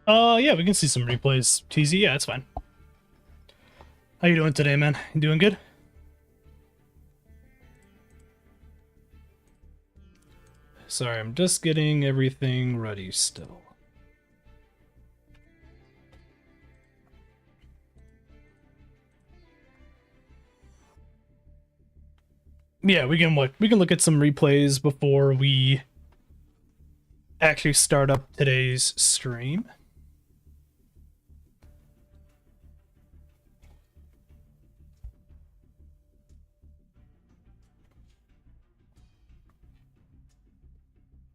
Yeah, we can see some replays. TZ, yeah, it's fine. How you doing today, man? You doing good? Sorry, I'm just getting everything ready still. Yeah, we can look at some replays before we actually start up today's stream.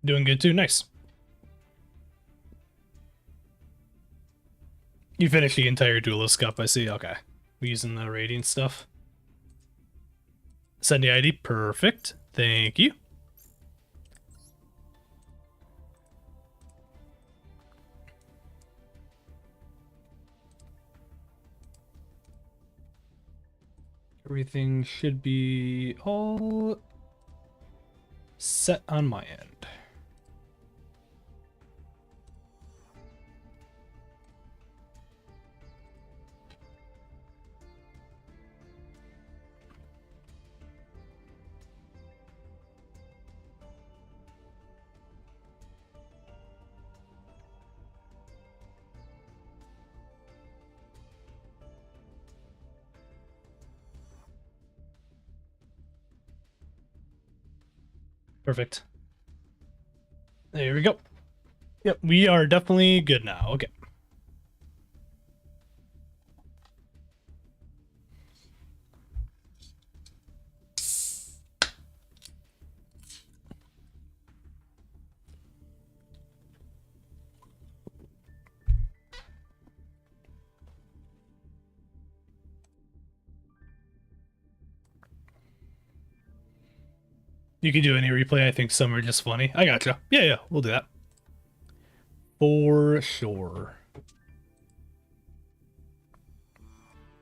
Doing good too, nice. You finished the entire Duelist Cup, I see. Okay. We're using the Radiant stuff. Send the ID, perfect. Thank you. Everything should be all set on my end. Perfect. There we go. Yep, we are definitely good now. Okay. You can do any replay. I think some are just funny. I gotcha. Yeah, we'll do that. For sure.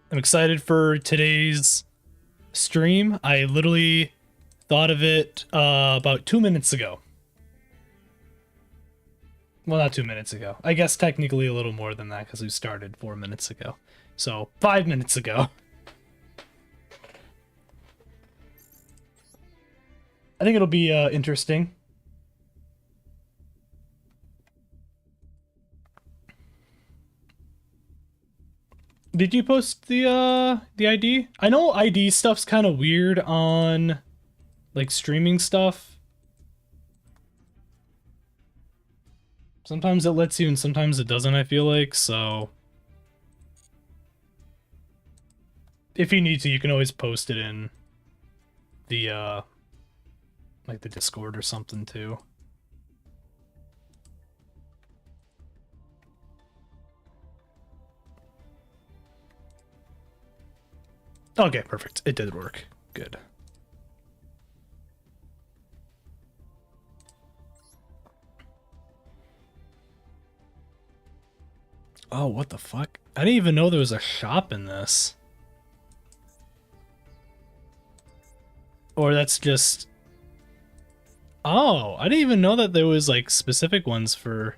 I'm excited for today's stream. I literally thought of it about 2 minutes ago. Well, not 2 minutes ago. I guess technically a little more than that because we started 4 minutes ago. So 5 minutes ago. I think it'll be interesting. Did you post the ID? I know ID stuff's kind of weird on like streaming stuff. Sometimes it lets you and sometimes it doesn't, I feel like, so if you need to, you can always post it in the like the Discord or something too. Okay, perfect. It did work. Good. Oh, what the fuck? I didn't even know there was a shop in this. Or that's just... Oh, I didn't even know that there was like specific ones for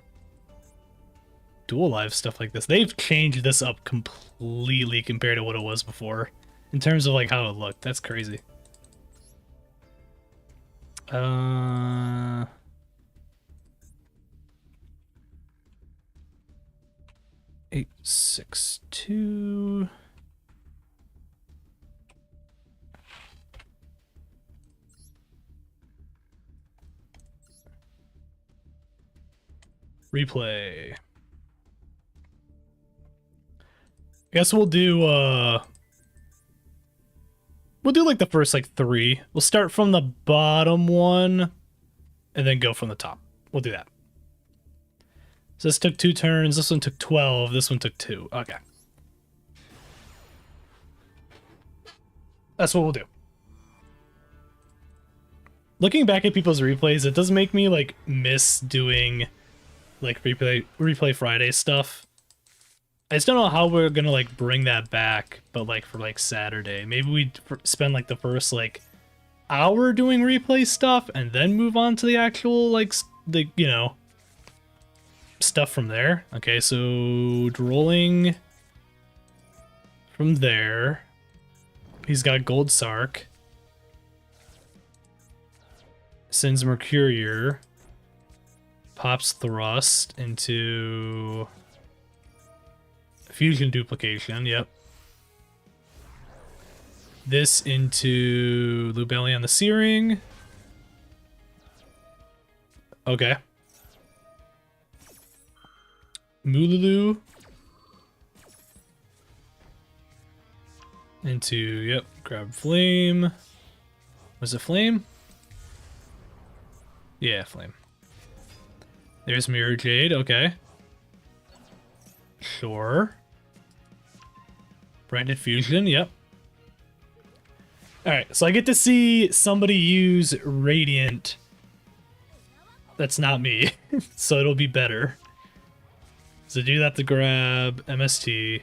Dual Live stuff like this. They've changed this up completely compared to what it was before. In terms of like how it looked. That's crazy. 862. Replay. I guess we'll do like the first like 3. We'll start from the bottom one and then go from the top. We'll do that. So this took 2 turns, this one took 12, this one took 2. Okay. That's what we'll do. Looking back at people's replays, it does make me like miss doing like replay Friday stuff. I just don't know how we're gonna like bring that back, but like for like Saturday, maybe we spend like the first like hour doing replay stuff and then move on to the actual like the stuff from there. Okay, so rolling from there. He's got Gold Sark. Sends Mercurier. Pops Thrust into Fusion Duplication, yep. This into Lubellion the Searing. Okay. Mululu. Into, yep, grab Flame. Was it Flame? Yeah, Flame. There's Mirror Jade, okay. Sure. Branded Fusion, yep. Alright, so I get to see somebody use Radiant. That's not me, so it'll be better. So do that to grab MST.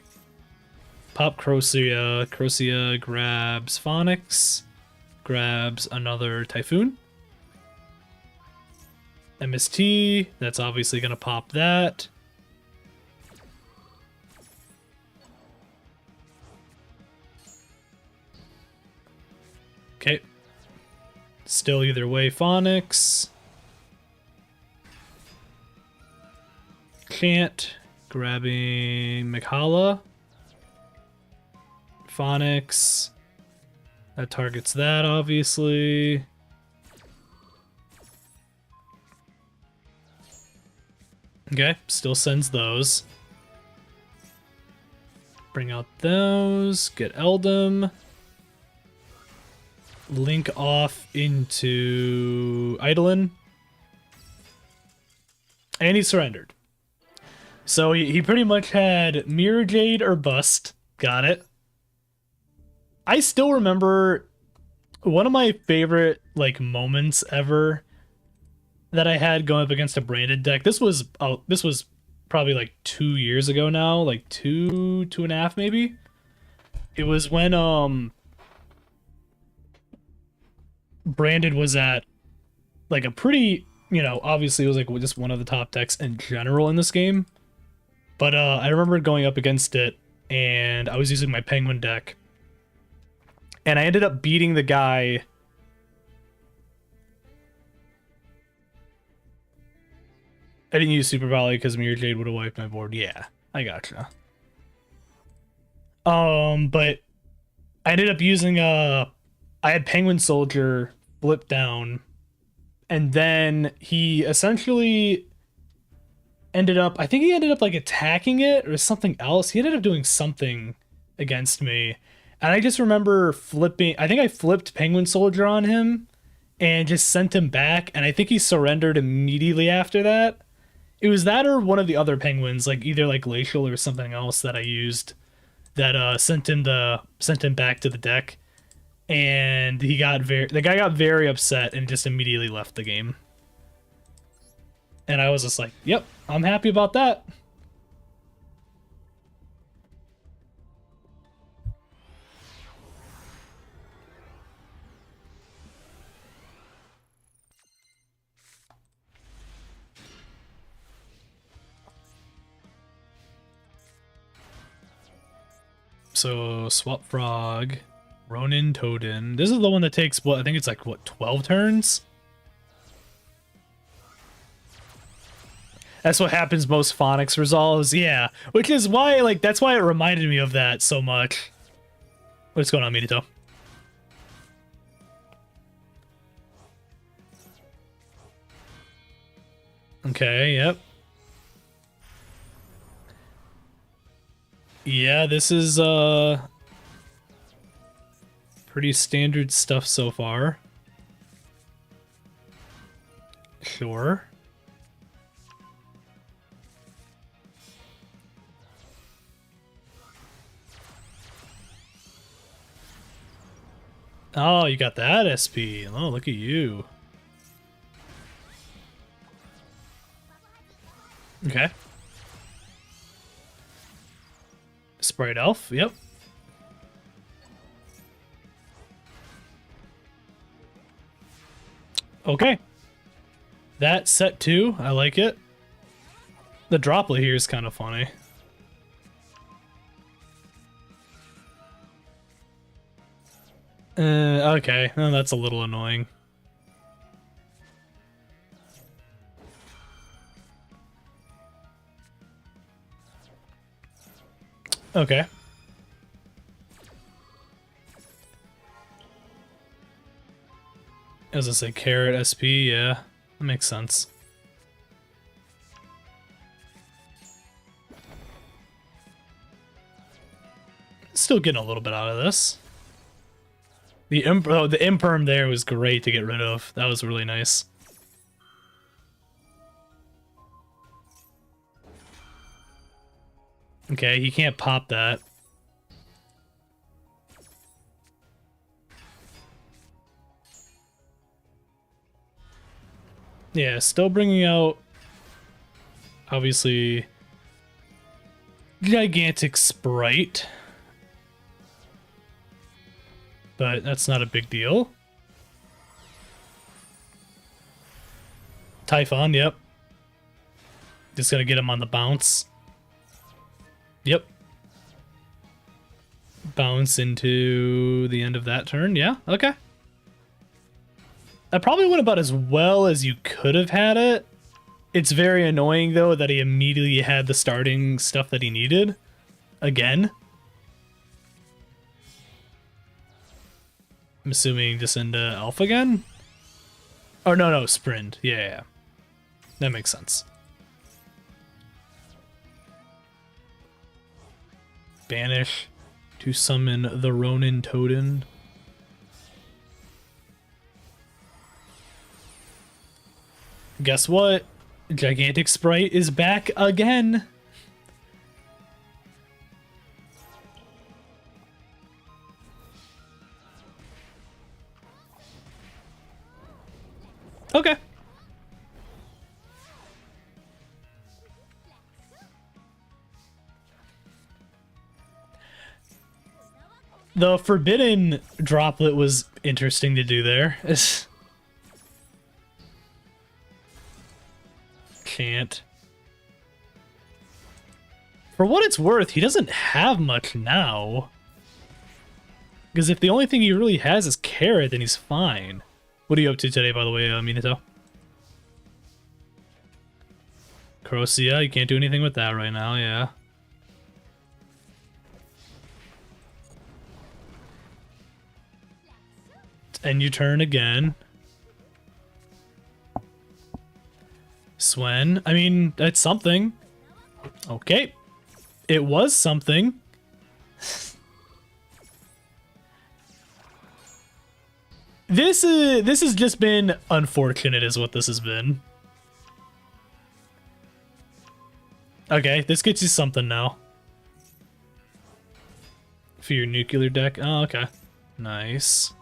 Pop Crocea. Crocea grabs Phonix. Grabs another Typhoon. MST, that's obviously going to pop that. Okay. Still either way, Phonix. Chant, grabbing Mikhala. Phonix. That targets that, obviously. Okay, still sends those. Bring out those, get Eldum. Link off into Eidolon. And he surrendered. So he pretty much had Mirror Jade or bust. Got it. I still remember one of my favorite like moments ever that I had going up against a branded deck. This was probably like 2 years ago now, like two and a half maybe. It was when branded was at like a pretty, you know, obviously it was like just one of the top decks in general in this game. But I remember going up against it and I was using my Penguin deck. And I ended up beating the guy. I didn't use Super Volley because Mirror Jade would have wiped my board. Yeah, I gotcha. But I ended up using I had Penguin Soldier flip down, and then he essentially ended up, I think he ended up like attacking it or something else. He ended up doing something against me. And I just remember flipping, I think I flipped Penguin Soldier on him and just sent him back. And I think he surrendered immediately after that. It was that or one of the other penguins, like either like Glacial or something else that I used that sent him back to the deck. And the guy got very upset and just immediately left the game. And I was just like, yep, I'm happy about that. So Swap Frog, Ronin Toadin. This is the one that takes what I think it's like what 12 turns. That's what happens most Phonix resolves, yeah. Which is why, like, that's why it reminded me of that so much. What's going on, Minito? Okay, yep. Yeah, this is pretty standard stuff so far. Sure. Oh, you got that SP. Oh, look at you. Okay. Sprite Elf, yep. Okay. That set 2, I like it. The droplet here is kind of funny. Okay, well, that's a little annoying. Okay. As I say, carrot SP, yeah, that makes sense. Still getting a little bit out of this. The imperm there was great to get rid of. That was really nice. Okay, he can't pop that. Yeah, still bringing out, obviously, gigantic sprite. But that's not a big deal. Typhon, yep. Just gonna get him on the bounce. Yep. Bounce into the end of that turn, yeah, okay. That probably went about as well as you could have had it. It's very annoying, though, that he immediately had the starting stuff that he needed. Again. I'm assuming just into Alpha again? Oh, no, Sprint. Yeah. That makes sense. Banish to summon the Ronin Totem. Guess what? Gigantic Sprite is back again. Okay. The forbidden droplet was interesting to do there. Can't. For what it's worth, he doesn't have much now. Because if the only thing he really has is carrot, then he's fine. What are you up to today, by the way, Minato? Crocia, you can't do anything with that right now, yeah. And you turn again. Swen, I mean, that's something. Okay. It was something. This has just been unfortunate is what this has been. Okay, this gets you something now. For your nuclear deck. Oh, okay. Nice.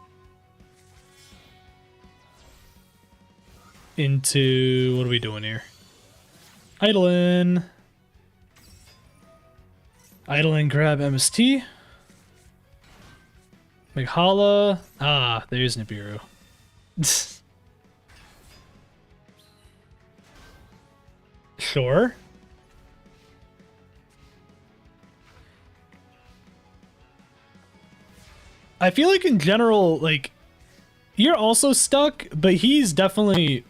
Into... what are we doing here? Idling. Idling, grab MST. Maghala. Ah, there's Nibiru. Sure. I feel like in general, like, you're also stuck, but he's definitely...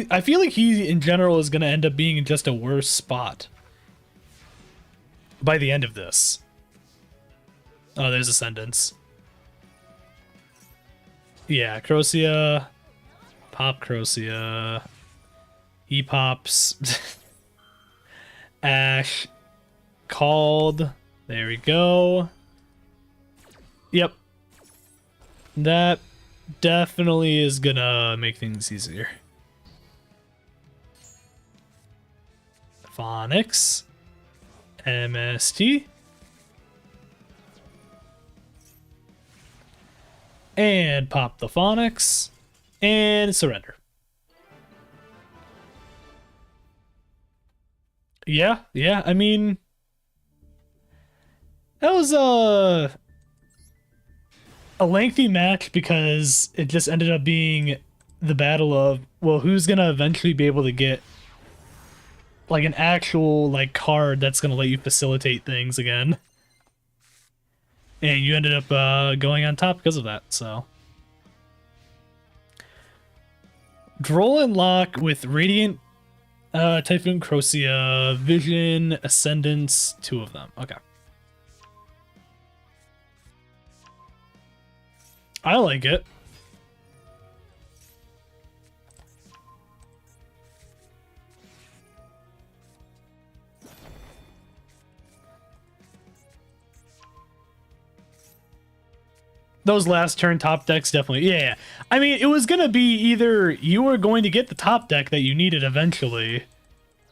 I feel like he, in general, is going to end up being in just a worse spot by the end of this. Oh, there's Ascendance. Yeah, Crocia. Pop Crocia. He pops. Ash. Called. There we go. Yep. That definitely is gonna make things easier. Phonics. MST. And pop the Phonics. And surrender. Yeah, I mean... that was a lengthy match because it just ended up being the battle of, well, who's gonna eventually be able to get like an actual like card that's gonna let you facilitate things again. And you ended up going on top because of that, so. Droll and Lock with Radiant, Typhoon, Crocia, Vision, Ascendance, 2 of them. Okay. I like it. Those last turn top decks definitely. Yeah. I mean, it was going to be either you were going to get the top deck that you needed eventually,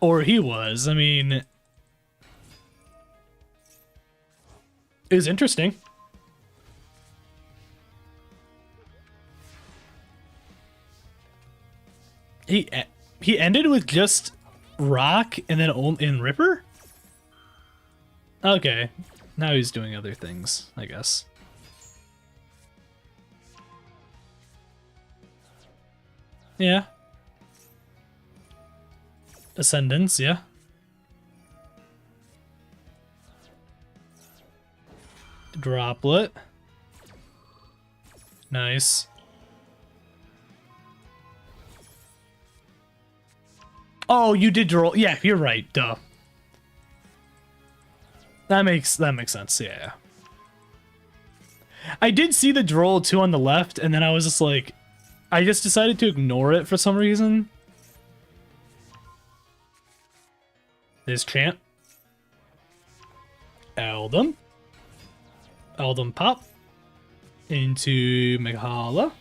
or he was. I mean, it was interesting. He ended with just Rock and then in Ripper? Okay. Now he's doing other things, I guess. Yeah. Ascendance, yeah. Droplet. Nice. Oh, you did draw. Yeah, you're right. Duh. That makes sense. Yeah. I did see the droll too on the left, and then I was just like, I just decided to ignore it for some reason. There's Chant. Eldum. Eldum pop. Into Meghala.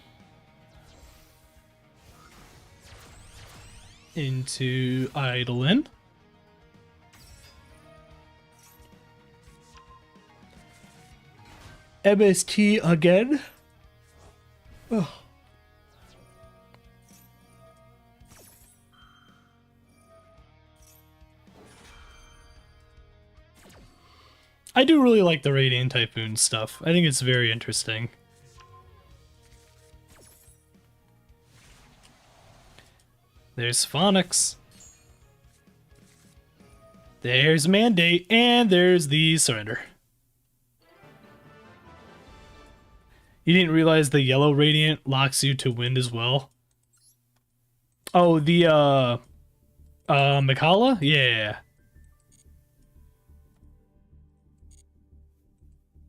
Into Eidolon. MST again. Oh. I do really like the Radiant Typhoon stuff. I think it's very interesting. There's Phonics. There's Mandate, and there's the Surrender. You didn't realize the yellow Radiant locks you to wind as well? Oh, the, Mikala? Yeah.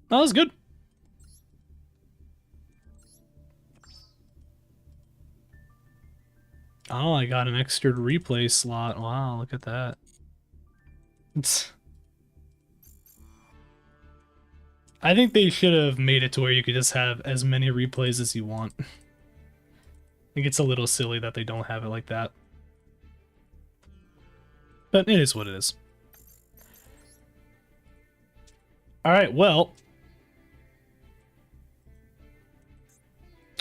That was good. Oh, I got an extra replay slot. Wow, look at that. I think they should have made it to where you could just have as many replays as you want. I think it's a little silly that they don't have it like that. But it is what it is. Alright, well.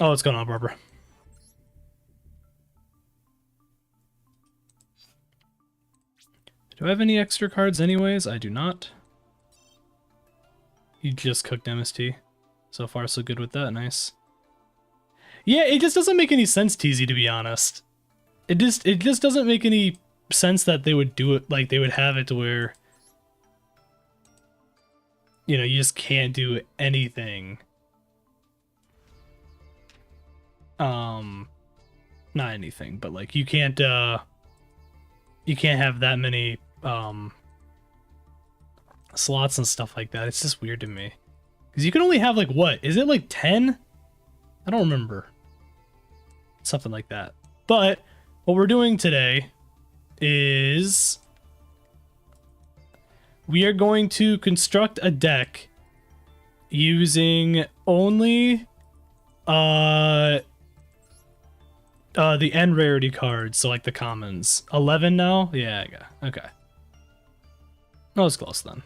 Oh, what's going on, Barbara? Do I have any extra cards anyways? I do not. You just cooked MST. So far, so good with that. Nice. Yeah, it just doesn't make any sense, TZ, to be honest. It just doesn't make any sense that they would do it, like they would have it to where, you know, you just can't do anything. Not anything, but like you can't have that many slots and stuff like that. It's just weird to me. Because you can only have like, what? Is it like 10? I don't remember. Something like that. But what we're doing today is we are going to construct a deck using only the end rarity cards, so like the commons. 11 now? Yeah, okay. That was close then.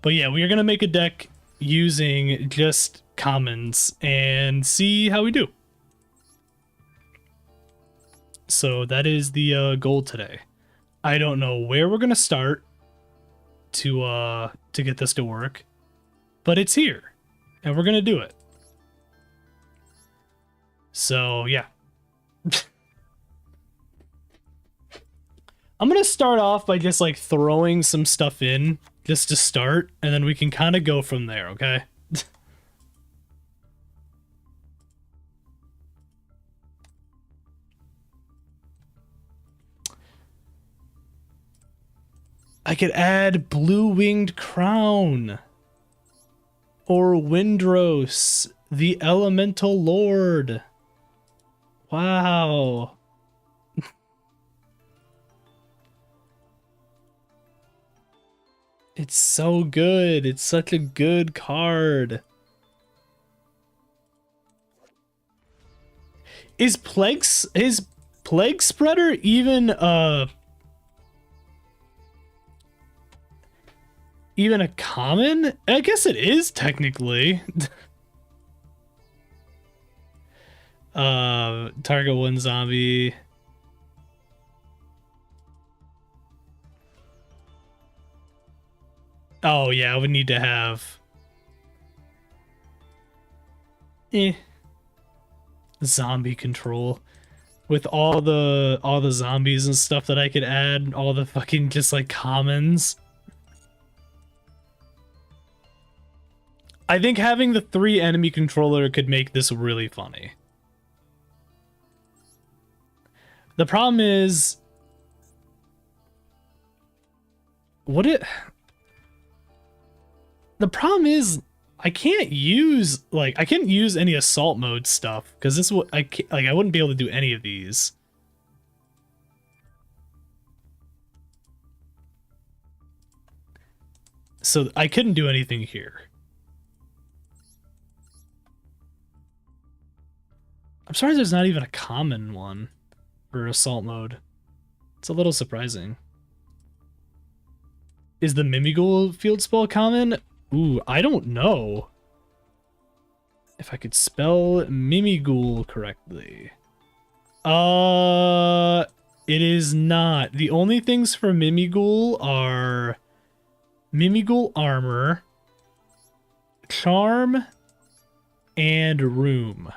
But yeah, we are going to make a deck using just commons and see how we do. So that is the goal today. I don't know where we're going to start to get this to work, but it's here and we're going to do it. So yeah. I'm gonna start off by just like throwing some stuff in just to start, and then we can kind of go from there, okay? I could add Blue-Winged Crown. Or Windrose, the Elemental Lord. Wow. It's so good. It's such a good card. Is Plague Spreader even a common? I guess it is technically. Target one zombie. Oh yeah, I would need to have zombie control with all the zombies and stuff that I could add, all the fucking just like commons. I think having the 3 enemy controller could make this really funny. The problem is the problem is I can't use any assault mode stuff because this would I wouldn't be able to do any of these. So I couldn't do anything here. I'm sorry there's not even a common one for assault mode. It's a little surprising. Is the Mimighoul field spell common? Ooh, I don't know if I could spell Mimighoul correctly. It is not. The only things for Mimighoul are Mimighoul armor, charm, and room.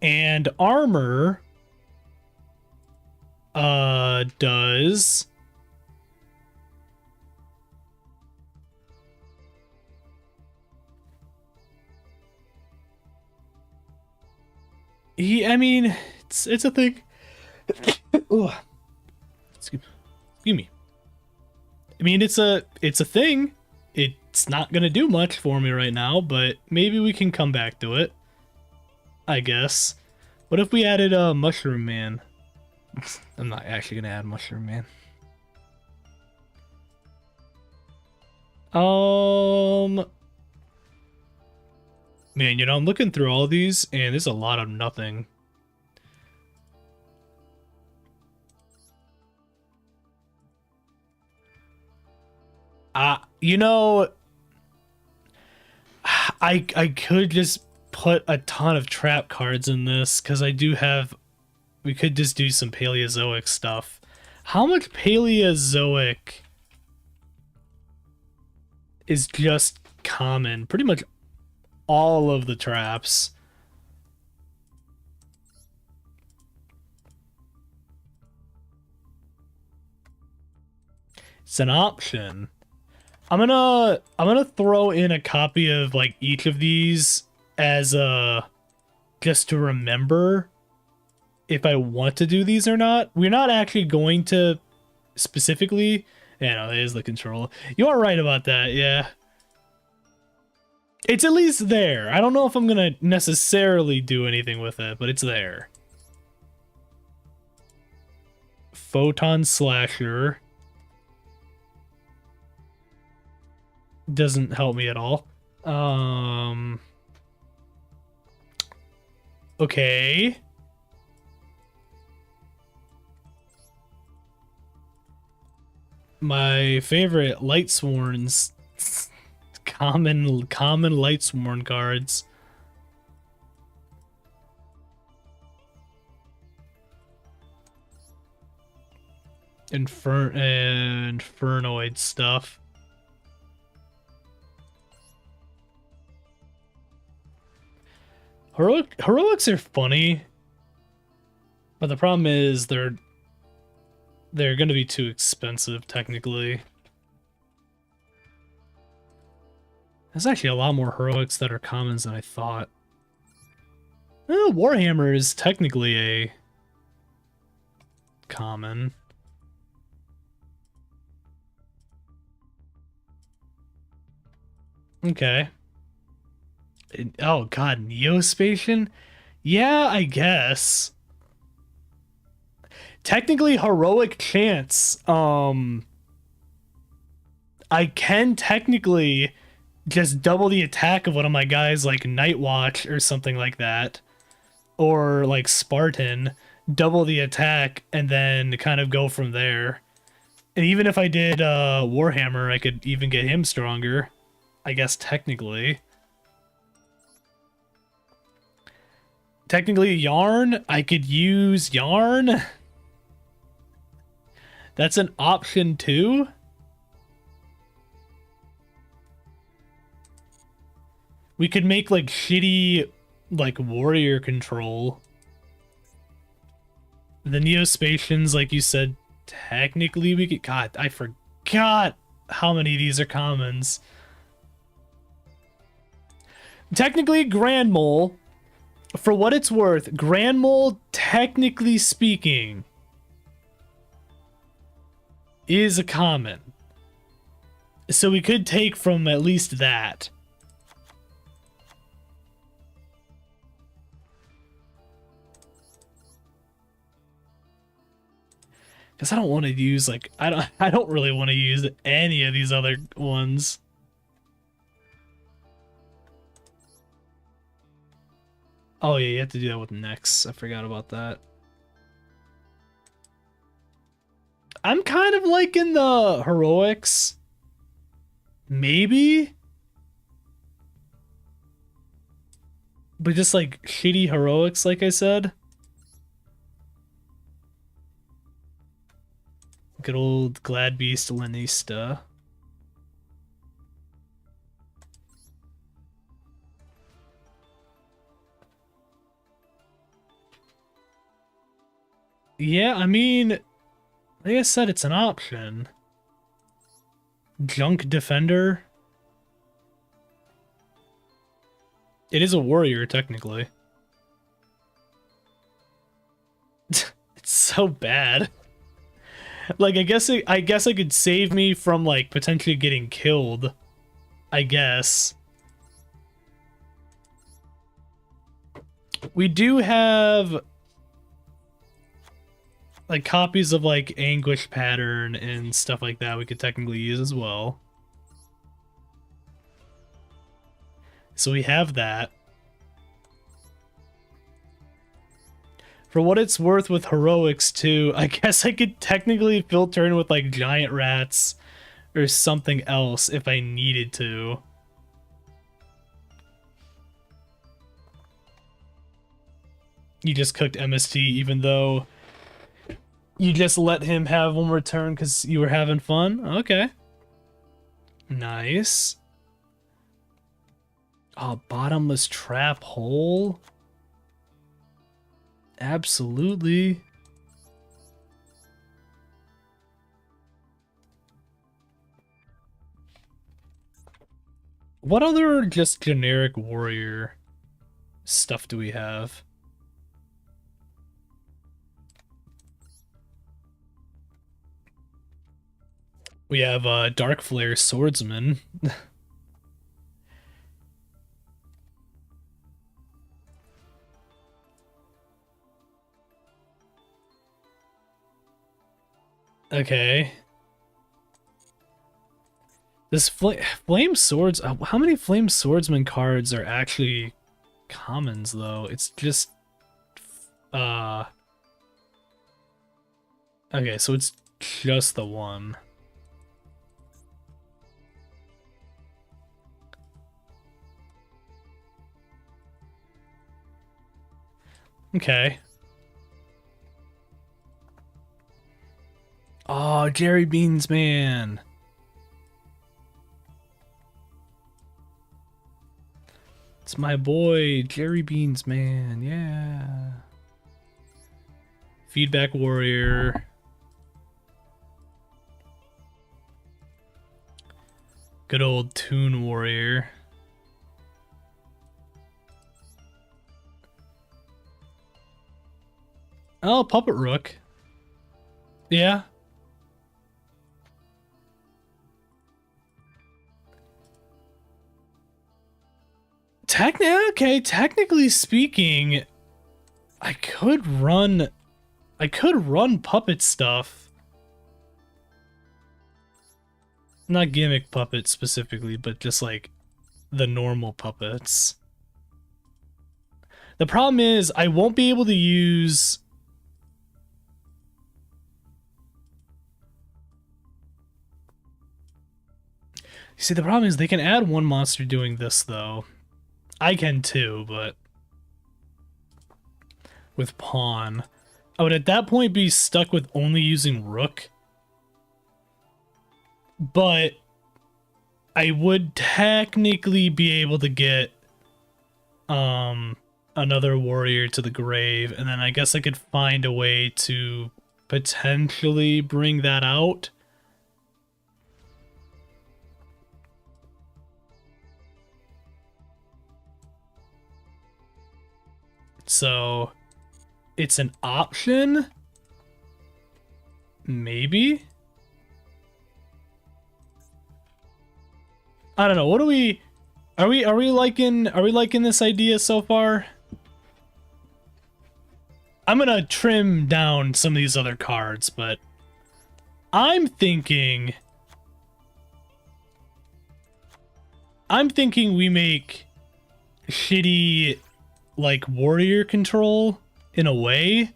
And armor does I mean, it's a thing. Excuse me. I mean, it's a thing. It's not gonna do much for me right now, but maybe we can come back to it, I guess. What if we added a Mushroom Man? I'm not actually gonna add Mushroom Man. Man, you know, I'm looking through all these, and there's a lot of nothing. You know, I could just put a ton of trap cards in this, because I do have... We could just do some Paleozoic stuff. How much Paleozoic is just common? Pretty much all of the traps. It's an option. I'm gonna throw in a copy of like each of these as just to remember if I want to do these or not. We're not actually going to specifically. Yeah, no, that is the control. You are right about that, yeah. It's at least there. I don't know if I'm gonna necessarily do anything with it, but it's there. Photon Slasher. Doesn't help me at all. Okay. My favorite Lightsworns. common Lightsworn cards. Infernoid stuff. Heroics are funny But the problem is they're going to be too expensive technically. There's actually a lot more heroics that are commons than I thought. Warhammer is technically a common. Okay. Oh god, Neospatian? Yeah, I guess. Technically heroic chance. I can technically just double the attack of one of my guys like Night Watch or something like that. Or like Spartan, double the attack and then kind of go from there. And even if I did Warhammer, I could even get him stronger. I guess technically. Technically Yarn, I could use Yarn. That's an option too. We could make like shitty like warrior control. The Neospatians, like you said, technically we could. God, I forgot how many of these are commons. Technically, Grand Mole, for what it's worth, Grand Mole, technically speaking, is a common. So we could take from at least that. Because I don't want to use like I don't really want to use any of these other ones. Oh yeah, you have to do that with Nex. I forgot about that. I'm kind of liking the heroics. Maybe. But just like shitty heroics, like I said. Good old Glad Beast Lanista. Yeah, I mean, like I said, it's an option. Junk Defender. It is a warrior, technically. It's so bad. Like, I guess I could save me from, like, potentially getting killed. I guess. We do have like copies of like Anguish Pattern and stuff like that we could technically use as well. So we have that. For what it's worth with heroics too, I guess I could technically filter in with like giant rats or something else if I needed to. You just cooked MST even though you just let him have one more turn because you were having fun? Okay. Nice. Oh, bottomless trap hole? Absolutely. What other just generic warrior stuff do we have? We have Dark Flare Swordsman. Okay. This Flame Swords... how many Flame Swordsman cards are actually commons, though? It's just... Okay, so it's just the one. Okay. Oh, Jerry Beans, man. It's my boy, Jerry Beans, man. Yeah. Feedback warrior. Good old Toon warrior. Oh, puppet rook. Yeah. Technically speaking, I could run puppet stuff. Not gimmick puppets specifically, but just like the normal puppets. The problem is I won't be able to use See, the problem is they can add one monster doing this though. I can too, but with pawn, I would at that point be stuck with only using rook. But I would technically be able to get another warrior to the grave, and then I guess I could find a way to potentially bring that out. So it's an option, maybe. I don't know. What are we liking this idea so far? I'm gonna trim down some of these other cards, but I'm thinking we make shitty like warrior control in a way,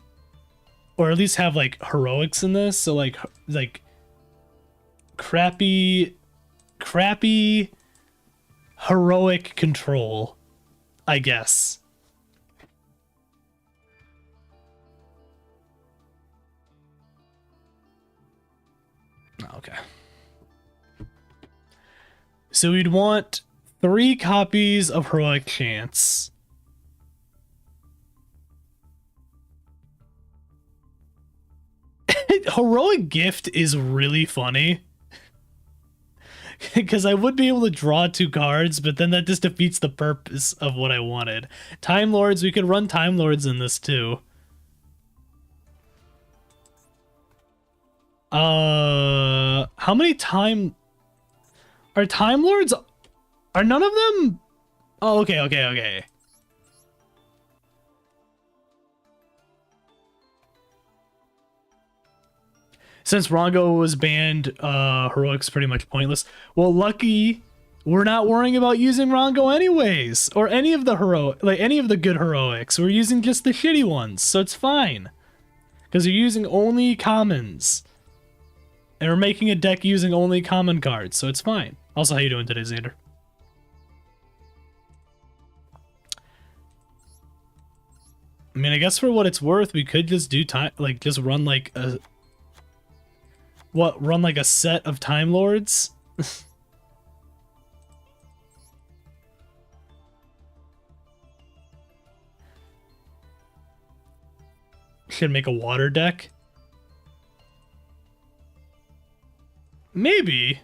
or at least have like heroics in this. So like crappy heroic control, I guess. Okay. So we'd want 3 copies of heroic chance. Heroic gift is really funny. Because I would be able to draw 2 cards, but then that just defeats the purpose of what I wanted. Time Lords, we could run Time Lords in this too. How many are Time Lords? Are none of them? Oh, okay. Since Rongo was banned, heroic's pretty much pointless. Well, lucky we're not worrying about using Rongo anyways, or any of the any of the good heroics. We're using just the shitty ones, so it's fine. Because you're using only commons. And we're making a deck using only common cards, so it's fine. Also, how you doing today, Xander? I mean, I guess for what it's worth, we could just do just run like a... run like a set of Time Lords? Should make a water deck? Maybe.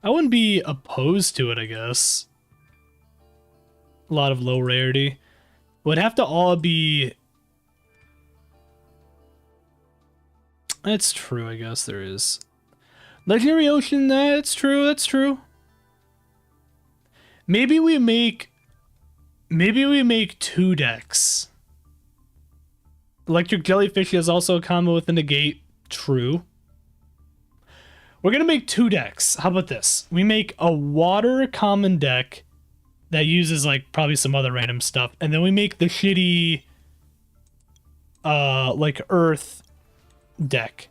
I wouldn't be opposed to it, I guess. A lot of low rarity. Would have to all be... That's true, I guess there is. Legendary Ocean, that's true. Maybe we make 2 decks. Electric Jellyfish is also a combo with a negate, true. We're gonna make 2 decks. How about this? We make a water common deck that uses like probably some other random stuff, and then we make the shitty like earth deck,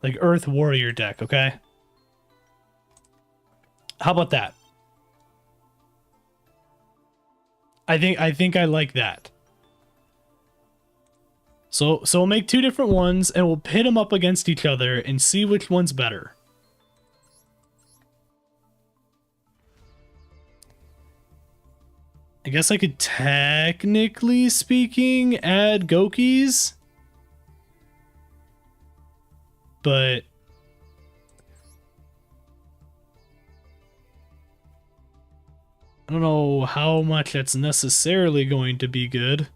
like earth warrior deck. Okay, how about that? I think I like that. So we'll make 2 different ones and we'll pit them up against each other and see which one's better. I guess I could technically speaking add Gokis. But I don't know how much that's necessarily going to be good.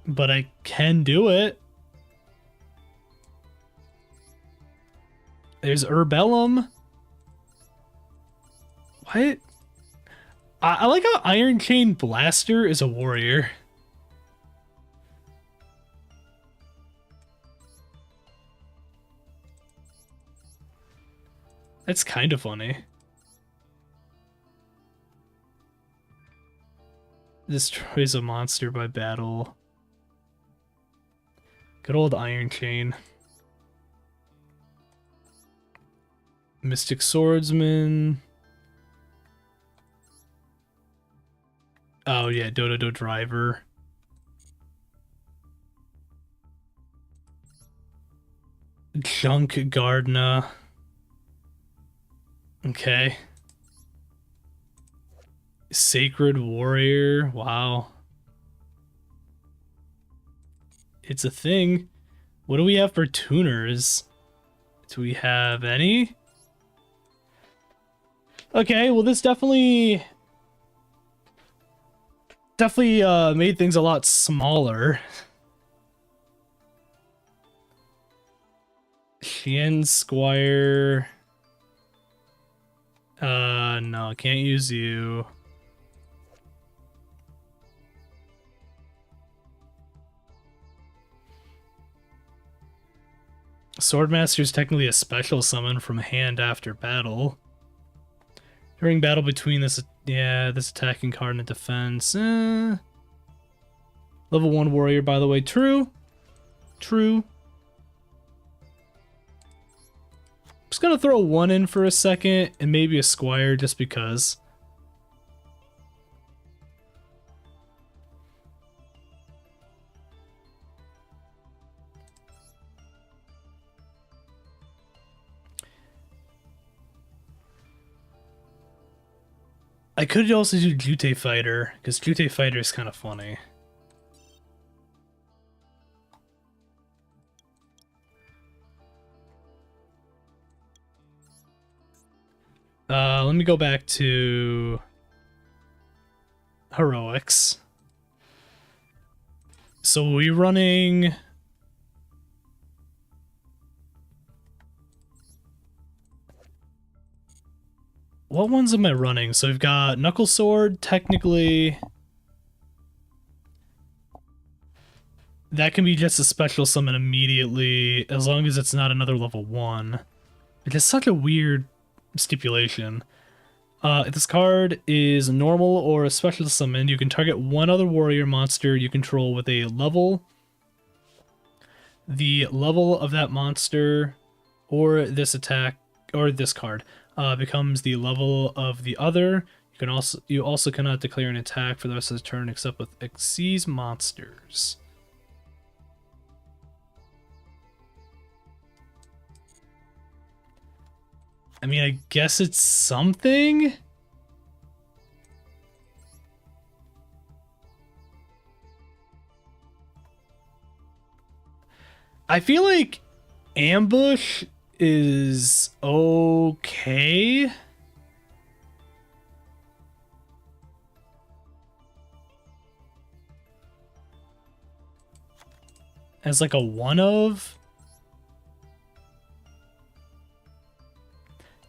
But I can do it. There's Herbellum. What? I like how Iron Chain Blaster is a warrior. That's kind of funny. Destroys a monster by battle. Good old Iron Chain. Mystic Swordsman. Oh yeah, Dodo Driver. Junk Gardener. Okay. Sacred Warrior. Wow. It's a thing. What do we have for tuners? Do we have any? Okay, well this definitely made things a lot smaller. Shien Squire. No, can't use you. Swordmaster is technically a special summon from hand after battle. During battle between this attacking card and defense. Level 1 warrior, by the way. True. True. Just gonna throw one in for a second and maybe a squire just because. I could also do Jute Fighter, because Jute Fighter is kind of funny. Let me go back to Heroics. So we're running... What ones am I running? So we've got Knuckle Sword, technically. That can be just a special summon immediately, as long as it's not another level 1. It is such a weird stipulation. If this card is normal or a special summon, you can target one other warrior monster you control with a level. The level of that monster or this attack or this card becomes the level of the other. You also cannot declare an attack for the rest of the turn except with Xyz monsters. I mean, I guess it's something. I feel like Ambush is okay. As like a one of.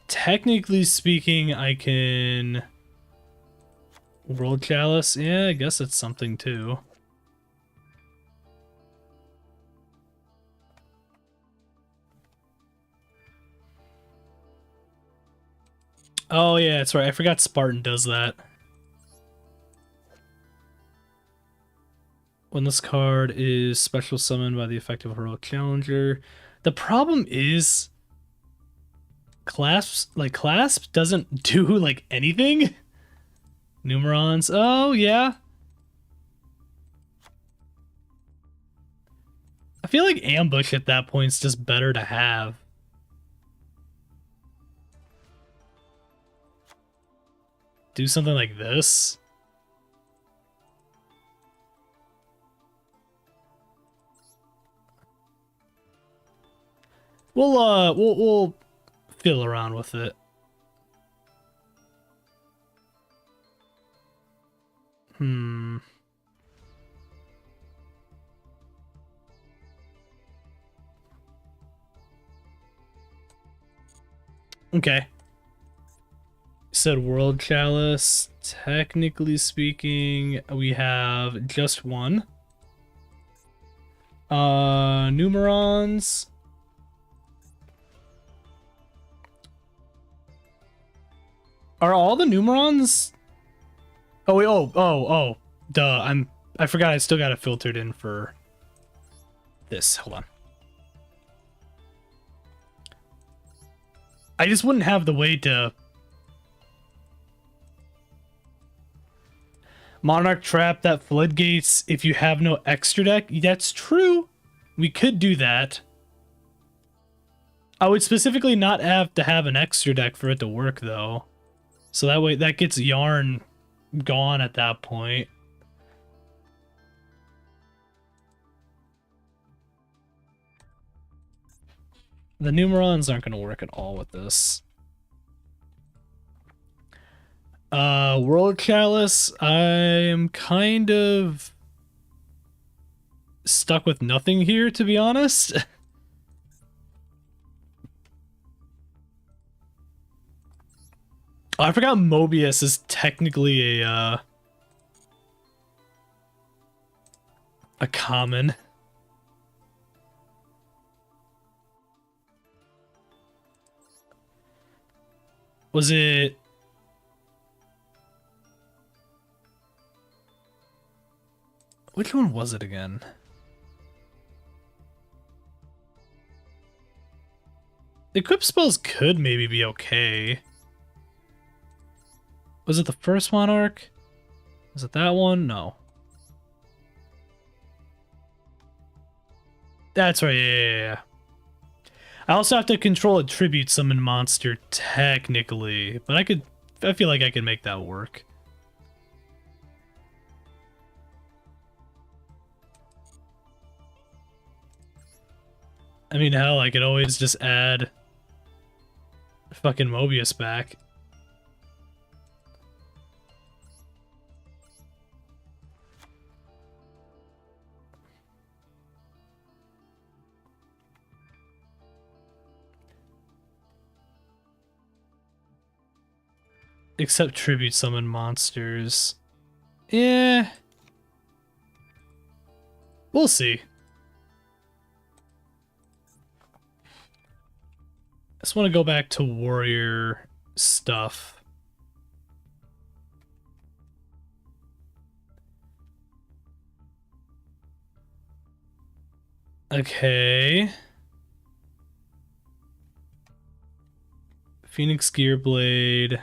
Technically speaking, I can World Chalice. Yeah, I guess it's something too. Oh yeah, that's right. I forgot Spartan does that. When this card is special summoned by the effective heroic challenger. The problem is Clasp doesn't do like anything. Numerons. Oh yeah. I feel like Ambush at that point is just better to have. do something like this. We'll fiddle around with it. Okay. Said World Chalice. Technically speaking, we have just one. Numerons. Are all the Numerons? Oh wait, oh. Duh, I forgot I still got it filtered in for this. Hold on. I just wouldn't have the way to Monarch trap that floodgates if you have no extra deck. That's true. We could do that. I would specifically not have to have an extra deck for it to work though. So that way that gets Yarn gone at that point. The Numerons aren't going to work at all with this. World Chalice, I am kind of stuck with nothing here, to be honest. Oh, I forgot Mobius is technically a common. Was it... Which one was it again? Equip spells could maybe be okay. Was it the first Monarch? Was it that one? No. That's right, yeah. I also have to control a tribute summon monster, technically. But I feel like I can make that work. I mean, hell, I could always just add fucking Mobius back. Except tribute summon monsters. Yeah. We'll see. I just want to go back to warrior stuff. Okay. Phoenix Gearblade.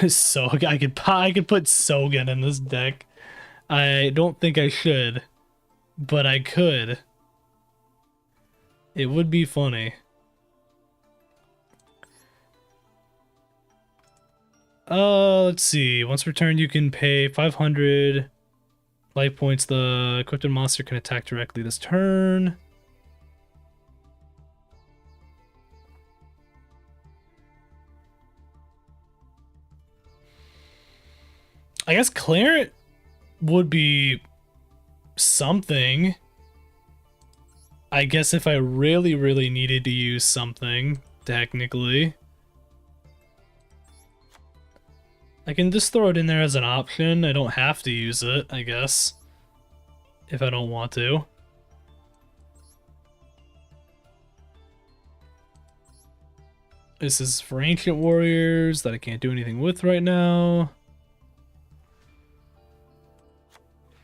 So I could put Sogen in this deck. I don't think I should, but I could. It would be funny. Let's see. Once returned, you can pay 500 life points. The equipped monster can attack directly this turn. I guess Clarent would be something. I guess if I really, really needed to use something, technically. I can just throw it in there as an option. I don't have to use it, I guess. If I don't want to. This is for Ancient Warriors that I can't do anything with right now.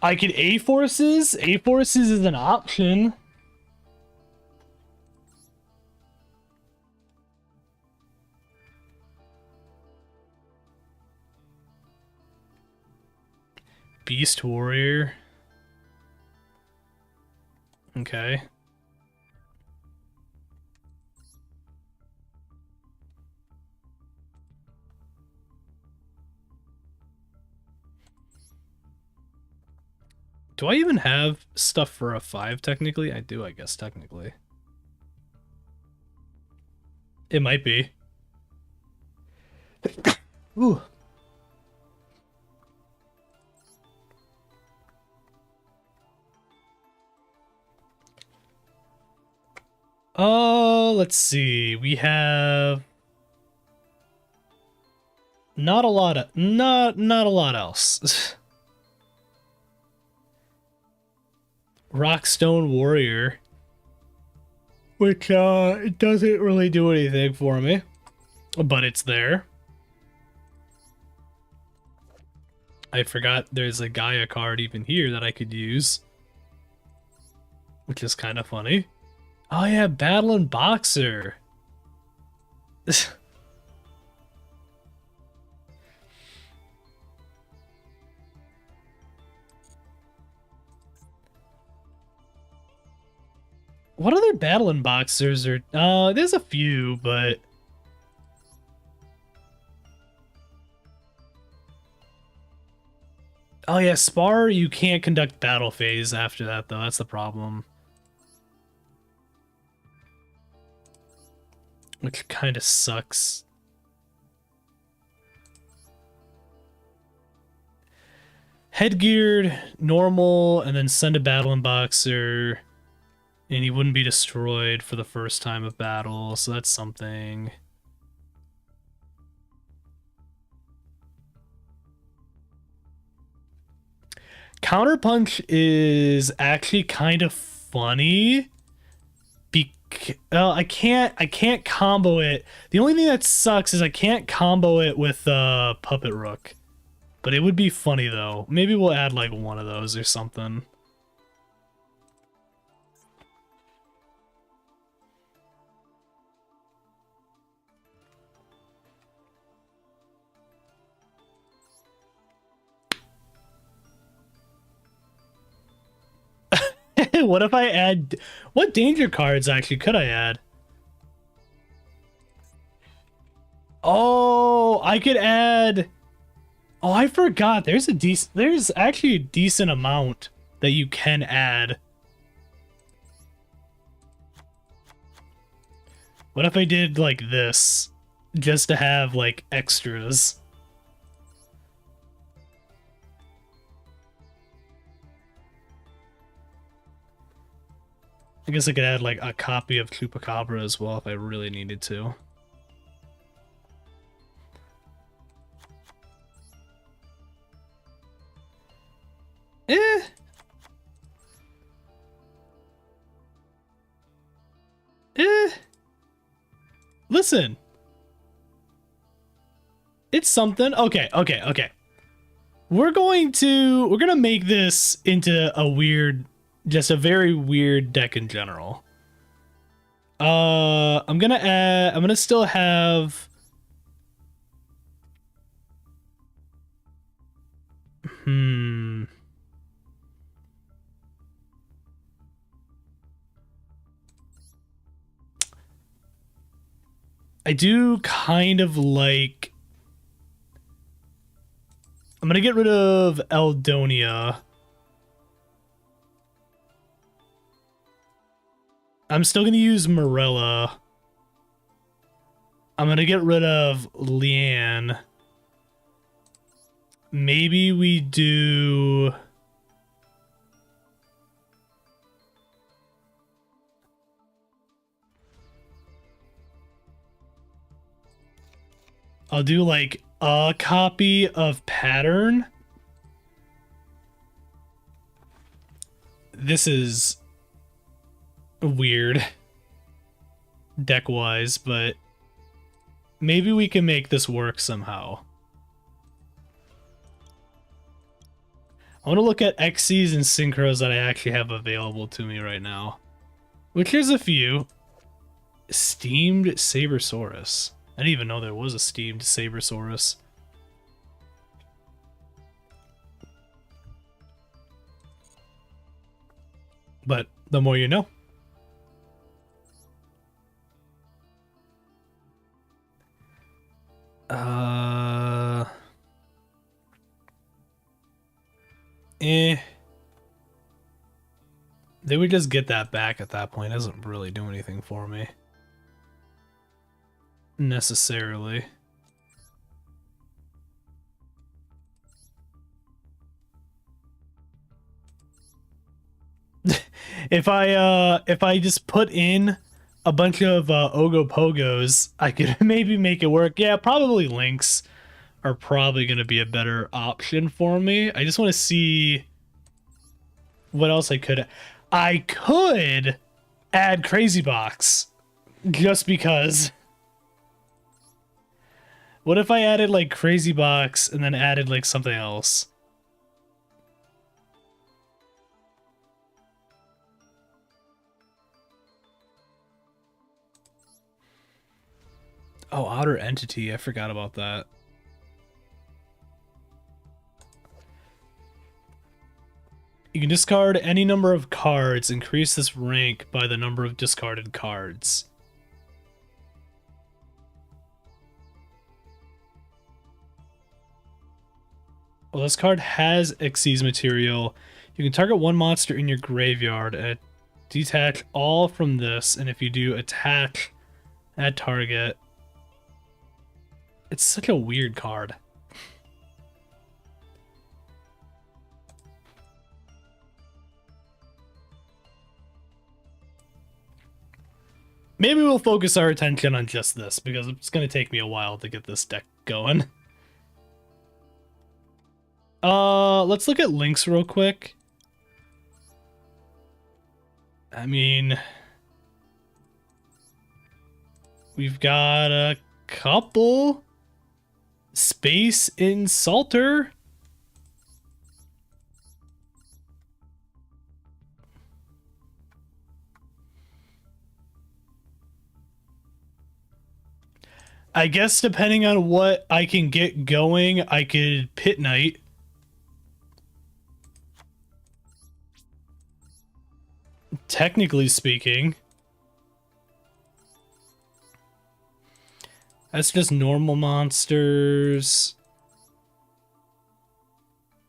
I could A-Forces. A-Forces is an option. Beast Warrior. Okay. Do I even have stuff for a 5 technically? I do, I guess, technically. It might be. Ooh. Oh, let's see. We have not a lot of not a lot else. Rockstone Warrior, which it doesn't really do anything for me, but it's there. I forgot there's a Gaia card even here that I could use, which is kind of funny. Oh yeah, Battle and Boxer. What other Battle and Boxers are? There's a few, but oh yeah, Spar. You can't conduct battle phase after that though. That's the problem. Which kind of sucks. Headgeared, normal, and then send a Battle and Boxer, and he wouldn't be destroyed for the first time of battle, so that's something. Counterpunch is actually kind of funny. I can't combo it. The only thing that sucks is I can't combo it with Puppet Rook. But it would be funny though. Maybe we'll add like one of those or something. What if I add... What danger cards actually could I add? Oh, I could add... Oh, I forgot. There's actually a decent amount that you can add. What if I did like this? Just to have like extras. I guess I could add like a copy of Chupacabra as well if I really needed to. Eh. Listen. It's something. Okay. We're gonna make this into a weird, just a very weird deck in general. I'm gonna still have... I do kind of like... I'm gonna get rid of Eldonia. I'm still gonna use Morella. I'm gonna get rid of Leanne. Maybe we do... I'll do like a copy of Pattern. This is weird deck-wise, but maybe we can make this work somehow. I want to look at Xyz and Synchros that I actually have available to me right now. Which there's a few. Steamed Sabersaurus. I didn't even know there was a steamed Sabersaurus. But the more you know. Eh. They would just get that back at that point. It doesn't really do anything for me. Necessarily. If I just put in a bunch of Ogopogos, I could maybe make it work. Yeah, probably links are probably going to be a better option for me. I just want to see what else I could. I could add Crazy Box just because. What if I added like Crazy Box and then added like something else? Oh, Outer Entity. I forgot about that. You can discard any number of cards. Increase this rank by the number of discarded cards. Well, this card has Xyz material. You can target one monster in your graveyard and detach all from this, and if you do, attack at target. It's such a weird card. Maybe we'll focus our attention on just this, because it's going to take me a while to get this deck going. Let's look at links real quick. I mean, we've got a couple. Space Insulter. I guess depending on what I can get going, I could Pit Knight. Technically speaking. That's just normal monsters.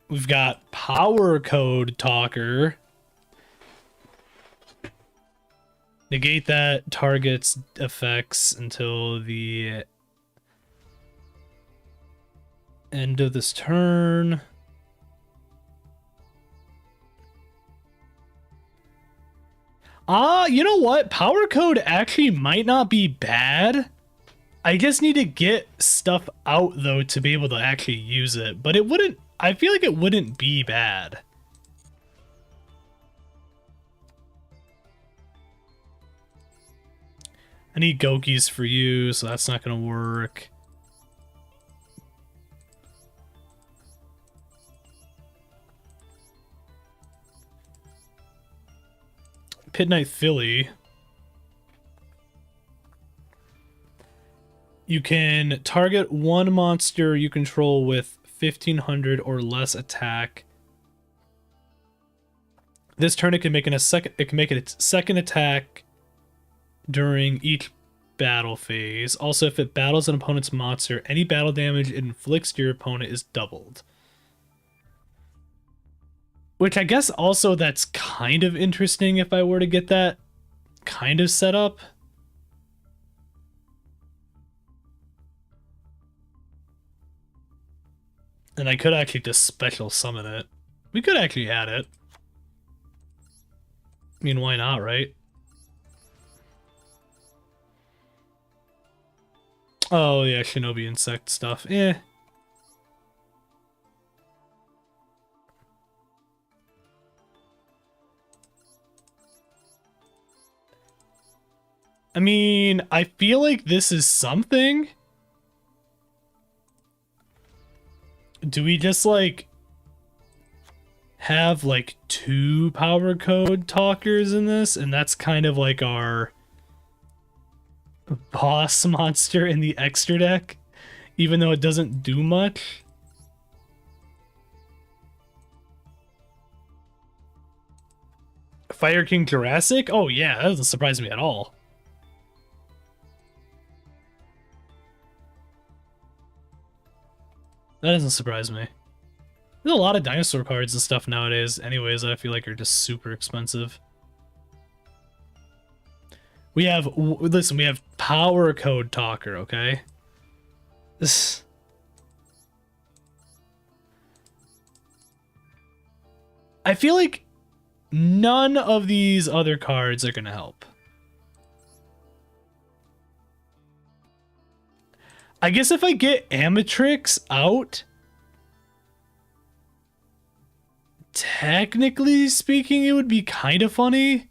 We've got Power Code Talker. Negate that target's effects until the end of this turn. You know what? Power Code actually might not be bad. I just need to get stuff out, though, to be able to actually use it. But it wouldn't... I feel like it wouldn't be bad. I need Gokis for you, so that's not going to work. Pit Knight Philly. You can target one monster you control with 1500 or less attack. This turn it can make its second attack during each battle phase. Also, if it battles an opponent's monster, any battle damage it inflicts to your opponent is doubled. Which I guess also that's kind of interesting if I were to get that kind of set up. And I could actually just special summon it. We could actually add it. I mean, why not, right? Oh, yeah, Shinobi insect stuff. Eh. I mean, I feel like this is something. Do we just, like, have, like, 2 Power Code Talkers in this? And that's kind of like our boss monster in the extra deck, even though it doesn't do much. Fire King Jurassic? Oh yeah, that doesn't surprise me at all. That doesn't surprise me. There's a lot of dinosaur cards and stuff nowadays anyways that I feel like are just super expensive. We have, listen, we have Power Code Talker, okay? This, I feel like none of these other cards are gonna help. I guess if I get Amatrix out, technically speaking, it would be kind of funny.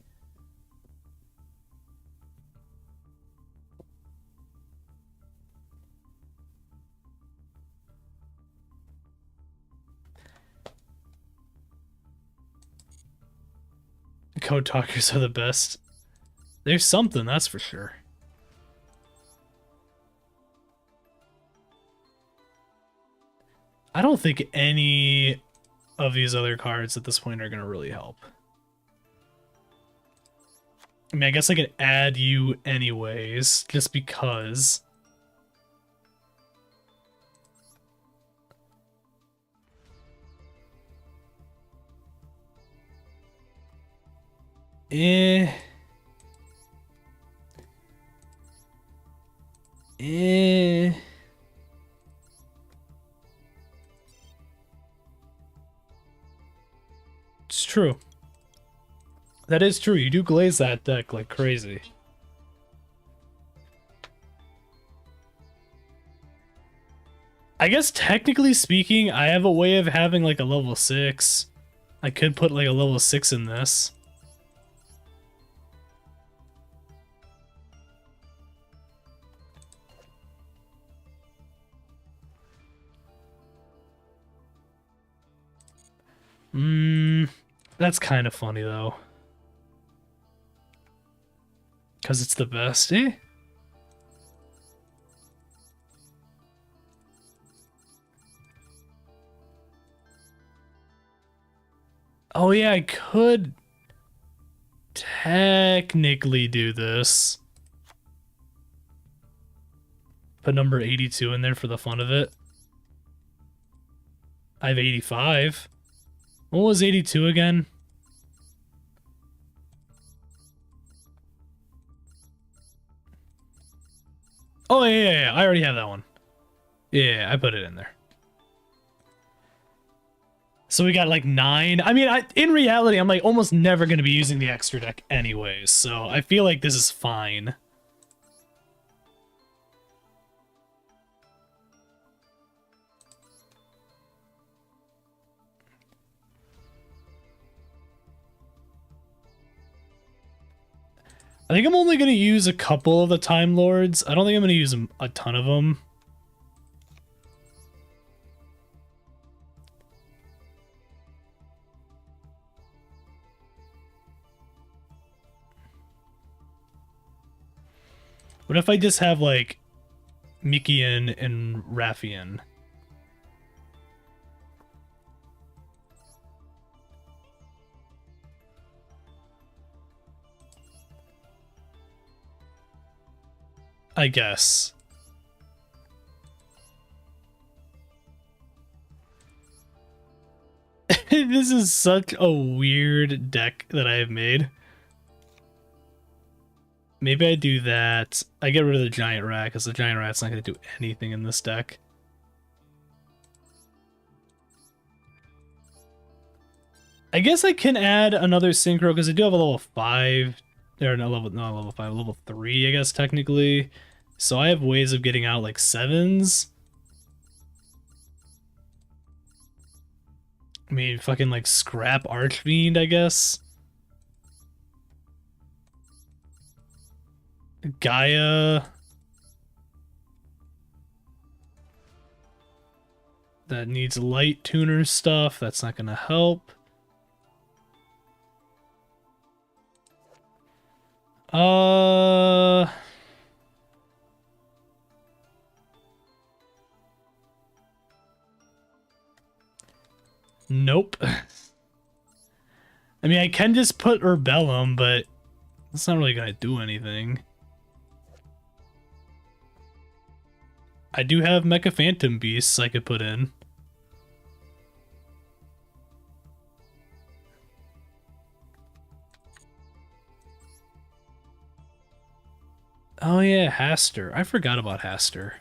Code talkers are the best. There's something, that's for sure. I don't think any of these other cards at this point are going to really help. I mean, I guess I could add you anyways, just because. Eh. Eh. It's true. That is true. You do glaze that deck like crazy. I guess technically speaking, I have a way of having like a level 6. I could put like a level 6 in this. That's kind of funny though. Because it's the best, eh? Oh yeah, I could technically do this. Put number 82 in there for the fun of it. I have 85. What was 82 again? Oh, yeah, I already have that one. Yeah, I put it in there. So we got like 9. I mean, in reality, I'm like almost never going to be using the extra deck anyways, so I feel like this is fine. I think I'm only going to use a couple of the Time Lords. I don't think I'm going to use a ton of them. What if I just have like Mikian and Raffian? I guess. This is such a weird deck that I have made. Maybe I do that. I get rid of the Giant Rat, because the Giant Rat's not going to do anything in this deck. I guess I can add another Synchro, because I do have a level 5. Or no, not level 5, level 3, I guess, technically. So I have ways of getting out, like, 7s. I mean, fucking, like, scrap Archfiend, I guess. Gaia. That needs light tuner stuff. That's not gonna help. Nope. I mean, I can just put Urbellum, but it's not really gonna do anything. I do have Mecha Phantom Beasts I could put in. Oh yeah, Haster. I forgot about Haster.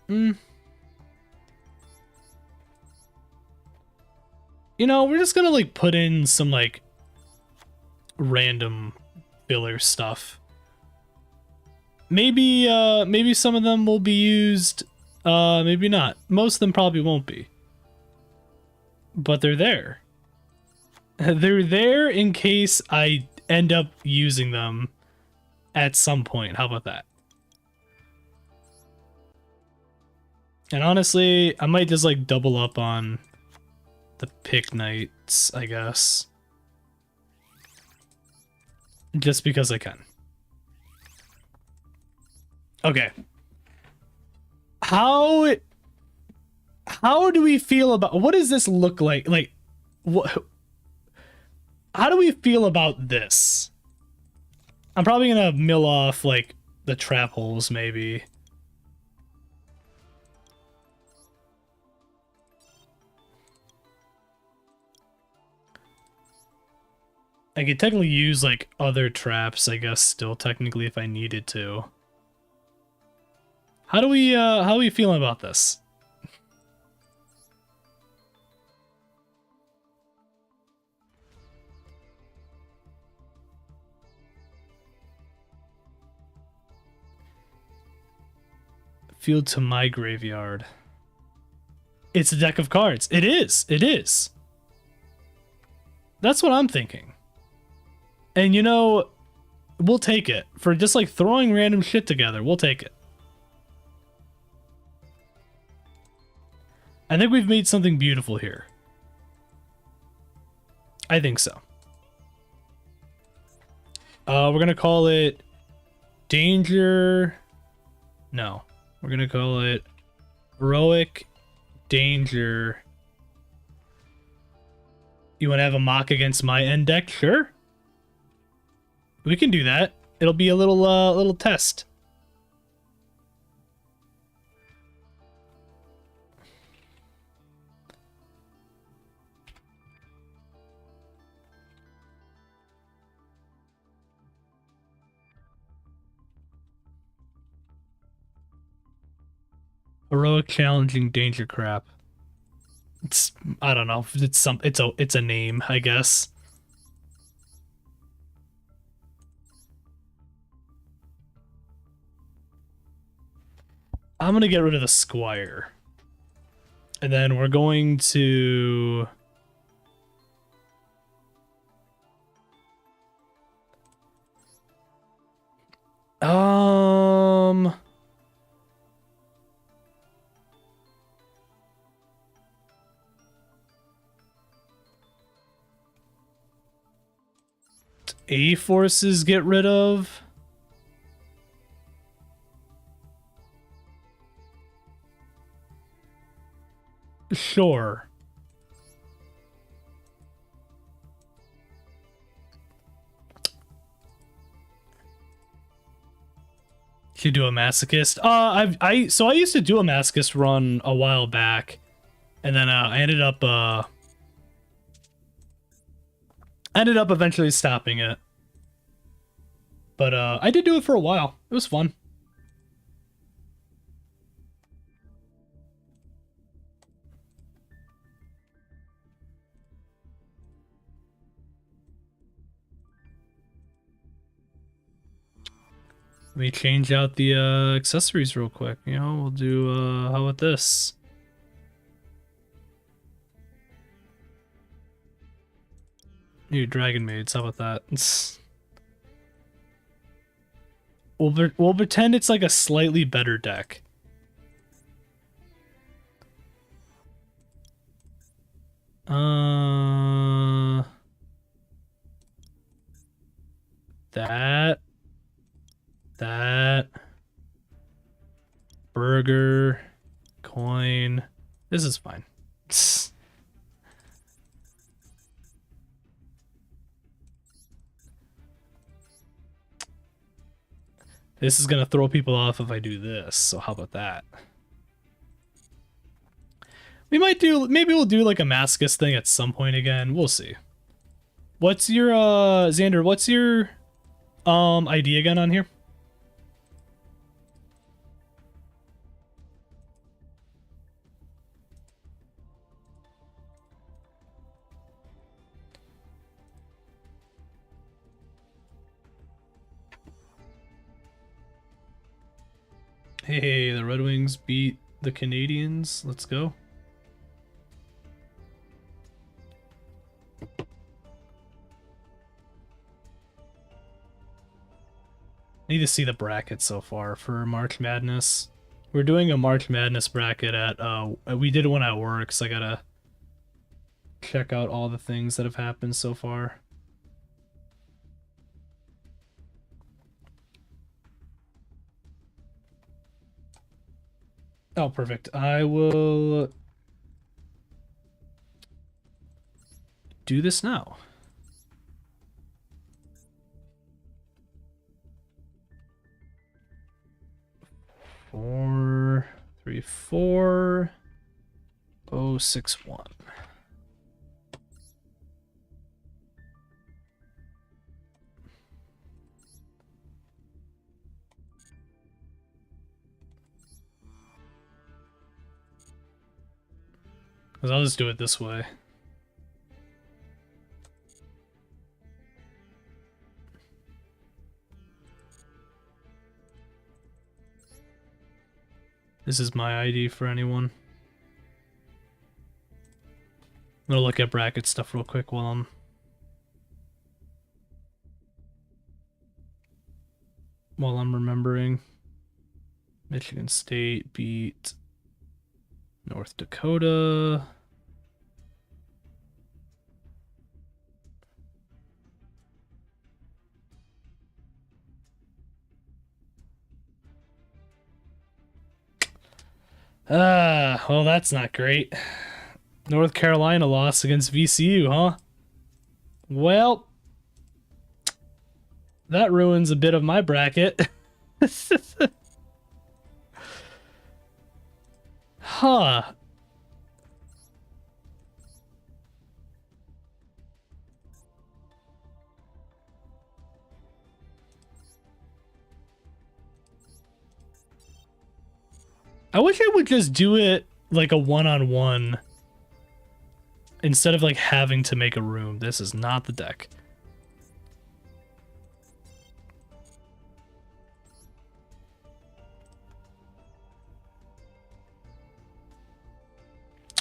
Hmm. You know, we're just gonna like put in some like random filler stuff. Maybe some of them will be used, maybe not. Most of them probably won't be. But they're there. They're there in case I end up using them at some point. How about that? And honestly, I might just like double up on the pick nights, I guess. Just because I can. Okay. How do we feel about, what does this look like? Like, what, how do we feel about this? I'm probably gonna mill off like the trap holes, maybe. I could technically use like other traps, I guess, still technically if I needed to. How are we feeling about this? Field to my graveyard. It's a deck of cards. It is. It is. That's what I'm thinking. And you know, we'll take it. For just like throwing random shit together, we'll take it. I think we've made something beautiful here. I think so. We're gonna call it Danger. No, we're gonna call it Heroic Danger. You want to have a mock against my end deck? Sure. We can do that. It'll be a little test. Heroic challenging danger crap. It's, I don't know. It's a name, I guess. I'm gonna get rid of the Squire. And then we're going to A forces get rid of. Sure. Should do a masochist. I used to do a masochist run a while back, and then I ended up eventually stopping it. But I did do it for a while. It was fun. Let me change out the accessories real quick. You know, we'll do how about this? New dragon maids. How about that? We'll pretend it's like a slightly better deck. That burger coin. This is fine. This is gonna throw people off if I do this, so how about that? We might do, maybe we'll do like a Mascus thing at some point again. We'll see. What's your, Xander, what's your ID again on here. Hey, the Red Wings beat the Canadians. Let's go. Need to see the bracket so far for March Madness. We're doing a March Madness bracket at we did one at work, so I gotta check out all the things that have happened so far. Oh, perfect. I will do this now. Four, 3, 4, 0, 6, 1. Because I'll just do it this way. This is my ID for anyone. I'm gonna look at bracket stuff real quick while I'm remembering. Michigan State beat North Dakota. Well, that's not great. North Carolina lost against VCU, huh? Well, that ruins a bit of my bracket. Huh. I wish I would just do it like a one-on-one instead of like having to make a room. This is not the deck.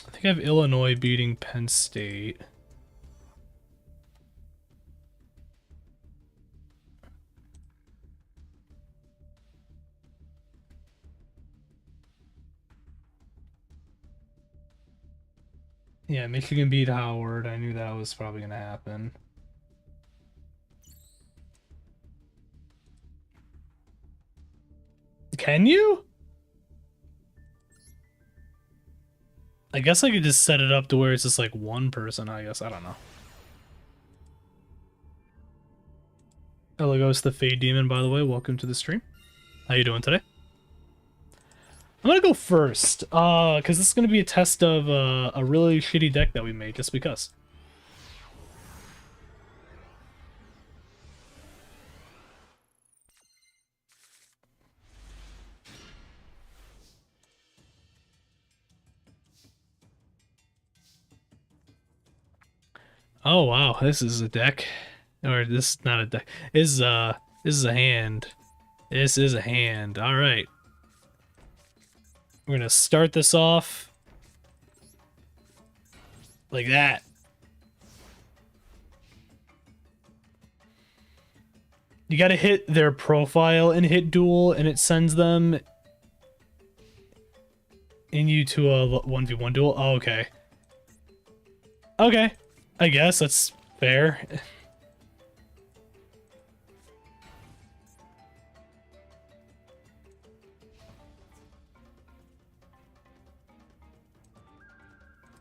I think I have Illinois beating Penn State. Yeah, Michigan beat Howard. I knew that was probably going to happen. Can you? I guess I could just set it up to where it's just like one person, I guess. I don't know. Hello, goes the Fade Demon, by the way. Welcome to the stream. How you doing today? I'm gonna go first, because this is gonna be a test of a really shitty deck that we made, just because. Oh wow, this is a deck, or this is not a deck. This is a hand. This is a hand. All right, we're gonna start this off like that. You gotta hit their profile and hit duel, and it sends them in you to a 1v1 duel. Oh, okay. Okay. I guess that's fair.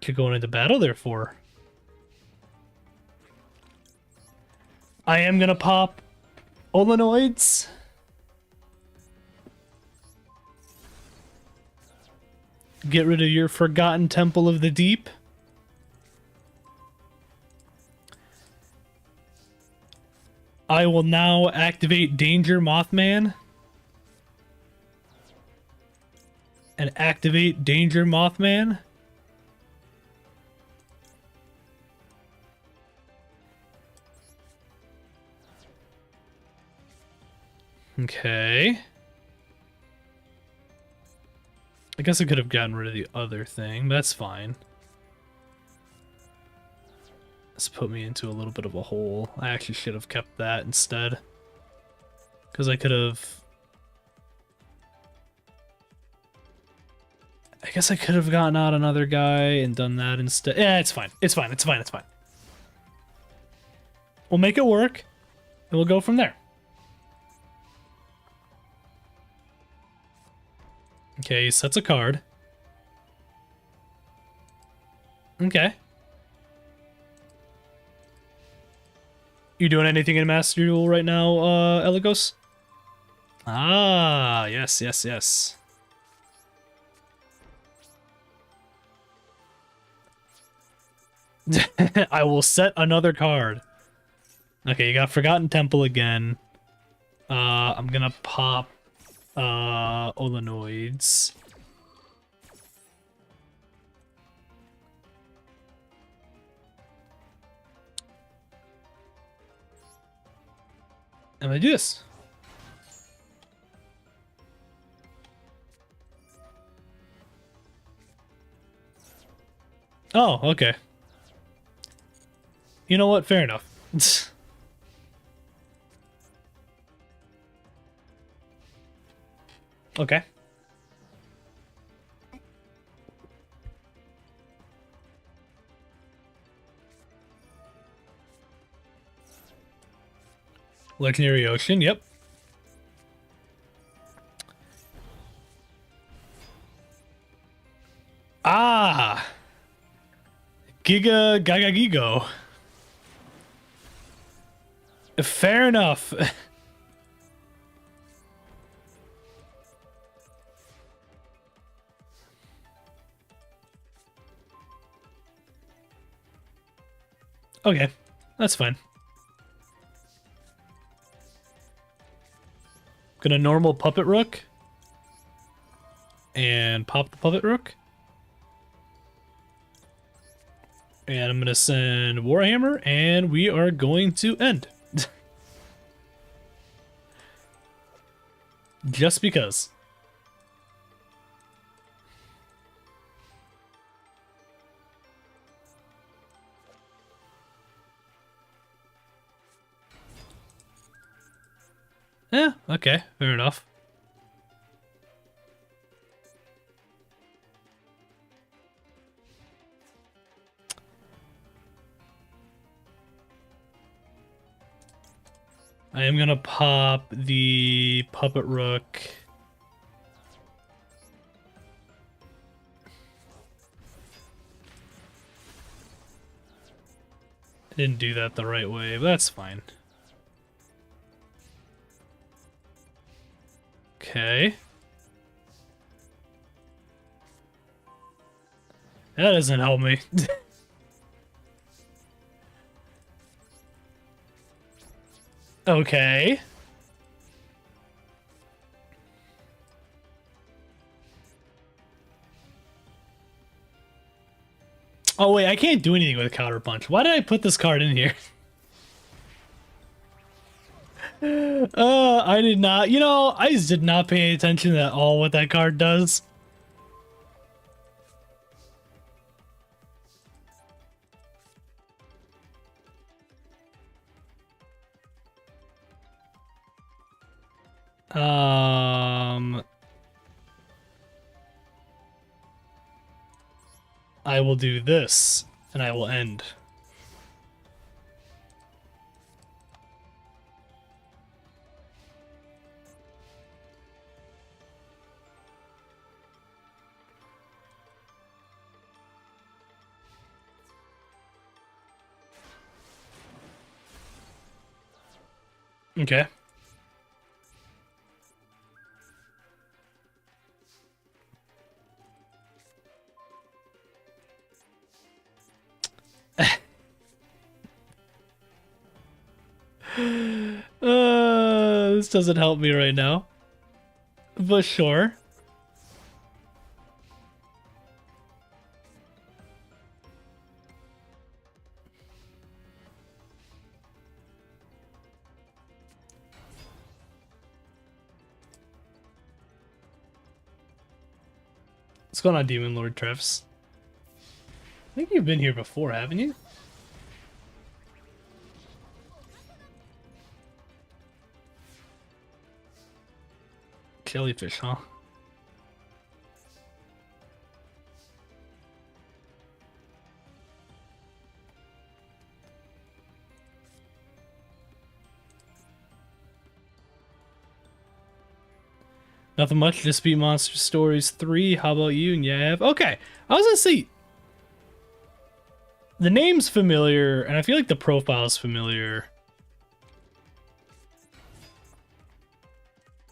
You're going into battle, therefore. I am gonna pop Olenoids. Get rid of your Forgotten Temple of the Deep. I will now activate Danger Mothman. And activate Danger Mothman. Okay. I guess I could have gotten rid of the other thing. That's fine. This put me into a little bit of a hole. I actually should have kept that instead. Because I could have... I guess I could have gotten out another guy and done that instead. Yeah, it's fine. It's fine. It's fine. It's fine. We'll make it work. And we'll go from there. Okay, he sets a card. Okay. You doing anything in Master Duel right now, Eligos? Ah, yes, yes, yes. I will set another card. Okay, you got Forgotten Temple again. I'm gonna pop Olenoids. I'm gonna do this. Oh, okay. You know what? Fair enough. Okay. Legendary Ocean, yep. Ah! Giga Gaga Gigo. Fair enough. Okay, that's fine. Gonna normal Puppet Rook. And pop the Puppet Rook. And I'm gonna send Warhammer, and we are going to end. Just because. Yeah, okay, fair enough. I am gonna pop the Puppet Rook. I didn't do that the right way, but that's fine. Okay. That doesn't help me. Okay. Oh wait, I can't do anything with a Counter Punch. Why did I put this card in here? I did not. You know, I just did not pay attention at all what that card does. I will do this, and I will end. Okay. This doesn't help me right now. But sure. What's going on, Demon Lord Trevs? I think you've been here before, haven't you? Jellyfish, huh? Nothing much, just beat Monster Stories 3. How about you? And Yav? Okay, I was gonna say, the name's familiar, and I feel like the profile's familiar.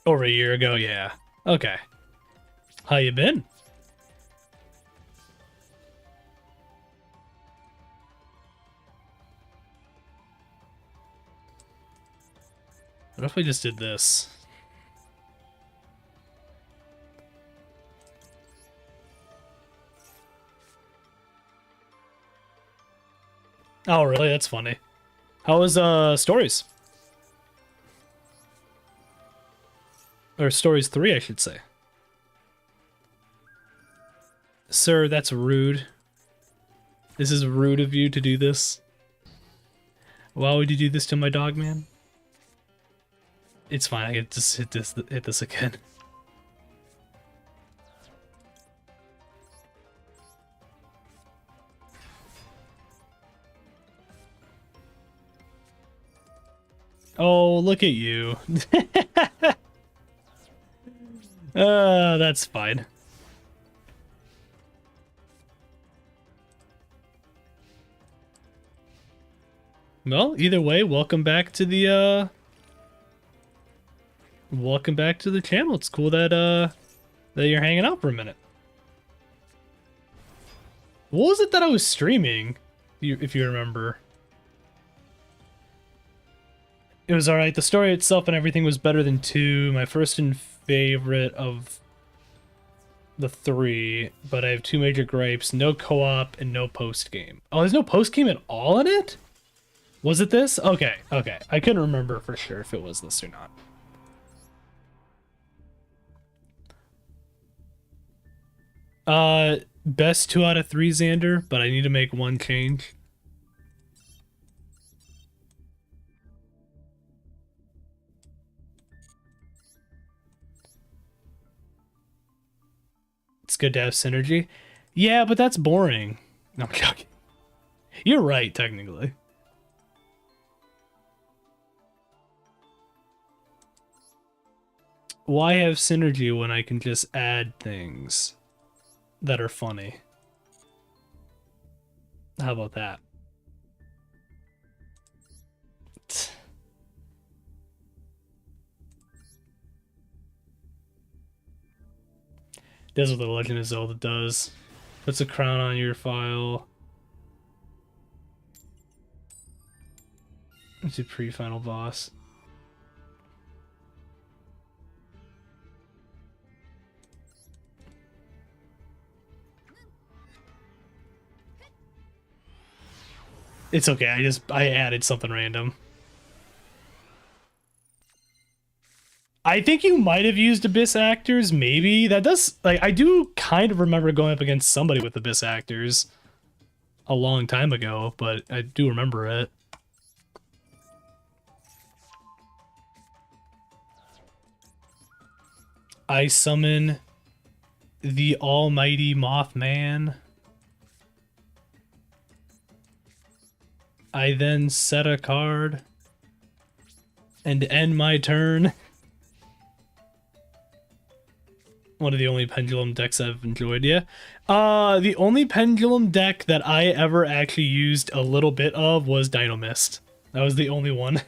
Over a year ago, yeah. Okay. How you been? What if I just did this? Oh, really? That's funny. How was Stories? Or Stories 3, I should say. Sir, that's rude. This is rude of you to do this. Why would you do this to my dog, man? It's fine, I can just hit this again. Oh, look at you. That's fine. Well, either way, welcome back to the channel. It's cool that that you're hanging out for a minute. What was it that I was streaming? If you remember. It was alright. The story itself and everything was better than 2. My first and favorite of the 3, but I have 2 major gripes. No co-op and no post-game. Oh, there's no post-game at all in it? Was it this? Okay, okay. I couldn't remember for sure if it was this or not. Best 2 out of 3, Xander, but I need to make one change. It's good to have synergy. Yeah, but that's boring. No, I'm joking. You're right, technically. Why have synergy when I can just add things that are funny? How about that? That's what the Legend of Zelda does. Puts a crown on your file. It's a pre-final boss. It's okay, I added something random. I think you might have used Abyss Actors, maybe. That does, like, I do kind of remember going up against somebody with Abyss Actors a long time ago, but I do remember it. I summon the almighty Mothman. I then set a card and end my turn. One of the only Pendulum decks I've enjoyed, yeah. The only Pendulum deck that I ever actually used a little bit of was Dino Mist. That was the only one.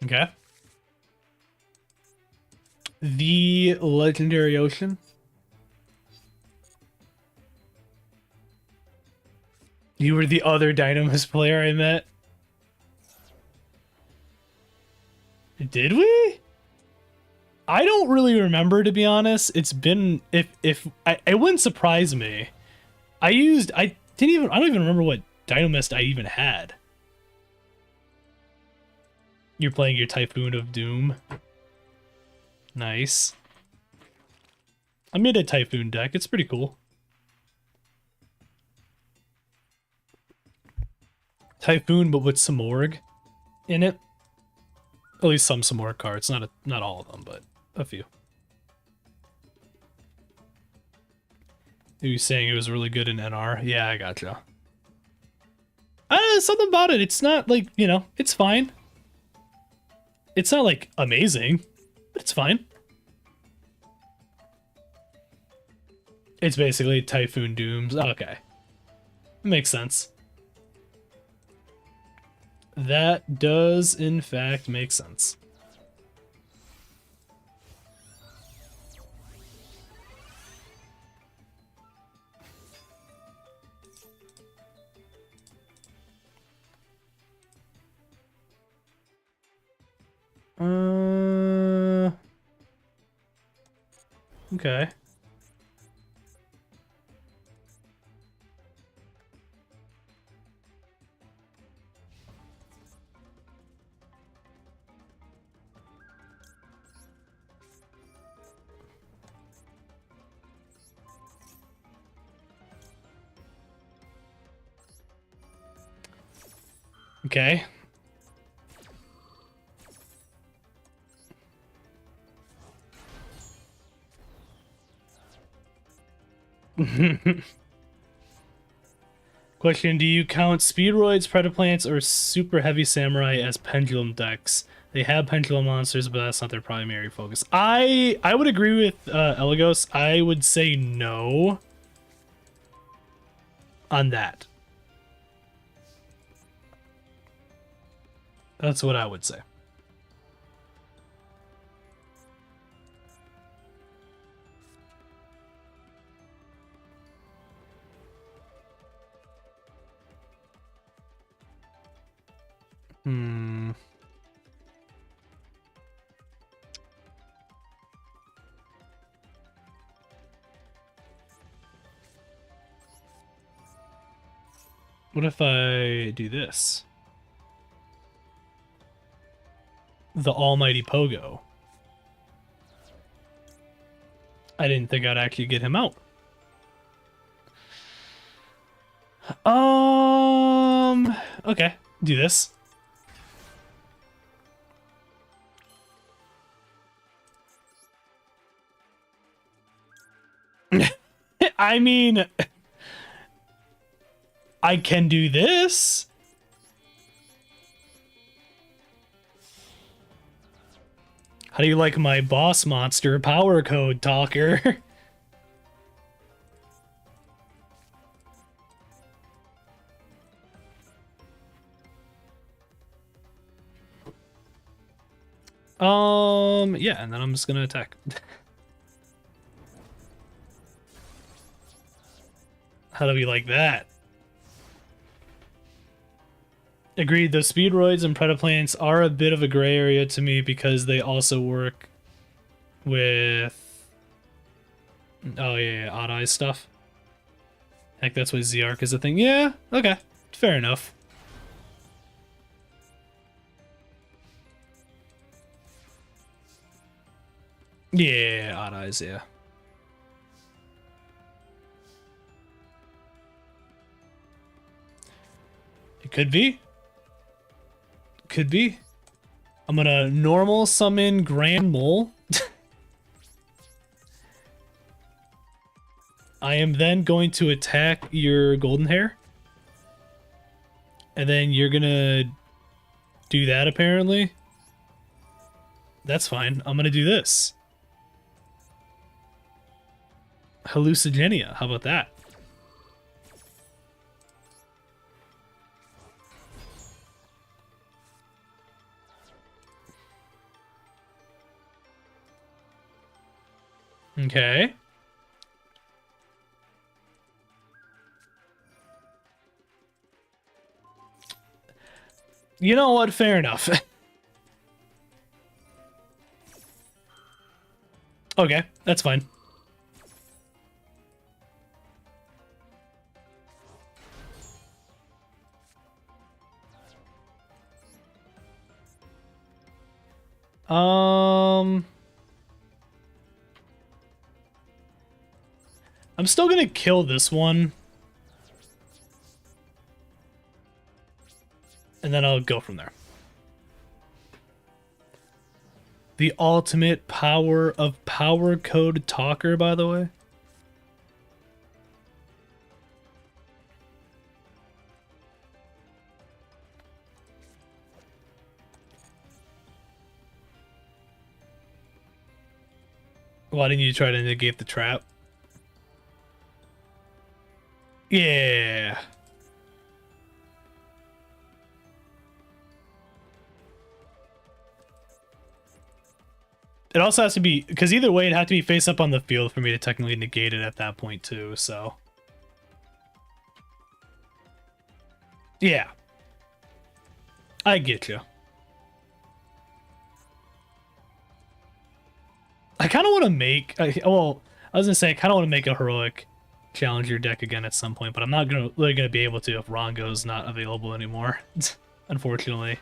Okay. The Legendary Ocean. You were the other Dynamis player I met. Did we? I don't really remember, to be honest. It's been if I it wouldn't surprise me. I don't even remember what Dynamist I even had. You're playing your Typhoon of Doom. Nice. I made a Typhoon deck. It's pretty cool. Typhoon, but with Samorg in it. At least some Samorg cards. Not all of them, but a few. He was saying it was really good in NR. Yeah, I gotcha. Something about it. It's not like, you know, it's fine. It's not like amazing, but it's fine. It's basically Typhoon Dooms. Okay. Makes sense. That does, in fact, make sense. Okay. Okay. Question, do you count Speedroids, Predaplants, or Super Heavy Samurai as pendulum decks? They have pendulum monsters, but that's not their primary focus. I would agree with Elagos. I would say no on that. That's what I would say. What if I do this? The almighty Pogo. I didn't think I'd actually get him out. Okay, do this. I mean, I can do this. How do you like my boss monster power code talker? Yeah, and then I'm just gonna attack. How do we like that? Agreed, those Speedroids and Predaplants are a bit of a gray area to me because they also work with... Oh, yeah, Odd Eyes stuff. Heck, that's why Z-Arc is a thing. Yeah, okay. Fair enough. Yeah, Odd Eyes, yeah. It could be. Could be. I'm gonna normal summon Grand Mole. I am then going to attack your golden hair. And then you're gonna do that, apparently. That's fine. I'm gonna do this. Hallucigenia. How about that? Okay. You know what? Fair enough. Okay, that's fine. Um, I'm still gonna kill this one. And then I'll go from there. The ultimate power of power code talker, by the way. Why didn't you try to negate the trap? Yeah. It also has to be, because either way, it had to be face up on the field for me to technically negate it at that point, too, so. Yeah. I get you. I kind of want to make, well, I was going to say, I kind of want to make a heroic challenger deck again at some point, but I'm not really going to be able to if Rongo's not available anymore, unfortunately.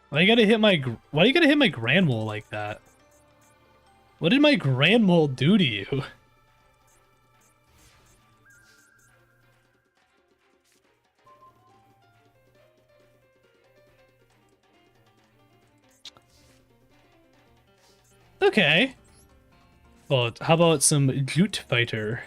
Why you gotta hit my Grand Mole like that? What did my Grand Mole do to you? Okay. Well, how about some Jute Fighter?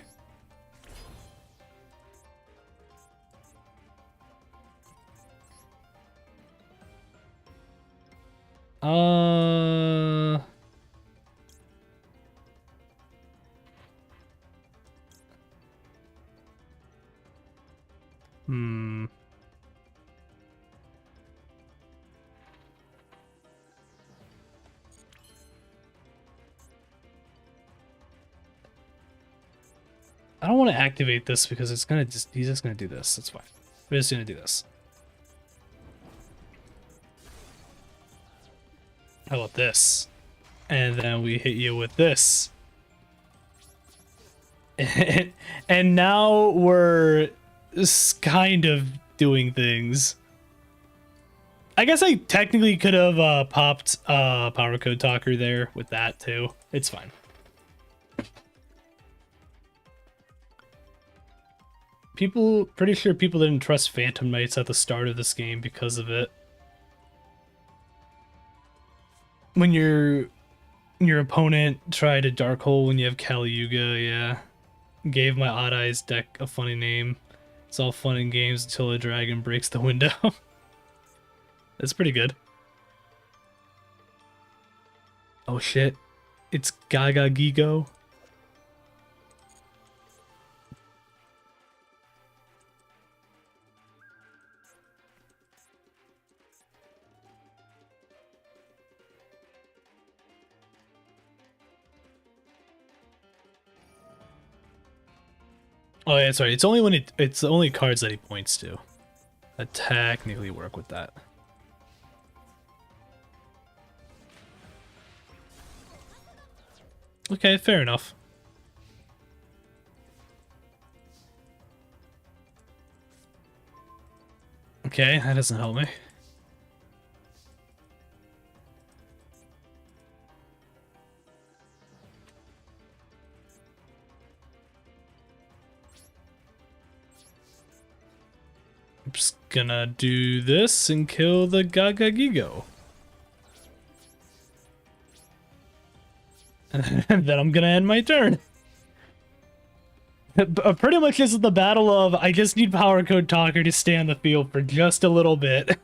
Uh... Hmm. I don't want to activate this because it's gonna he's just gonna do this. That's fine. We're just gonna do this. How about this? And then we hit you with this. And now we're kind of doing things. I guess I technically could have popped Power Code Talker there with that too. It's fine. Pretty sure people didn't trust Phantom Knights at the start of this game because of it. When your opponent tried a Dark Hole when you have Caliuga, yeah. Gave my Odd Eyes deck a funny name. It's all fun and games until a dragon breaks the window. That's pretty good. Oh shit. It's Gaga Gigo. Oh yeah, sorry. It's only when it's the only cards that he points to that technically work with that. Okay, fair enough. Okay, that doesn't help me. I'm just gonna do this and kill the Gaga Gigo. And then I'm gonna end my turn. Pretty much this is the battle of I just need Power Code Talker to stay on the field for just a little bit.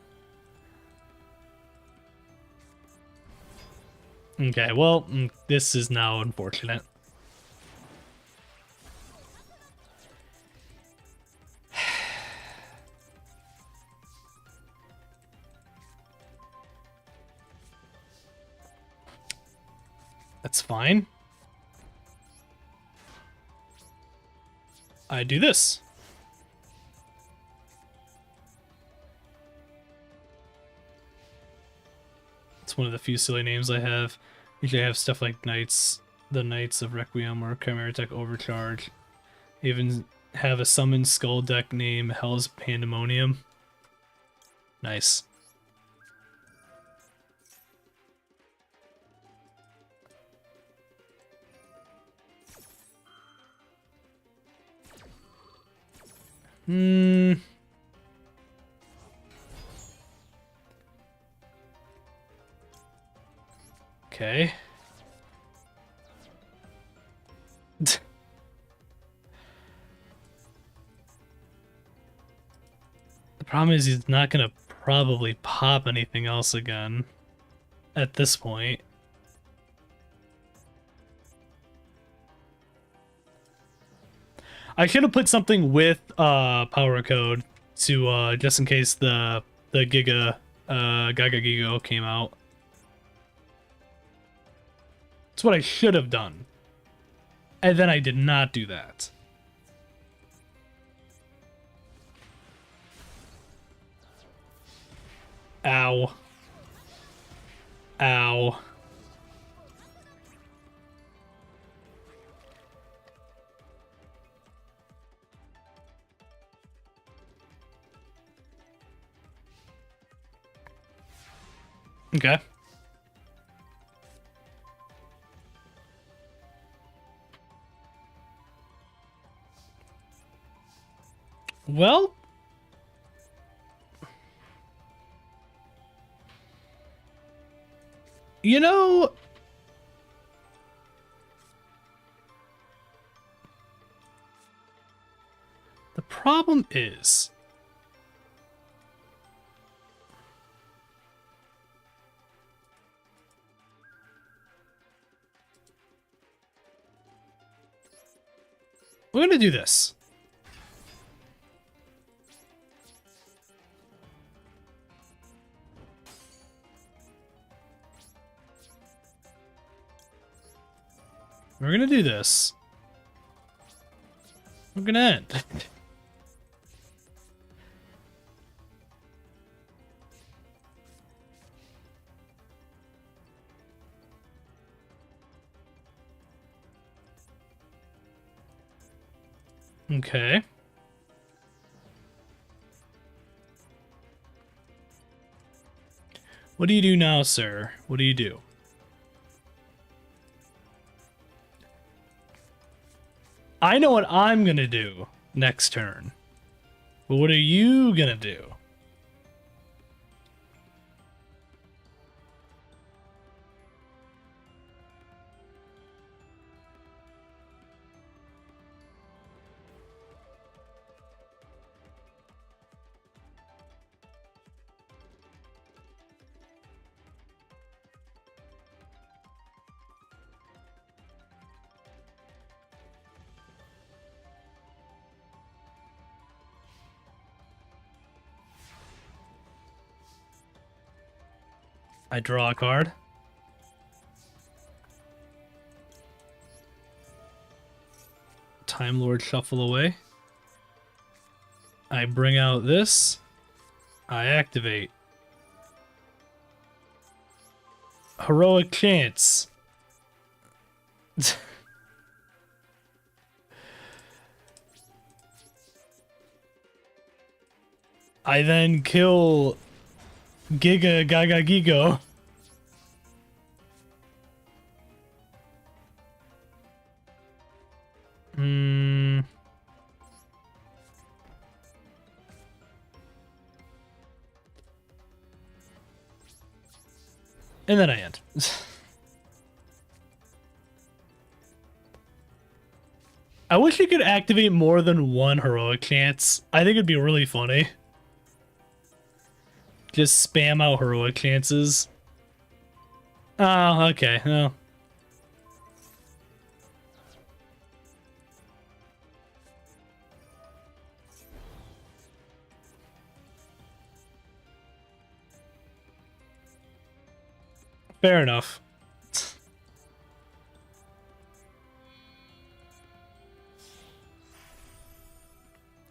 Okay, well, this is now unfortunate. That's fine. I do this. It's one of the few silly names I have. Usually I have stuff like Knights, the Knights of Requiem or Chimera Tech Overcharge. I even have a Summon Skull deck named Hell's Pandemonium. Nice. Okay. The problem is he's not gonna probably pop anything else again at this point. I should have put something with power code to just in case the Gaga Gigo came out. That's what I should have done. And then I did not do that. Ow. Ow. Okay. Well, you know, the problem is we're gonna do this. We're gonna do this. We're gonna end. Okay. What do you do now, sir? What do you do? I know what I'm gonna do next turn. But what are you gonna do? I draw a card. Time Lord shuffle away. I bring out this. I activate. Heroic chance. I then kill Giga Gaga Gigo. And then I end. I wish you could activate more than one heroic chance. I think it'd be really funny. Just spam out heroic chances. Oh, okay. Well. Fair enough.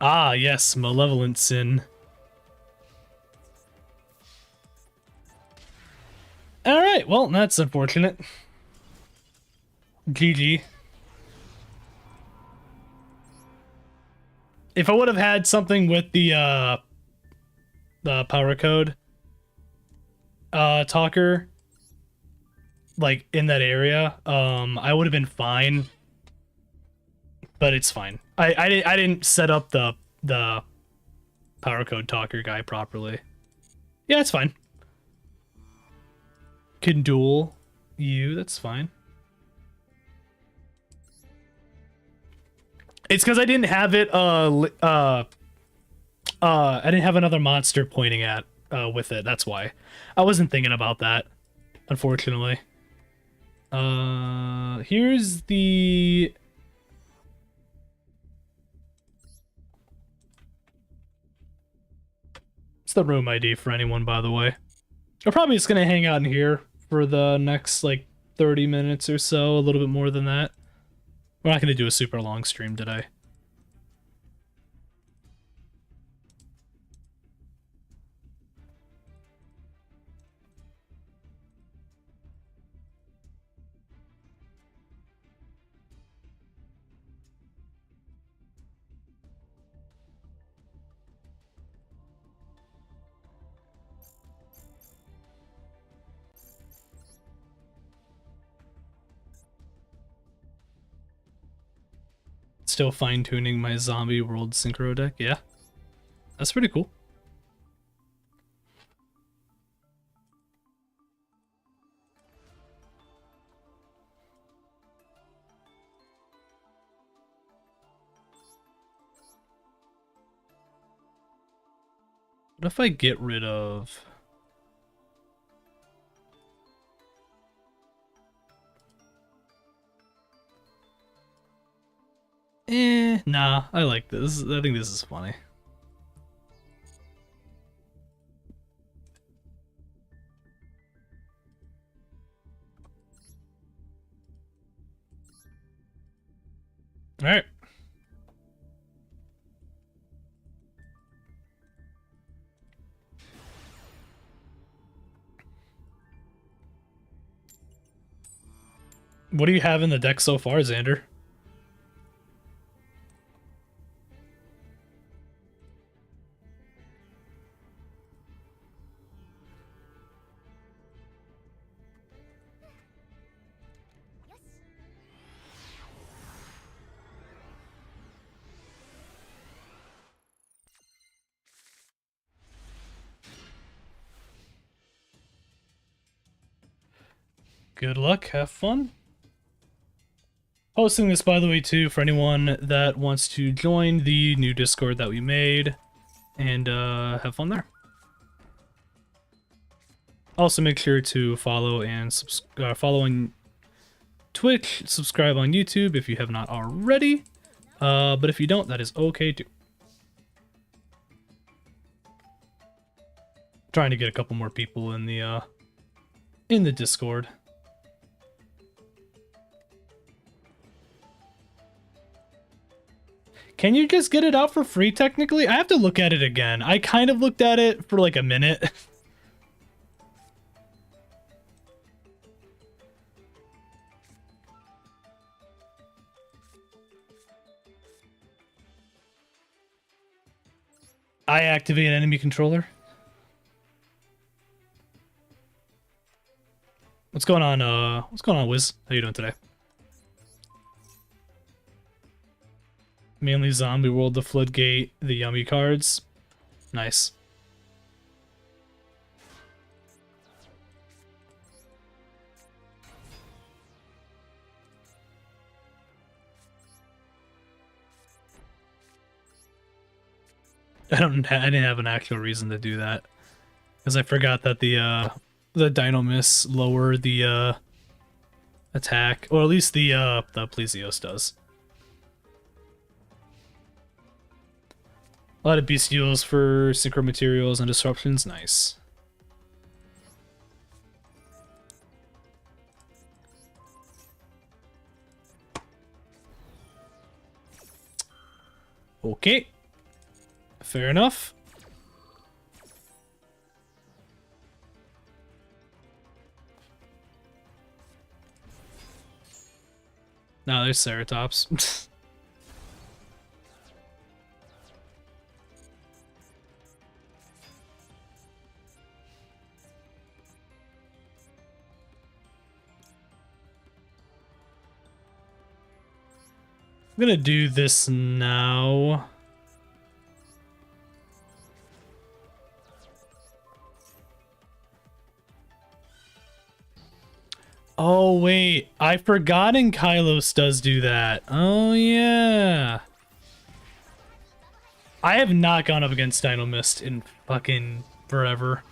Ah, yes, malevolent sin. Alright, well, that's unfortunate. GG. If I would have had something with the power code talker like in that area, I would have been fine. But it's fine. I didn't set up the power code talker guy properly. Yeah, it's fine. Can duel you, that's fine. It's because I didn't have it I didn't have another monster pointing at with it, that's why. I wasn't thinking about that, unfortunately. Here's the it's the room ID for anyone, by the way. I'm probably just gonna hang out in here for the next like 30 minutes or so, a little bit more than that. We're not gonna do a super long stream today. Still fine-tuning my zombie world synchro deck, yeah. That's pretty cool. What if I get rid of... Nah, I like this. I think this is funny. Alright. What do you have in the deck so far, Xander? Good luck, have fun. Posting this, by the way, too, for anyone that wants to join the new Discord that we made, and have fun there. Also, make sure to follow and follow on Twitch, subscribe on YouTube if you have not already. But if you don't, that is okay too. Trying to get a couple more people in the Discord. Can you just get it out for free, technically? I have to look at it again. I kind of looked at it for like a minute. I activate enemy controller. What's going on, Wiz? How you doing today? Mainly Zombie World, the Floodgate, the Yummy cards. Nice. I didn't have an actual reason to do that, because I forgot that the Dynamiss lower the attack, or at least the Plesio's does. A lot of bestials for synchro materials and disruptions, nice. Okay. Fair enough. No, there's Ceratops. I'm gonna do this now. Oh, wait. I've forgotten Kylos does do that. Oh, yeah. I have not gone up against Dino Mist in fucking forever.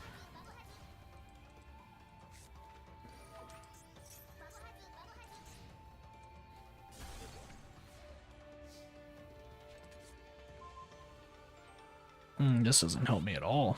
This doesn't help me at all.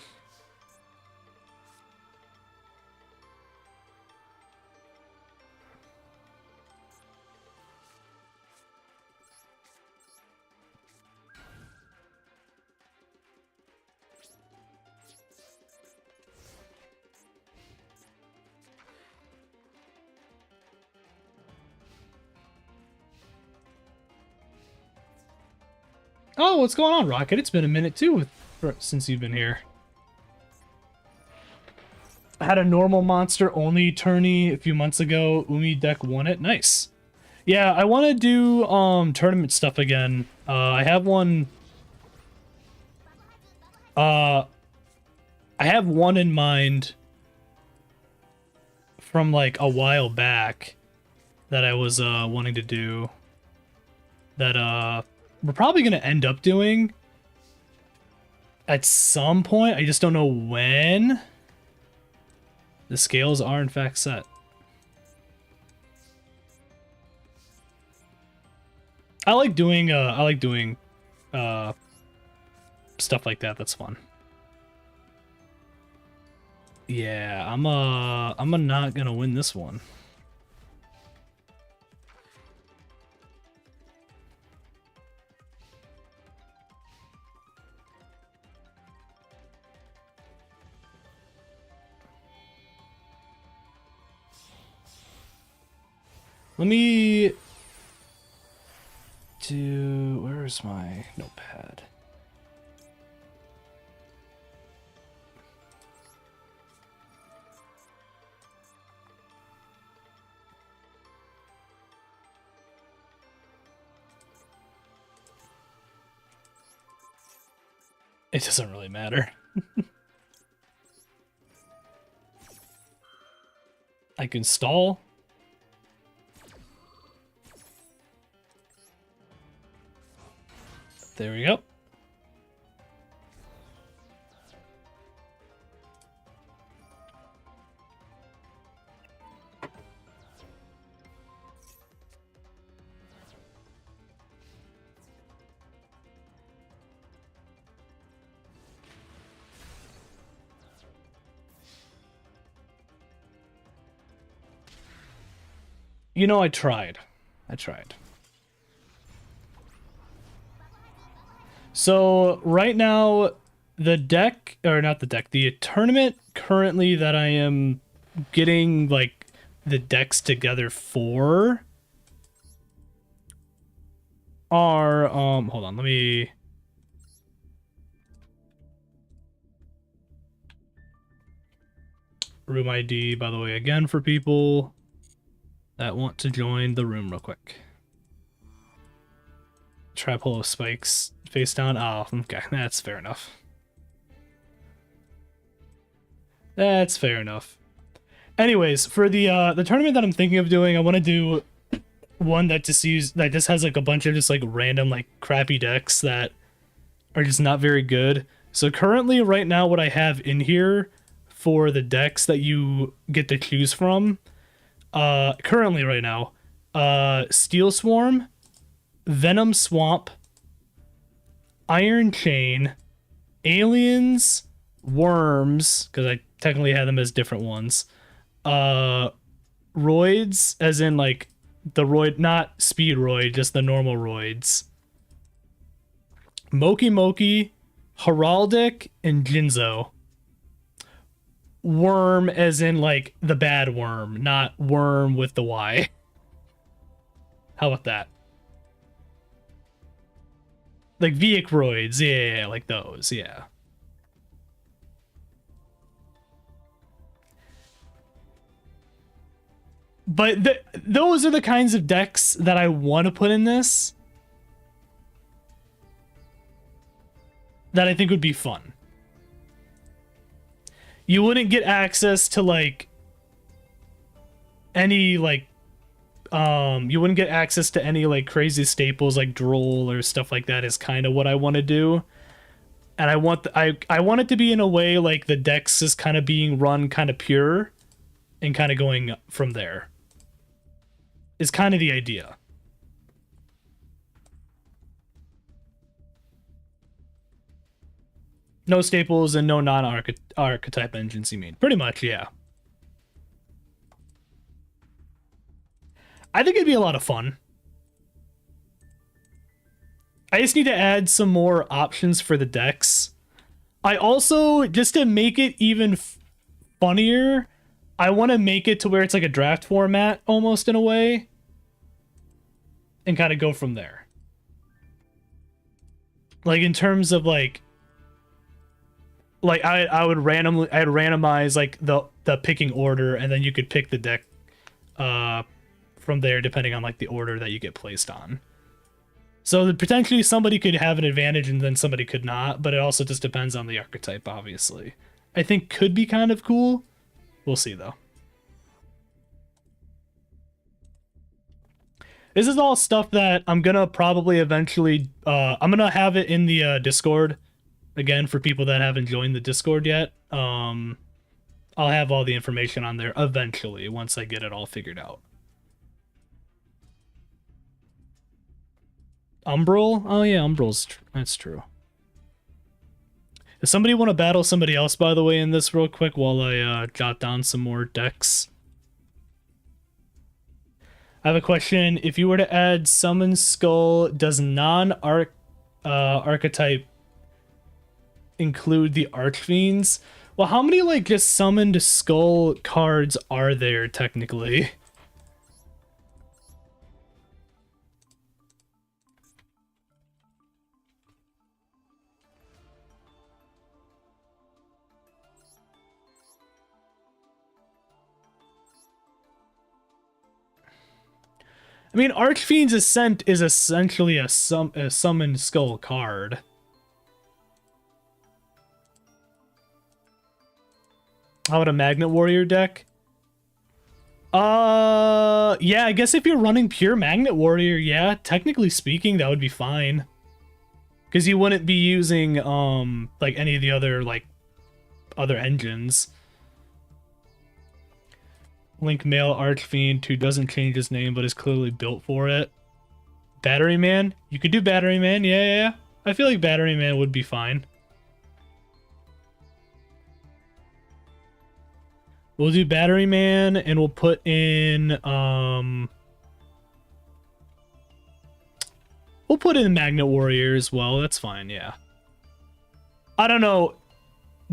Oh, what's going on, Rocket? It's been a minute too since you've been here. I had a normal monster only tourney a few months ago. Umi deck won it. Nice. Yeah, I want to do tournament stuff again. I have one. I have one in mind from like a while back that I was wanting to do. That we're probably gonna end up doing at some point. I just don't know when. The scales are in fact set. I like doing stuff like that. That's fun. Yeah, I'm not gonna win this one. Let me do... Where's my notepad? It doesn't really matter. I can stall. There we go. You know, I tried. So right now, the deck, or not the deck, the tournament currently that I am getting like the decks together for are hold on, let me room ID by the way again for people that want to join the room real quick. Trapolo spikes face down. Oh, okay, that's fair enough. That's fair enough. Anyways, for the tournament that I'm thinking of doing, I want to do one that just has like a bunch of just like random like crappy decks that are just not very good. So currently, right now, what I have in here for the decks that you get to choose from, currently right now, Steel Swarm, Venom Swamp, Iron Chain, Aliens, Worms, because I technically had them as different ones, Roids, as in like the Roid, not Speed Roid, just the normal Roids, Moki Moki, Heraldic and Jinzo. Worm as in like the bad worm, not worm with the Y. How about that? Like Viacroids, yeah, like those, yeah. But those are the kinds of decks that I want to put in this that I think would be fun. You wouldn't get access to like any like you wouldn't get access to any like crazy staples like Droll or stuff like that is kind of what I want to do. And I want it to be in a way like the decks is kind of being run kind of pure and kind of going from there. Is kind of the idea. No staples and no non-archetype engines, you mean? Pretty much, yeah. I think it'd be a lot of fun. I just need to add some more options for the decks. I also, just to make it even funnier, I want to make it to where it's like a draft format almost in a way. And kind of go from there. Like in terms of like I'd randomize like the picking order, and then you could pick the deck from there depending on like the order that you get placed on. So potentially somebody could have an advantage and then somebody could not, but it also just depends on the archetype, obviously. I think could be kind of cool. We'll see though. This is all stuff that I'm gonna probably eventually I'm gonna have it in the Discord again for people that haven't joined the Discord yet. I'll have all the information on there eventually once I get it all figured out. Umbral? Oh yeah, Umbral's that's true. Does somebody want to battle somebody else, by the way, in this real quick while I jot down some more decks? I have a question. If you were to add Summon Skull, does non-archetype include the Archfiends? Well, how many, like, just Summoned Skull cards are there, technically? I mean, Archfiend's Ascent is essentially a Summoned Skull card. How about a Magnet Warrior deck? Yeah, I guess if you're running pure Magnet Warrior, yeah, technically speaking, that would be fine. Because you wouldn't be using, like, any of the other, like, other engines. Link Male Archfiend, who doesn't change his name, but is clearly built for it. Battery Man? You could do Battery Man, yeah. I feel like Battery Man would be fine. We'll do Battery Man, and we'll put in, we'll put in Magnet Warrior as well. That's fine, yeah. I don't know.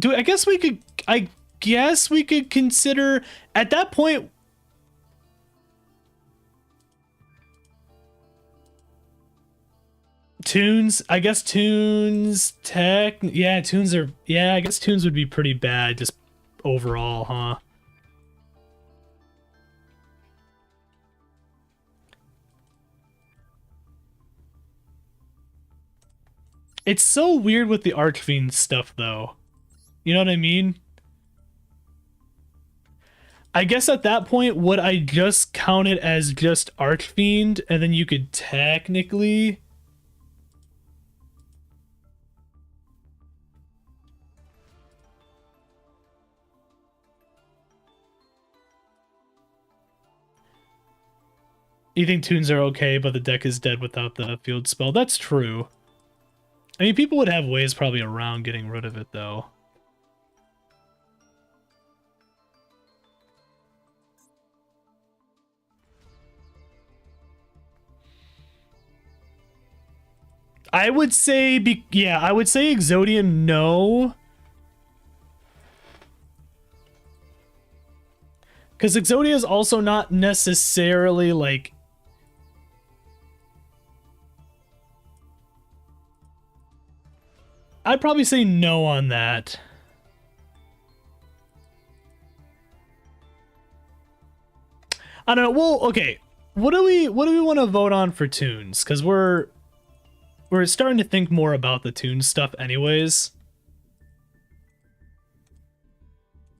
I guess we could consider, at that point, Tunes. I guess Tunes yeah, Tunes are, yeah, I guess Tunes would be pretty bad just overall, huh? It's so weird with the Archfiend stuff, though. You know what I mean? I guess at that point, would I just count it as just Archfiend, and then you could technically... You think Tunes are okay, but the deck is dead without the field spell? That's true. I mean, people would have ways probably around getting rid of it, though. I would say, yeah, I would say Exodian, no. Because Exodia is also not necessarily, like... I'd probably say no on that. I don't know. Well, okay. What do we want to vote on for tunes? Because we're starting to think more about the tune stuff anyways.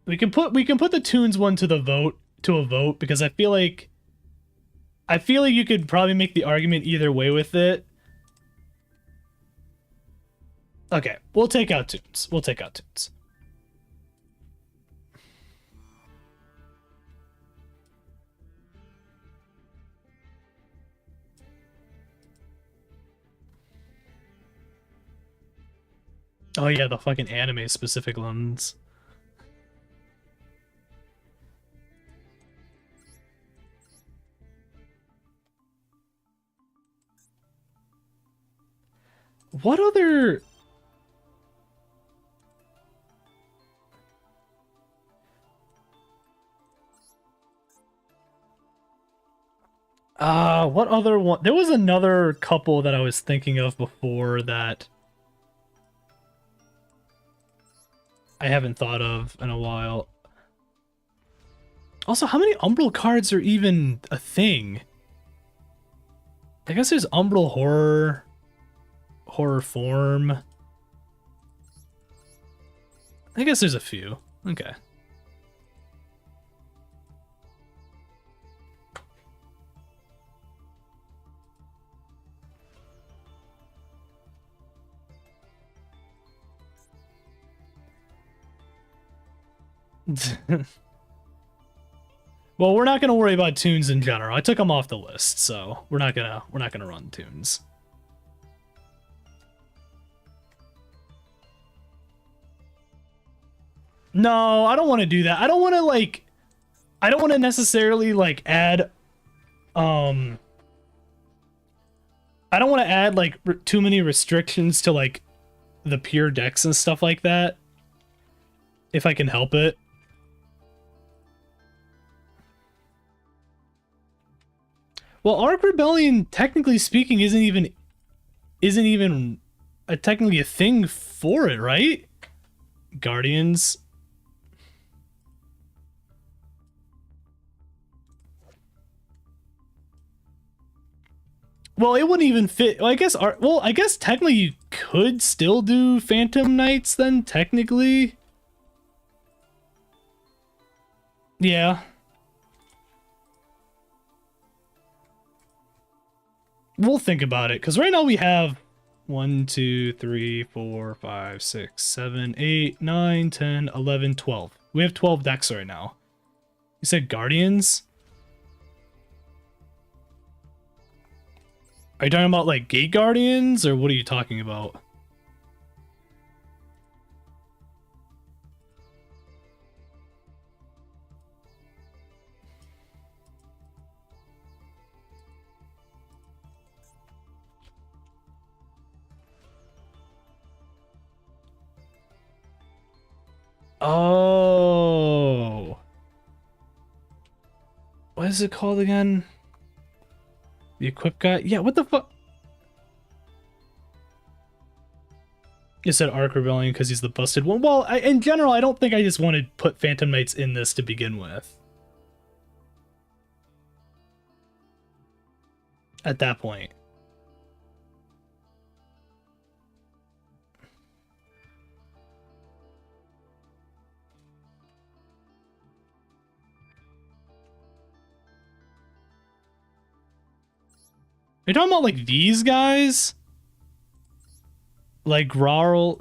We can put the tunes one to a vote because I feel like you could probably make the argument either way with it. Okay, we'll take out tunes. We'll take out tunes. Oh yeah, the fucking anime specific ones. What other... what other one? There was another couple that I was thinking of before that I haven't thought of in a while. Also, how many Umbral cards are even a thing? I guess there's Umbral Horror, Horror Form. I guess there's a few. Okay. Well, we're not gonna worry about tunes in general. I took them off the list, so we're not gonna run tunes. No, I don't want to do that. I don't want to necessarily like add I don't want to add like too many restrictions to like the pure decks and stuff like that if I can help it. Well, Arc Rebellion, technically speaking, isn't even technically a thing for it, right? Guardians. Well, it wouldn't even fit. Well, I guess technically you could still do Phantom Knights then, technically. Yeah. We'll think about it, because right now we have 1, 2, 3, 4, 5, 6, 7, 8, 9, 10, 11, 12. We have 12 decks right now. You said Guardians? Are you talking about like Gate Guardians, or what are you talking about? Oh. What is it called again? The equip guy? Yeah, what the fuck? You said Arc Rebellion because he's the busted one. Well, in general, I don't think I just want to put Phantom Knights in this to begin with. At that point. You're talking about like these guys? Like Grarl,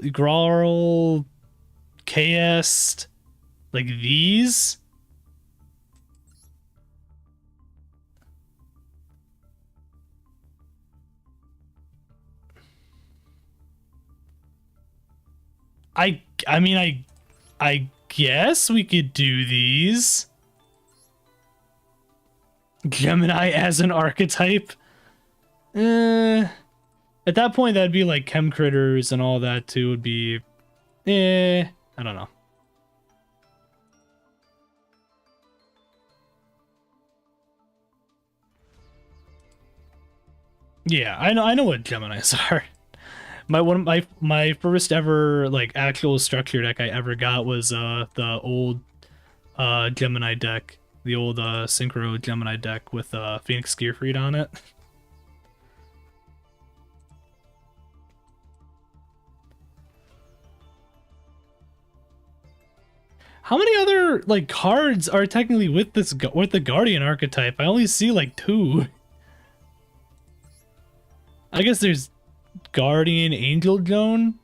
KS, like these? I mean, I guess we could do these. Gemini as an archetype? At that point, that'd be like chem critters and all that too. Would be, I don't know. Yeah, I know what Geminis are. My first ever like actual structure deck I ever got was the old Gemini deck, the old Synchro Gemini deck with Phoenix Gearfried on it. How many other like cards are technically with this with the Guardian archetype? I only see like 2. I guess there's Guardian Angel Joan.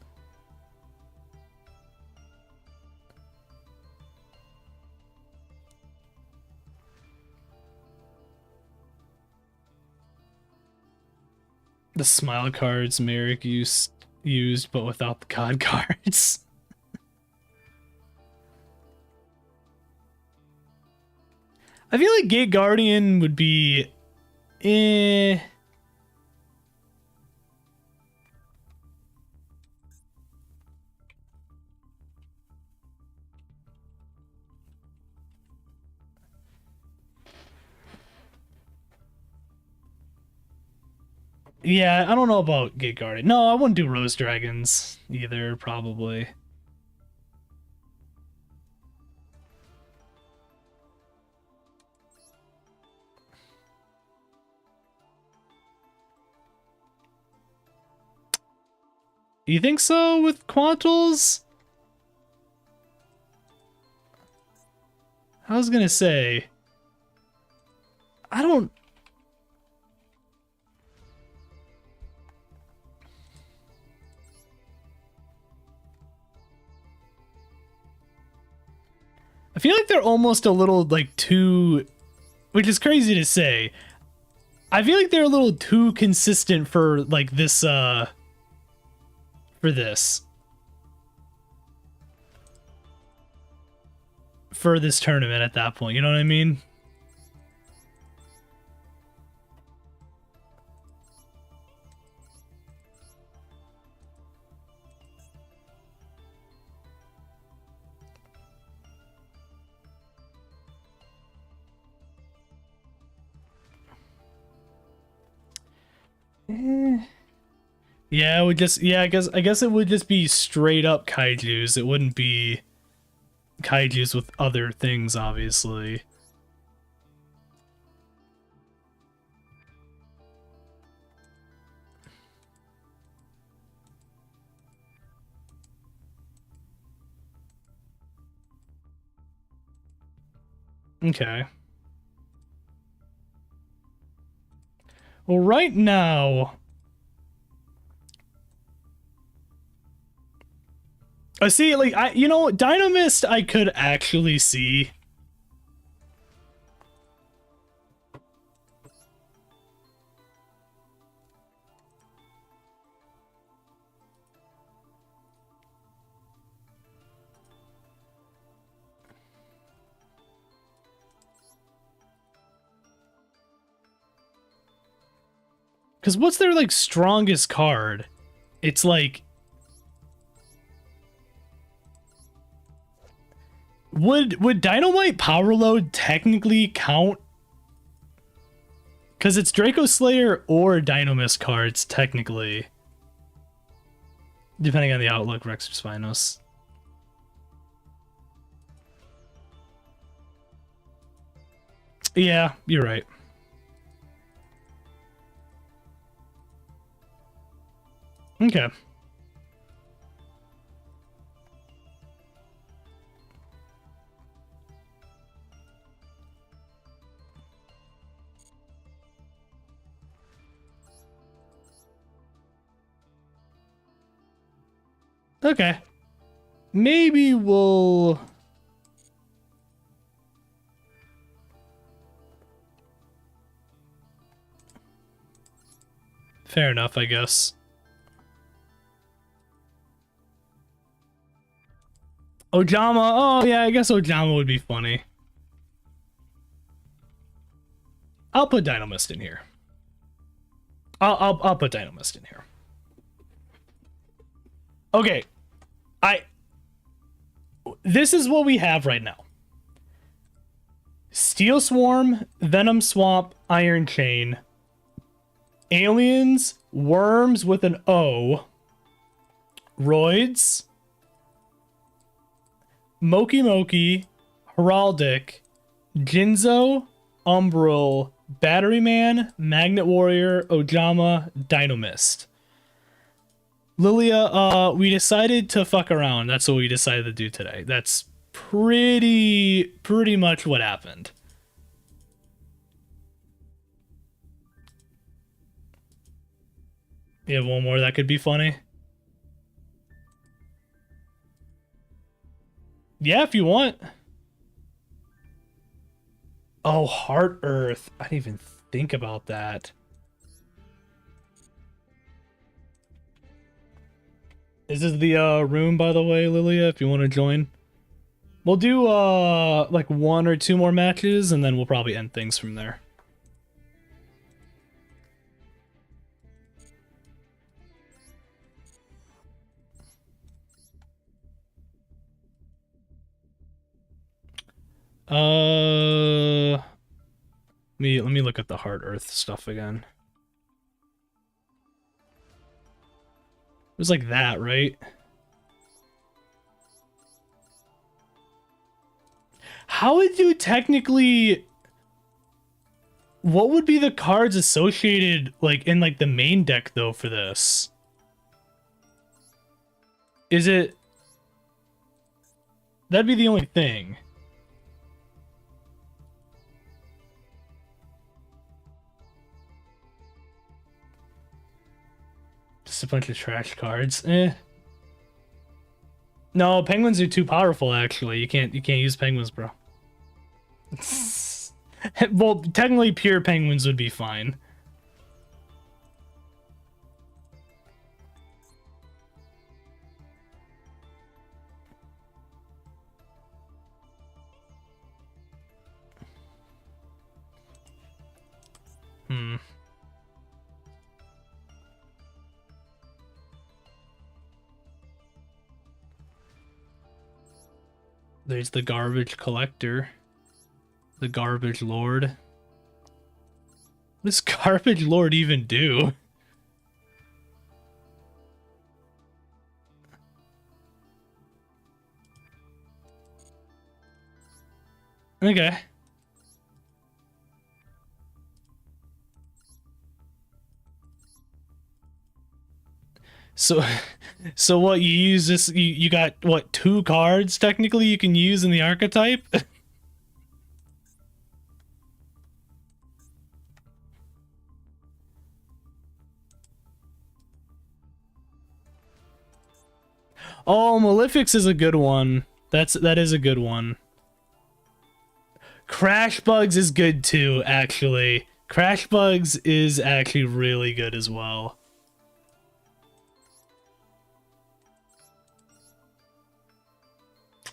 The smile cards Merrick used but without the god cards. I feel like Gate Guardian would be yeah, I don't know about Gate Guardian. No, I wouldn't do Rose Dragons either, probably. You think so with Quantles? I was gonna say, I don't. I feel like they're almost a little like too, which is crazy to say. I feel like they're a little too consistent for like this for this. For this tournament at that point, you know what I mean? Yeah, it would just I guess it would just be straight up kaijus. It wouldn't be kaijus with other things, obviously. Okay. Well, right now, I see, like, you know, Dynamist I could actually see. Because what's their, like, strongest card? It's like... Would Dynamite Power Load technically count? Because it's Draco Slayer or Dynamist cards, technically. Depending on the outlook, Rex or Spinos. Yeah, you're right. Okay. Okay. Maybe we'll... Fair enough, I guess. Ojama, oh yeah, I guess Ojama would be funny. I'll put Dynamist in here. I'll put Dynamist in here. Okay, I this is what we have right now. Steel Swarm, Venom Swamp, Iron Chain, Aliens, Worms with an O, Roids, Moki Moki, Heraldic, Jinzo, Umbral, Battery Man, Magnet Warrior, Ojama, Dynamist. Lilia, we decided to fuck around. That's what we decided to do today. That's pretty much what happened. You have one more that could be funny? Yeah, if you want. Oh, Heart Earth. I didn't even think about that. This is the room, by the way, Lilia, if you want to join. We'll do like 1 or 2 more matches, and then we'll probably end things from there. Let me look at the Heart Earth stuff again. It was like that, right? How would you technically... What would be the cards associated, like, in, like, the main deck, though, for this? Is it... That'd be the only thing. Just a bunch of trash cards. Eh. No, penguins are too powerful, actually. You can't use penguins, bro. Well, technically pure penguins would be fine. There's the garbage collector. The garbage lord. What does garbage lord even do? Okay. So what, you use this, you got, what, 2 cards technically you can use in the archetype? Oh, Malefic's is a good one. That is a good one. Crash Bugs is good too, actually. Crash Bugs is actually really good as well.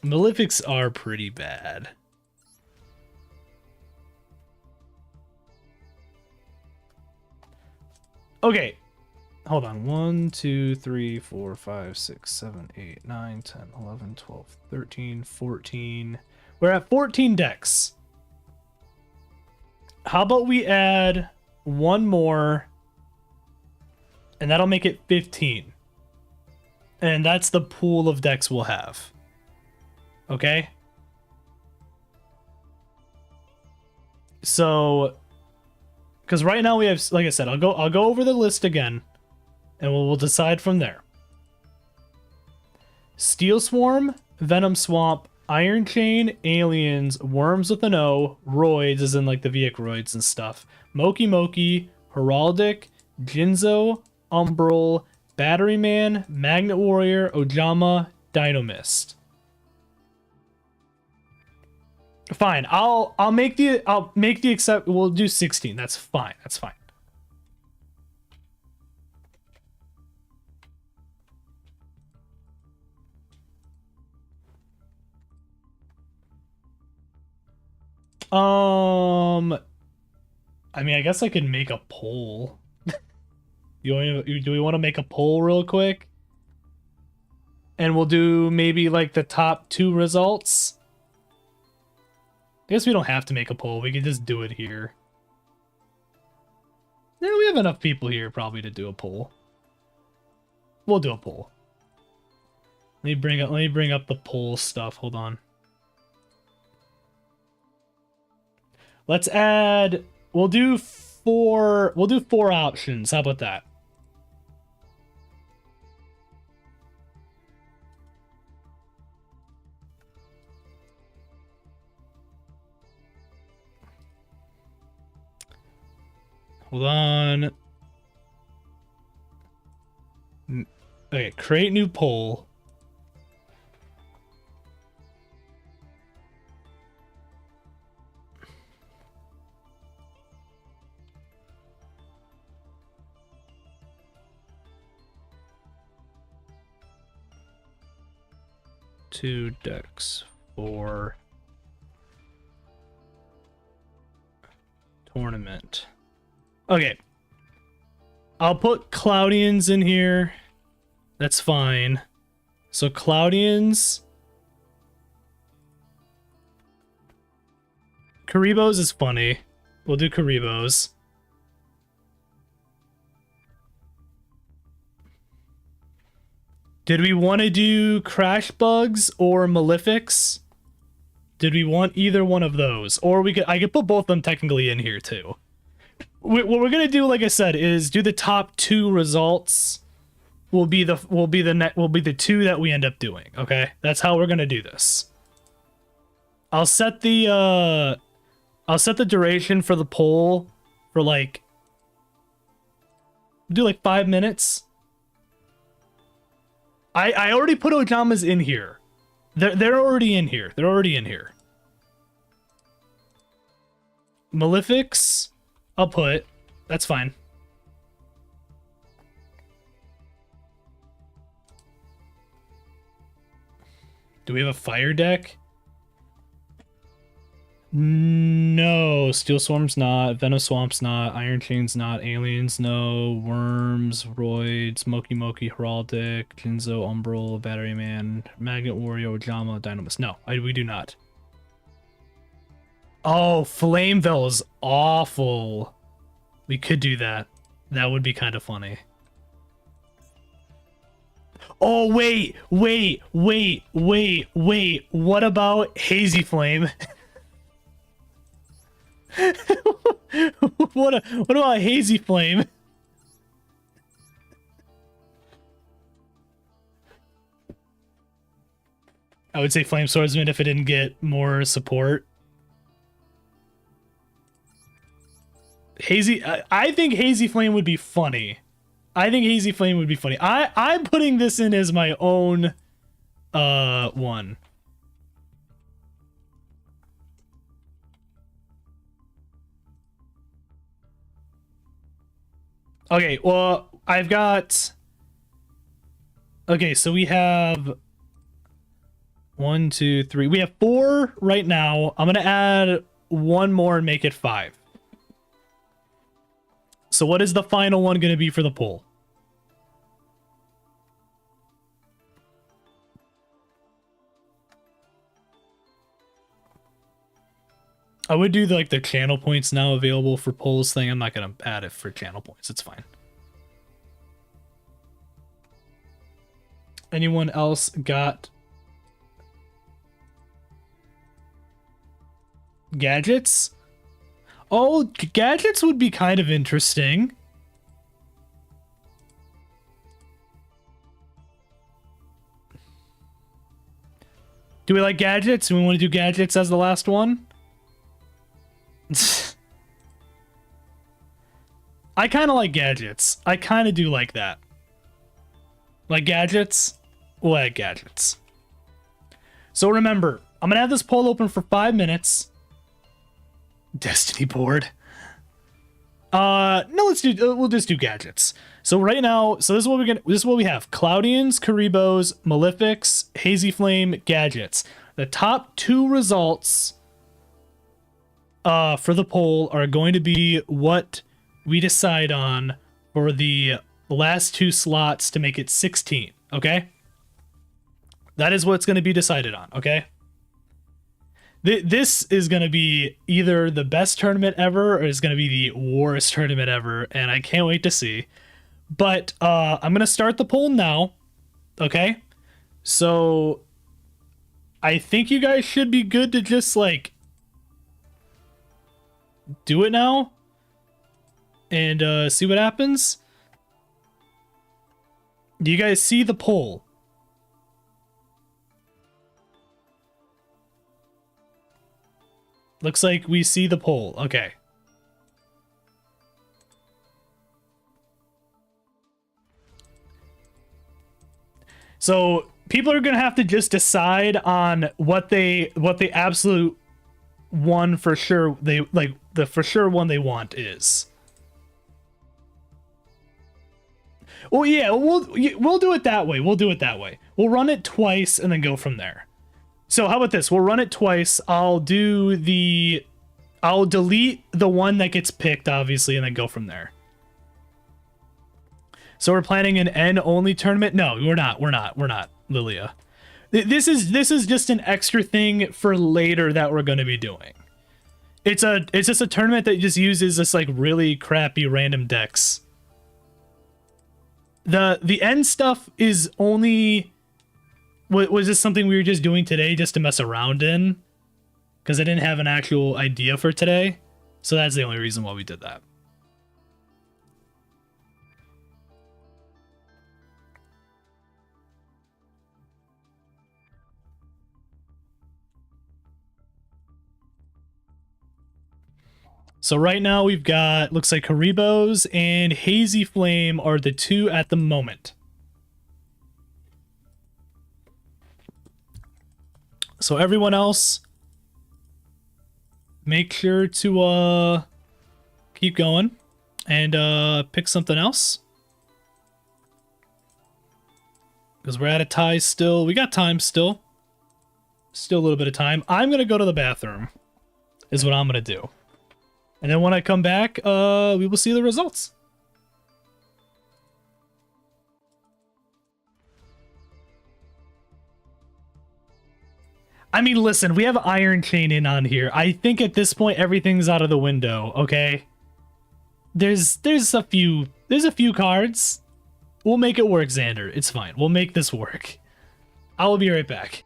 Malefics are pretty bad. Okay. Hold on. 1, 2, 3, 4, 5, 6, 7, 8, 9, 10, 11, 12, 13, 14. We're at 14 decks. How about we add 1 more, and that'll make it 15. And that's the pool of decks we'll have. Okay? So, because right now we have, like I said, I'll go over the list again, and we'll decide from there. Steel Swarm, Venom Swamp, Iron Chain, Aliens, Worms with an O, Roids, as in like the Viacroids and stuff, Moki Moki, Heraldic, Jinzo, Umbral, Battery Man, Magnet Warrior, Ojama, Dynamist. Fine, I'll make the except. We'll do 16. That's fine. That's fine. I mean, I guess I could make a poll. Do we want to make a poll real quick? And we'll do maybe like the top 2 results. I guess we don't have to make a poll. We can just do it here. Yeah, we have enough people here probably to do a poll. We'll do a poll. Let me bring up the poll stuff. Hold on. Let's add, we'll do 4 options. How about that? Hold on. Okay, create new poll. Two decks for tournament. Okay. I'll put Cloudians in here. That's fine. So Cloudians. Karibos is funny. We'll do Karibos. Did we want to do Crash Bugs or Malefics? Did we want either one of those? Or I could put both of them technically in here too. What we're gonna do, like I said, is do the top 2 results. Will be the 2 that we end up doing. Okay, that's how we're gonna do this. I'll set the duration for the poll for like, do like 5 minutes. I already put Ojamas in here. They're already in here. They're already in here. Malefics, I'll put. That's fine. Do we have a fire deck? No. Steel Swarm's not. Venom Swamp's not. Iron Chain's not. Aliens, no. Worms, Roids, Moki Moki, Heraldic, Jinzo, Umbral, Battery Man, Magnet Warrior, Ojama, Dynamis. No, we do not. Oh, Flameville is awful. We could do that. That would be kind of funny. Oh, wait. What about Hazy Flame? What about Hazy Flame? I would say Flame Swordsman if it didn't get more support. I think Hazy Flame would be funny. I'm putting this in as my own one. Okay, well, I've got... Okay, so we have... 1, 2, 3. We have 4 right now. I'm going to add 1 more and make it 5. So what is the final one going to be for the poll? I would do like the channel points now available for polls thing. I'm not going to add it for channel points. It's fine. Anyone else got gadgets? Oh, gadgets would be kind of interesting. Do we like gadgets? Do we want to do gadgets as the last one? I kind of like gadgets. I kind of do like that. Like gadgets? We'll add gadgets. So remember, I'm going to have this poll open for 5 minutes. Destiny board. No, we'll just do gadgets. So right now, so this is what we have. Cloudians, Karibos, Malefics, Hazy Flame, gadgets. The top 2 results for the poll are going to be what we decide on for the last 2 slots to make it 16, okay? That is what's going to be decided on, okay? This is going to be either the best tournament ever or is going to be the worst tournament ever, and I can't wait to see. But I'm going to start the poll now, okay? So I think you guys should be good to just, like, do it now and see what happens. Do you guys see the poll? Looks like we see the poll. Okay. So people are gonna have to just decide on what the absolute one for sure they like, the for sure one they want is. Well, yeah, we'll do it that way. We'll do it that way. We'll run it twice and then go from there. So how about this? We'll run it twice. I'll delete the one that gets picked, obviously, and then go from there. So we're planning an N only tournament? No, we're not, Lilia. This is just an extra thing for later that we're going to be doing. It's just a tournament that just uses this, like, really crappy random decks. The N stuff is only... Was this something we were just doing today just to mess around in? Because I didn't have an actual idea for today. So that's the only reason why we did that. So right now we've got, looks like Haribos and Hazy Flame are the two at the moment. So everyone else, make sure to keep going and pick something else. Because we're at a tie still. We got time still. Still a little bit of time. I'm going to go to the bathroom, is what I'm going to do. And then when I come back, we will see the results. I mean, listen, we have Iron Chain in on here. I think at this point everything's out of the window, okay? There's a few cards. We'll make it work, Xander. It's fine. We'll make this work. I will be right back.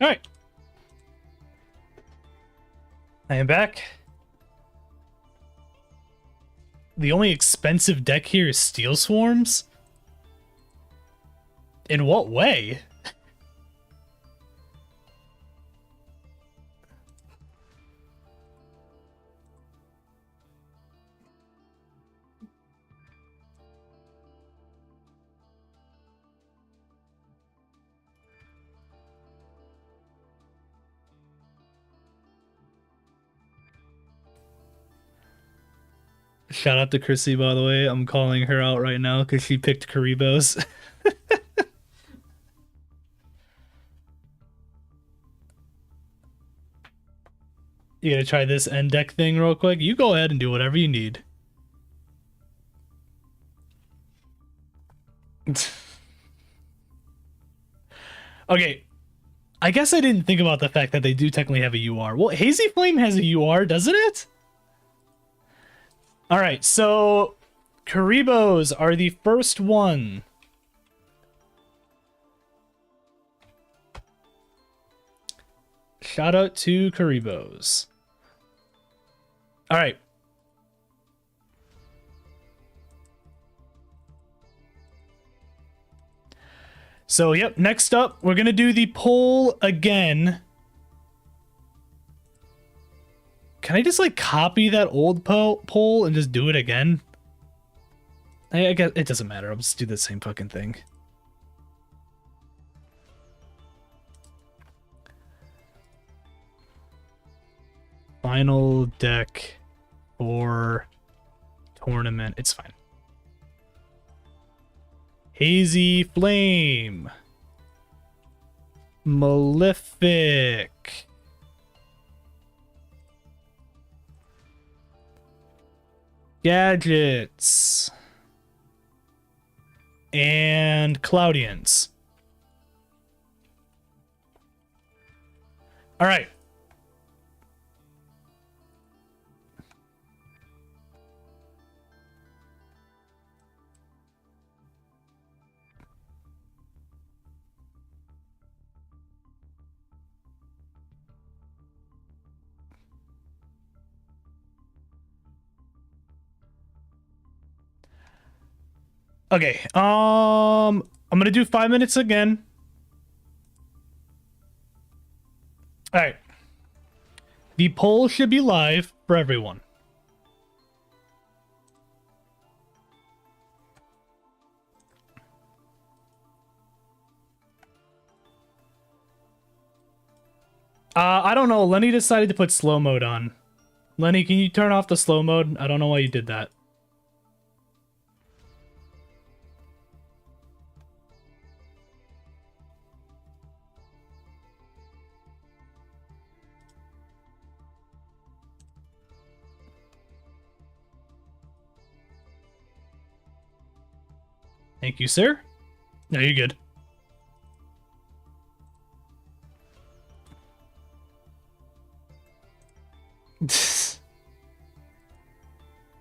All right. I am back. The only expensive deck here is Steel Swarms? In what way? Shout out to Chrissy, by the way. I'm calling her out right now because she picked Karibos. You gonna try this end deck thing real quick? You go ahead and do whatever you need. Okay, I guess I didn't think about the fact that they do technically have a UR. Well, Hazy Flame has a UR, doesn't it? Alright, so Karibos are the first one. Shout out to Karibos. Alright. So, yep, next up, we're going to do the poll again. Can I just, like, copy that old poll and just do it again? I guess it doesn't matter. I'll just do the same fucking thing. Final deck for tournament. It's fine. Hazy Flame. Malefic. Gadgets. And Cloudians. All right. Okay, I'm gonna do 5 minutes again. All right. The poll should be live for everyone. I don't know. Lenny decided to put slow mode on. Lenny, can you turn off the slow mode? I don't know why you did that. Thank you, sir. No, you're good.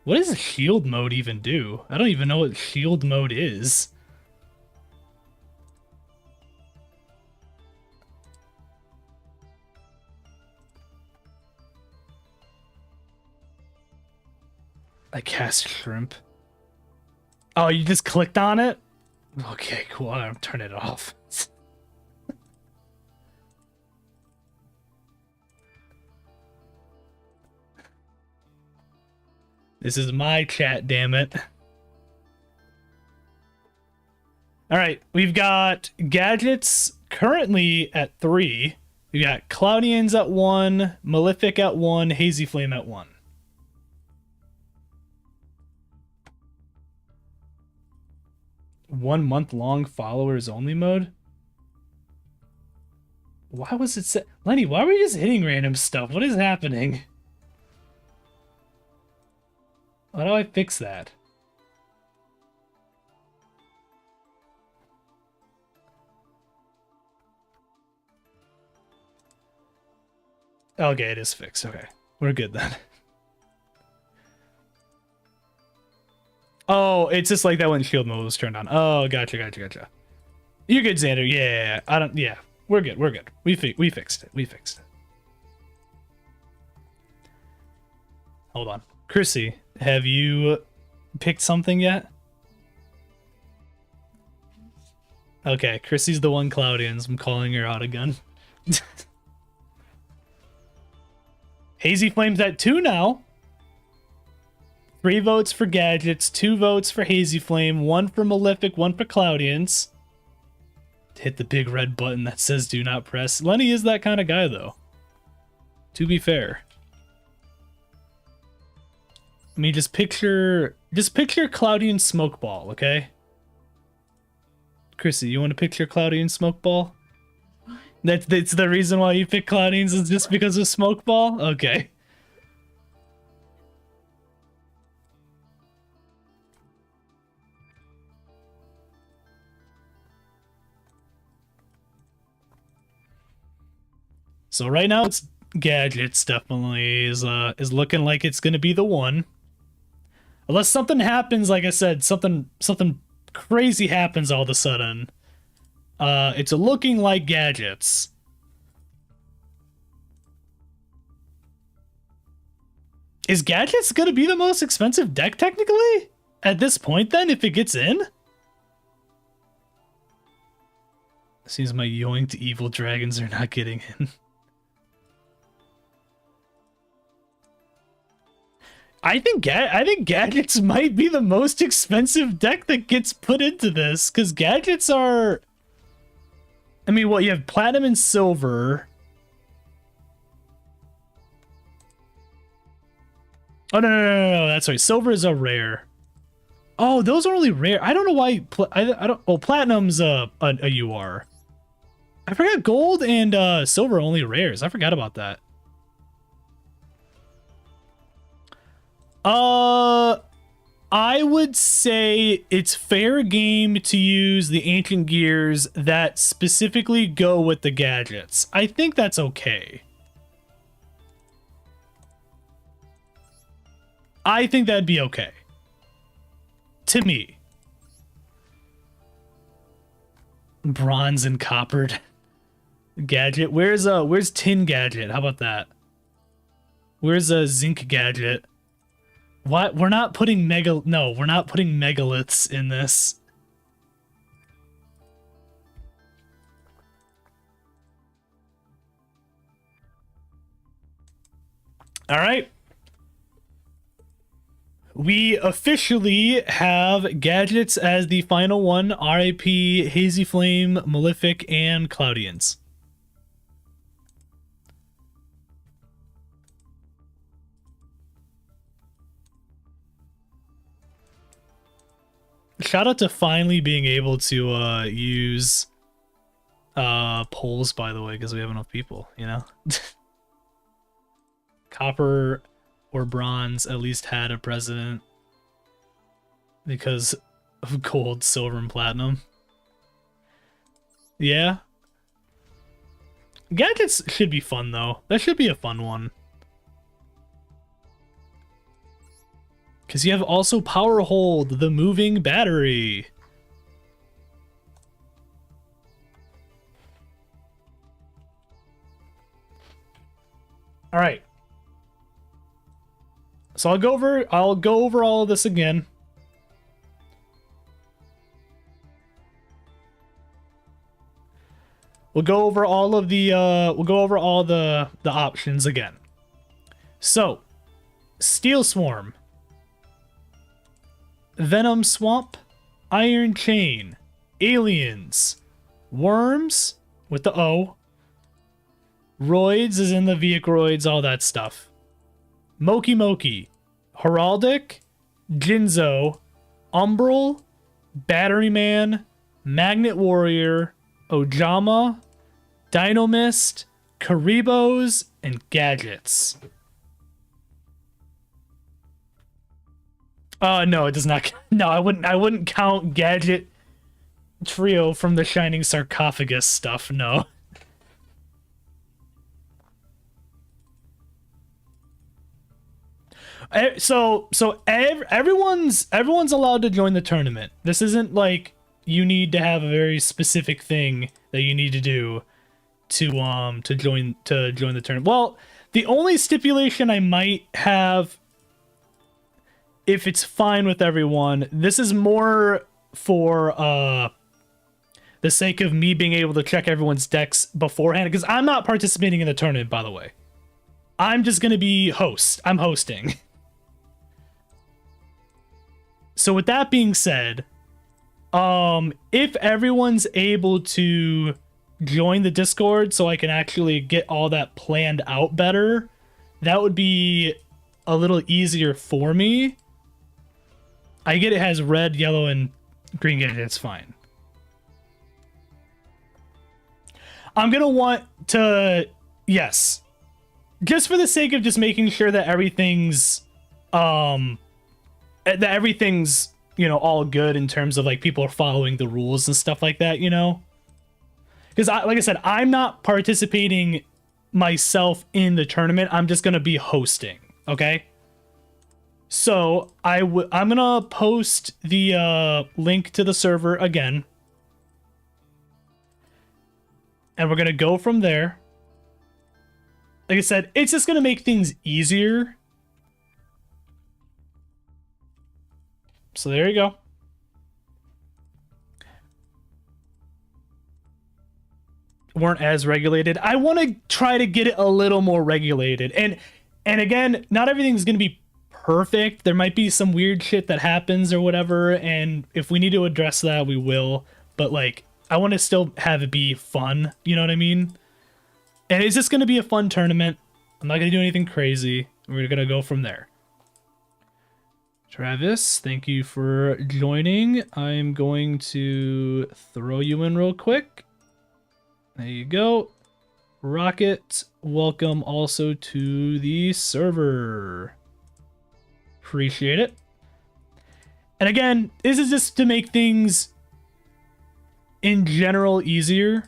What does shield mode even do? I don't even know what shield mode is. I cast shrimp. Oh, you just clicked on it? Okay, cool. I'll turn it off. This is my chat, damn it. All right, we've got gadgets currently at 3. We got Cloudians at 1, Malefic at 1, Hazy Flame at 1. One month long followers only mode? Why was it set? Lenny, why were you just hitting random stuff? What is happening? How do I fix that? Okay, it is fixed. Okay, we're good then. Oh, it's just like that when shield mode was turned on. Oh, gotcha. You're good, Xander. Yeah, I don't. Yeah, we're good. We fixed it. Hold on, Chrissy, have you picked something yet? Okay, Chrissy's the one Cloudians. I'm calling her out again. Hazy Flame's at 2 now. 3 votes for gadgets, 2 votes for Hazy Flame, 1 for Malefic, 1 for Cloudians. Hit the big red button that says do not press. Lenny is that kind of guy, though. To be fair. I mean, just picture Cloudy and Smokeball, okay? Chrissy, you want to picture Cloudy and Smokeball? That's the reason why you pick Cloudines is just because of Smokeball? Okay. So right now it's Gadgets definitely is looking like it's gonna be the one. Unless something happens, like I said, something crazy happens all of a sudden. It's looking like Gadgets. Is Gadgets gonna be the most expensive deck technically? At this point then, if it gets in? Seems my yoinked evil dragons are not getting in. I think Gadgets might be the most expensive deck that gets put into this, because Gadgets are... I mean, well, you have Platinum and Silver. Oh, no, that's right. Silver is a rare. Oh, those are only rare. I don't know why... I don't... Well, Platinum's a UR. I forgot Gold and Silver are only rares. I forgot about that. I would say it's fair game to use the ancient gears that specifically go with the gadgets. I think that's okay. I think that'd be okay. To me. Bronze and coppered gadget. Where's tin gadget? How about that? Where's a zinc gadget? What? We're not putting we're not putting megaliths in this. All right. We officially have Gadgets as the final one. RIP, Hazy Flame, Malefic, and Cloudians. Shout out to finally being able to use polls, by the way, because we have enough people, you know? Copper or bronze at least had a president because of gold, silver, and platinum. Yeah. Gadgets should be fun, though. That should be a fun one. Because you have also Power Hold, the moving battery. All right. So I'll go over all of this again. We'll go over all of the options again. So, Steel Swarm, Venom Swamp, Iron Chain, Aliens, Worms with the O, Roids is in the Vehicroids, all that stuff. Moki Moki, Heraldic, Jinzo, Umbral, Battery Man, Magnet Warrior, Ojama, Dynamist, Karibos, and Gadgets. No, it does not. No, I wouldn't count Gadget Trio from the Shining Sarcophagus stuff. No. So everyone's allowed to join the tournament. This isn't like you need to have a very specific thing that you need to do to join the tournament. Well, the only stipulation I might have, if it's fine with everyone, this is more for the sake of me being able to check everyone's decks beforehand, because I'm not participating in the tournament, by the way. I'm just gonna be host. I'm hosting. So with that being said, if everyone's able to join the Discord so I can actually get all that planned out better, that would be a little easier for me. I get it has red, yellow, and green gate. It's fine. I'm gonna want to, yes, just for the sake of just making sure that everything's, you know, all good in terms of like people are following the rules and stuff like that, you know? Because like I said, I'm not participating myself in the tournament. I'm just gonna be hosting, okay? So I'm gonna post the link to the server again. And we're gonna go from there. Like I said, it's just gonna make things easier. So there you go. Weren't as regulated. I want to try to get it a little more regulated. And again, not everything's gonna be perfect. There might be some weird shit that happens or whatever, and if we need to address that, we will. But like, I want to still have it be fun, you know what I mean? And it's just going to be a fun tournament. I'm not going to do anything crazy. We're going to go from there. Travis, thank you for joining. I'm going to throw you in real quick. There you go. Rocket, welcome also to the server. Appreciate it. And again, this is just to make things in general easier.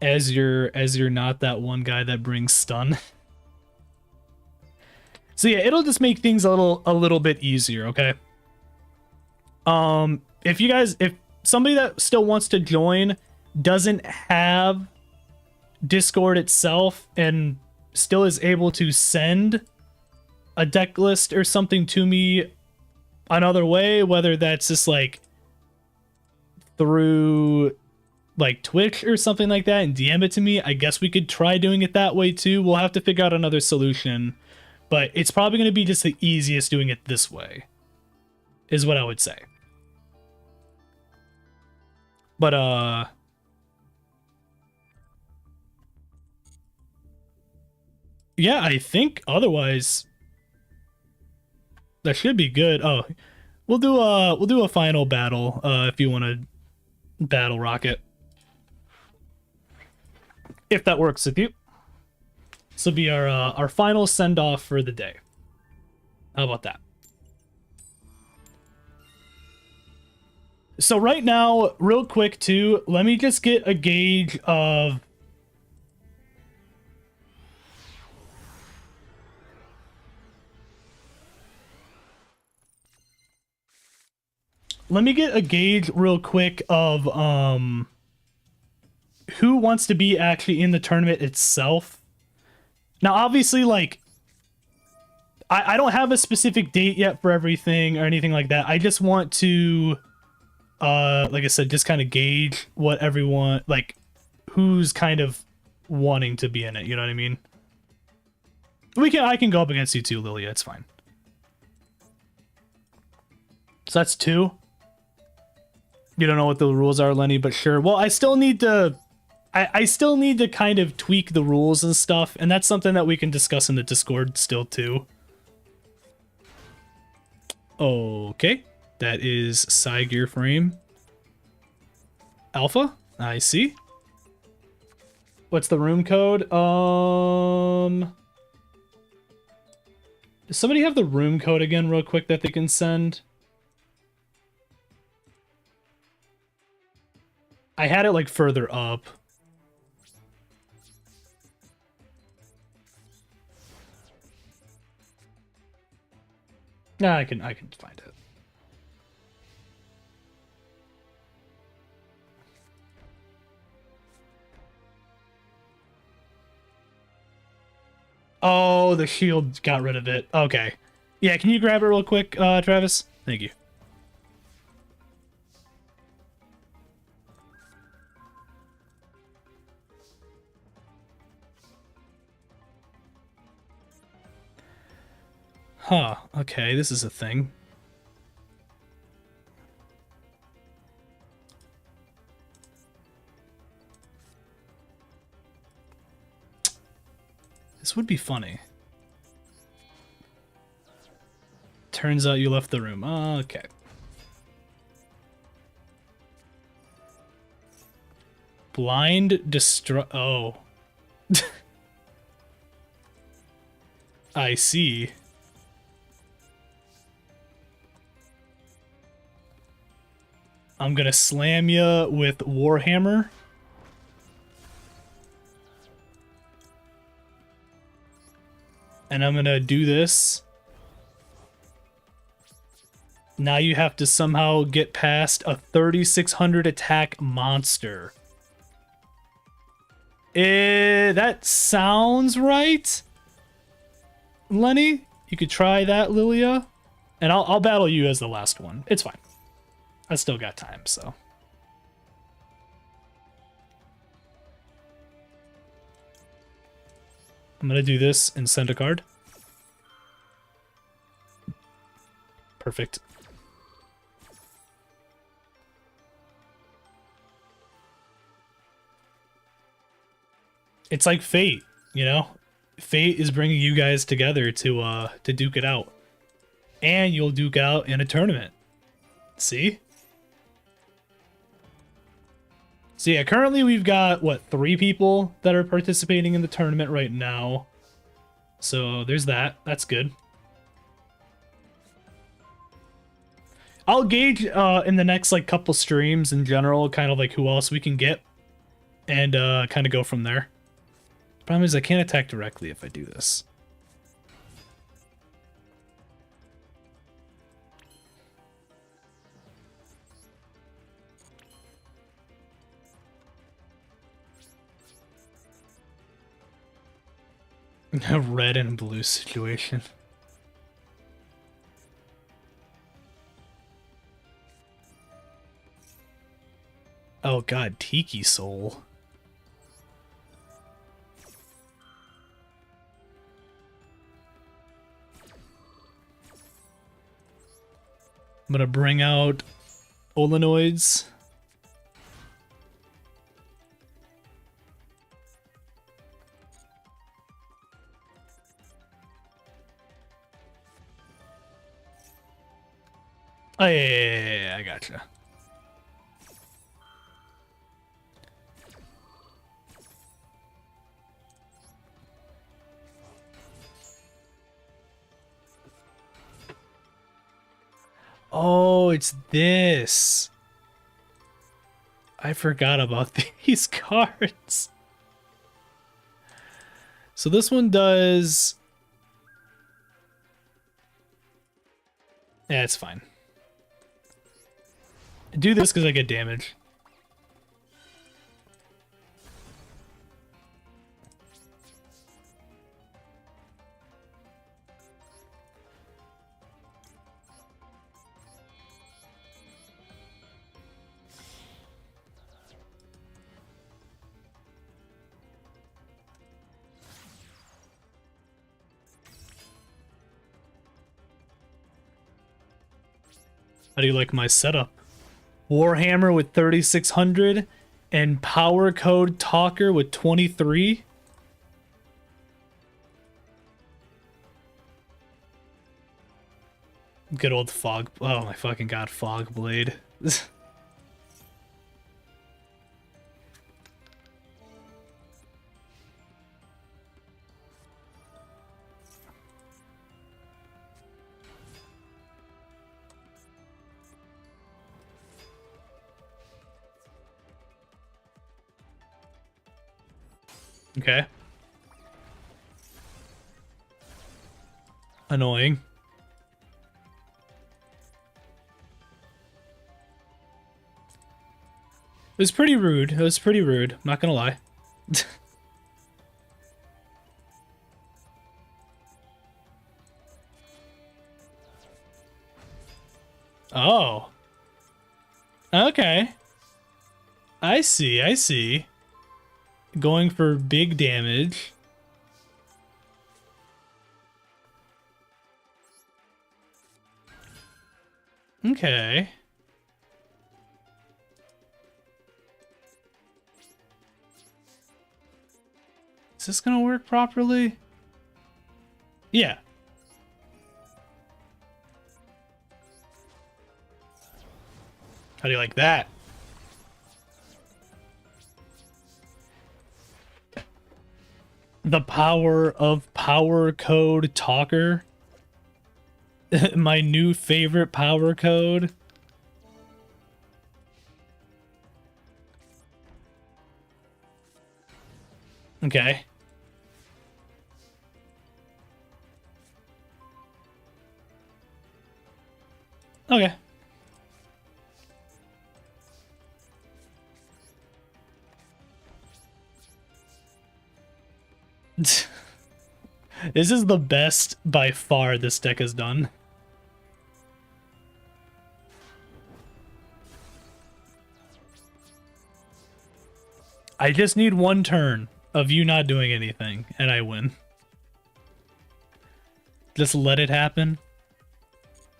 As you're not that one guy that brings stun. So yeah, it'll just make things a little bit easier, okay? If somebody that still wants to join doesn't have Discord itself and still is able to send a deck list or something to me another way, whether that's just like through like Twitch or something like that, and DM it to me, I guess we could try doing it that way too. We'll have to figure out another solution, but it's probably going to be just the easiest doing it this way, is what I would say. But yeah, I think otherwise that should be good. Oh, we'll do a final battle if you want to battle Rocket, if that works with you. This will be our final send off for the day. How about that? So right now, real quick too, let me just get a gauge of real quick of who wants to be actually in the tournament itself. Now obviously, like, I don't have a specific date yet for everything or anything like that. I just want to like I said, just kind of gauge what everyone, like, who's kind of wanting to be in it, you know what I mean? I can go up against you too, Lilia, it's fine. So that's 2. You don't know what the rules are, Lenny, but sure. Well, I still need to kind of tweak the rules and stuff, and that's something that we can discuss in the Discord still too. Okay, that is Psy Gear Frame. Alpha, I see. What's the room code? Does somebody have the room code again real quick that they can send? I had it like further up. Nah, I can find it. Oh, the shield got rid of it. Okay. Yeah, can you grab it real quick, Travis? Thank you. Huh, okay, this is a thing. This would be funny. Turns out you left the room. Okay. Blind destroy. Oh. I see. I'm gonna slam you with Warhammer. And I'm gonna do this. Now you have to somehow get past a 3600 attack monster. That sounds right. Lenny, you could try that, Lilia. And I'll battle you as the last one. It's fine. I still got time, so. I'm gonna do this and send a card. Perfect. It's like fate, you know? Fate is bringing you guys together to duke it out. And you'll duke it out in a tournament. See? So yeah, currently we've got, what, 3 people that are participating in the tournament right now. So there's that. That's good. I'll gauge in the next like couple streams in general, kind of like who else we can get. And kind of go from there. Problem is I can't attack directly if I do this. A red and blue situation. Oh god, Tiki Soul. I'm gonna bring out Olenoids. Oh yeah, I gotcha. Oh, it's this. I forgot about these cards. So this one does... Yeah, it's fine. I do this because I get damage. How do you like my setup? Warhammer with 3600 and Power Code Talker with 23. Good old Fog. Oh my fucking god, Fog Blade. Okay. Annoying. It was pretty rude. It was pretty rude. I'm not gonna lie. Oh. Okay. I see, I see. Going for big damage. Okay. Is this gonna work properly? Yeah. How do you like that? The power of power code talker. My new favorite power code. Okay. Okay. This is the best by far this deck has done. I just need one turn of you not doing anything, and I win. Just let it happen.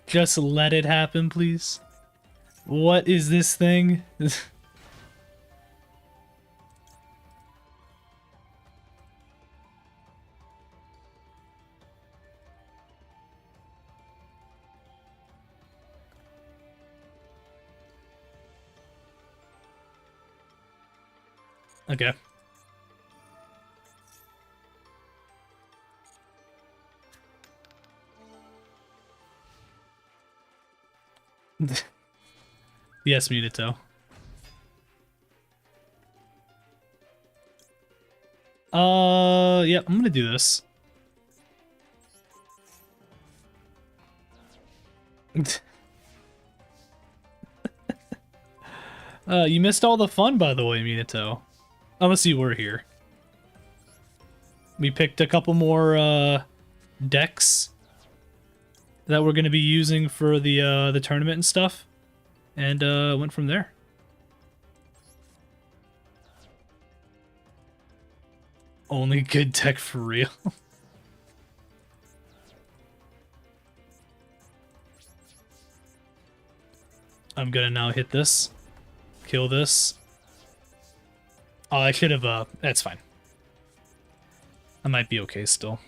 Just let it happen, please. What is this thing? Okay. Yes, Mutato. Yeah, I'm gonna do this. You missed all the fun, by the way, Minato. Unless you were here. We picked a couple more decks that we're gonna be using for the tournament and stuff, and went from there. Only good deck for real. I'm gonna now hit this. Kill this. Oh, I should have, that's fine. I might be okay still.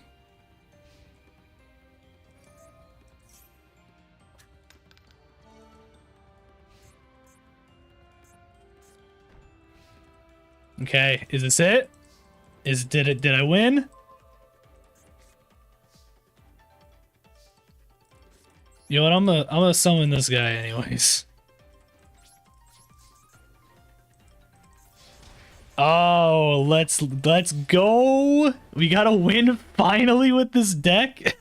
Okay, is this it? Did I win? You know what, I'm gonna summon this guy anyways. Oh, let's go. We got to win finally with this deck.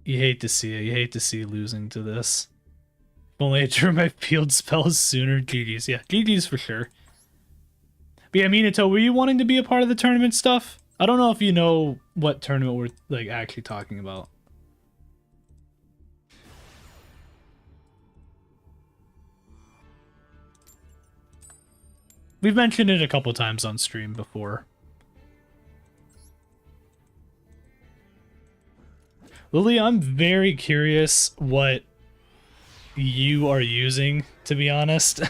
You hate to see it. You hate to see losing to this. If only I drew my field spells sooner. GG's. Yeah, GG's for sure. But yeah, Minato, were you wanting to be a part of the tournament stuff? I don't know if you know what tournament we're like actually talking about. We've mentioned it a couple times on stream before. Lily, I'm very curious what you are using, to be honest.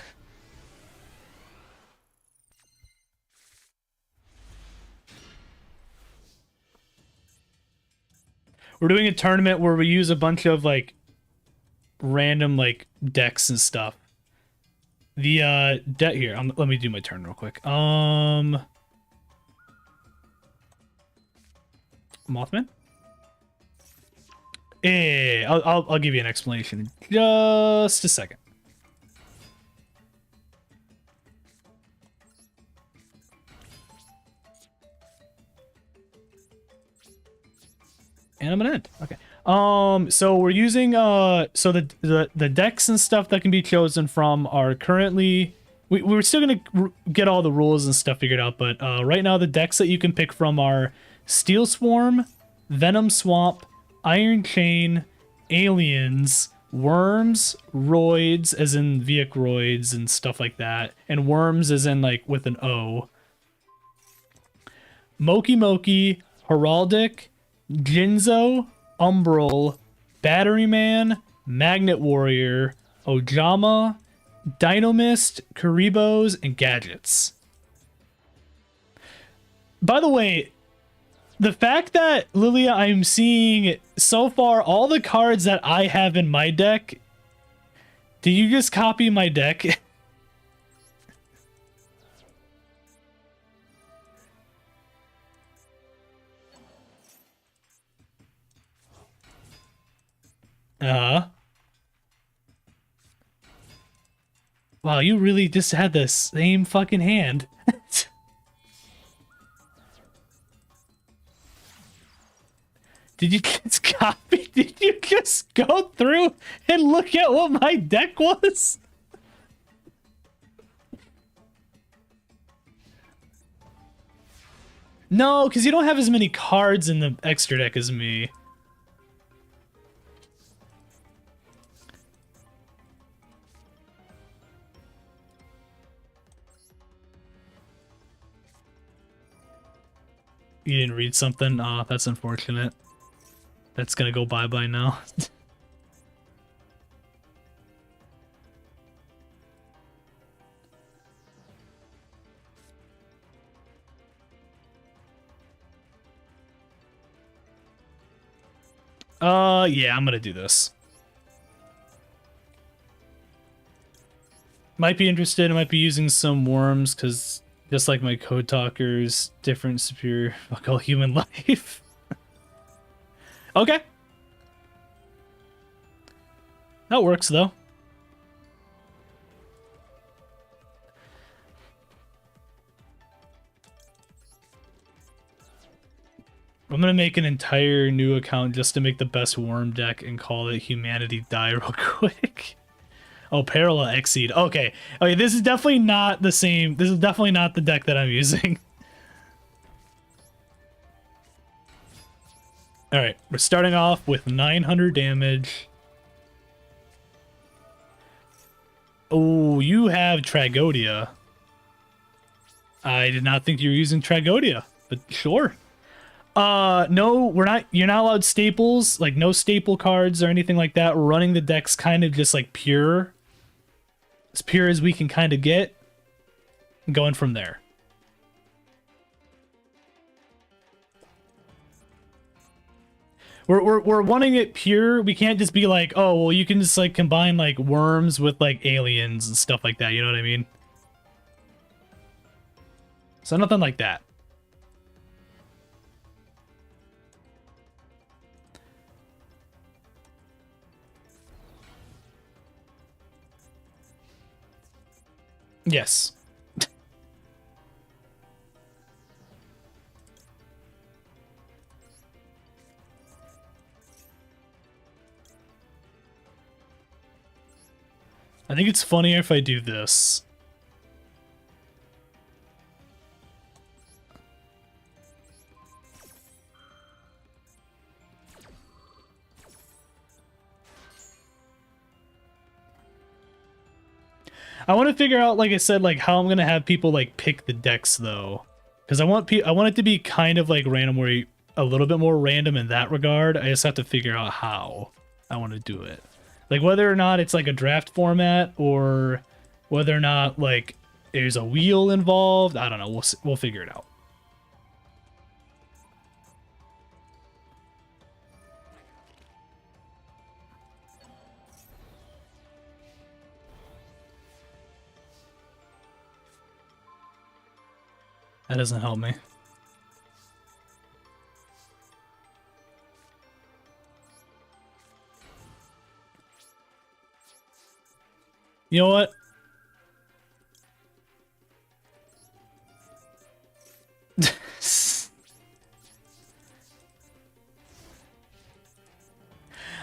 We're doing a tournament where we use a bunch of, like, random, like, decks and stuff. The, deck here, let me do my turn real quick. Mothman? I'll give you an explanation in just a second. And I'm gonna end. Okay. So we're using so the decks and stuff that can be chosen from are currently we're still gonna get all the rules and stuff figured out, but right now the decks that you can pick from are Steel Swarm, Venom Swamp, Iron Chain, Aliens, Worms, Roids, as in Viacroids and stuff like that, and Worms as in like with an O. Moki Moki, Heraldic, Jinzo, Umbral, Battery Man, Magnet Warrior, Ojama, Dynamist, Karibos, and Gadgets. By the way, the fact that, Lilia, I'm seeing so far all the cards that I have in my deck, did you just copy my deck? Uh-huh. Wow, you really just had the same fucking hand. Did you just copy? Did you just go through and look at what my deck was? No, because you don't have as many cards in the extra deck as me. You didn't read something? Oh, that's unfortunate. That's gonna go bye-bye now. Yeah, I'm gonna do this. Might be interested, I might be using some worms, because just like my code talkers, different superior fuck all human life. Okay. That works, though. I'm gonna make an entire new account just to make the best worm deck and call it Humanity Die real quick. Oh, Parallel Exceed. Okay. Okay, this is definitely not the same. This is definitely not the deck that I'm using. Alright, we're starting off with 900 damage. Oh, you have Tragodia. I did not think you were using Tragodia, but sure. No, we're not. You're not allowed staples, like no staple cards or anything like that. We're running the decks kind of just like pure, as pure as we can kind of get, and going from there. We're wanting it pure. We can't just be like, oh, well, you can just like combine like worms with like aliens and stuff like that. You know what I mean? So nothing like that. Yes. I think it's funnier if I do this. I want to figure out, like I said, like how I'm gonna have people like pick the decks though, because I want it to be kind of like random, a little bit more random in that regard. I just have to figure out how I want to do it, like whether or not it's like a draft format or whether or not like there's a wheel involved. I don't know. We'll figure it out. That doesn't help me. You know what?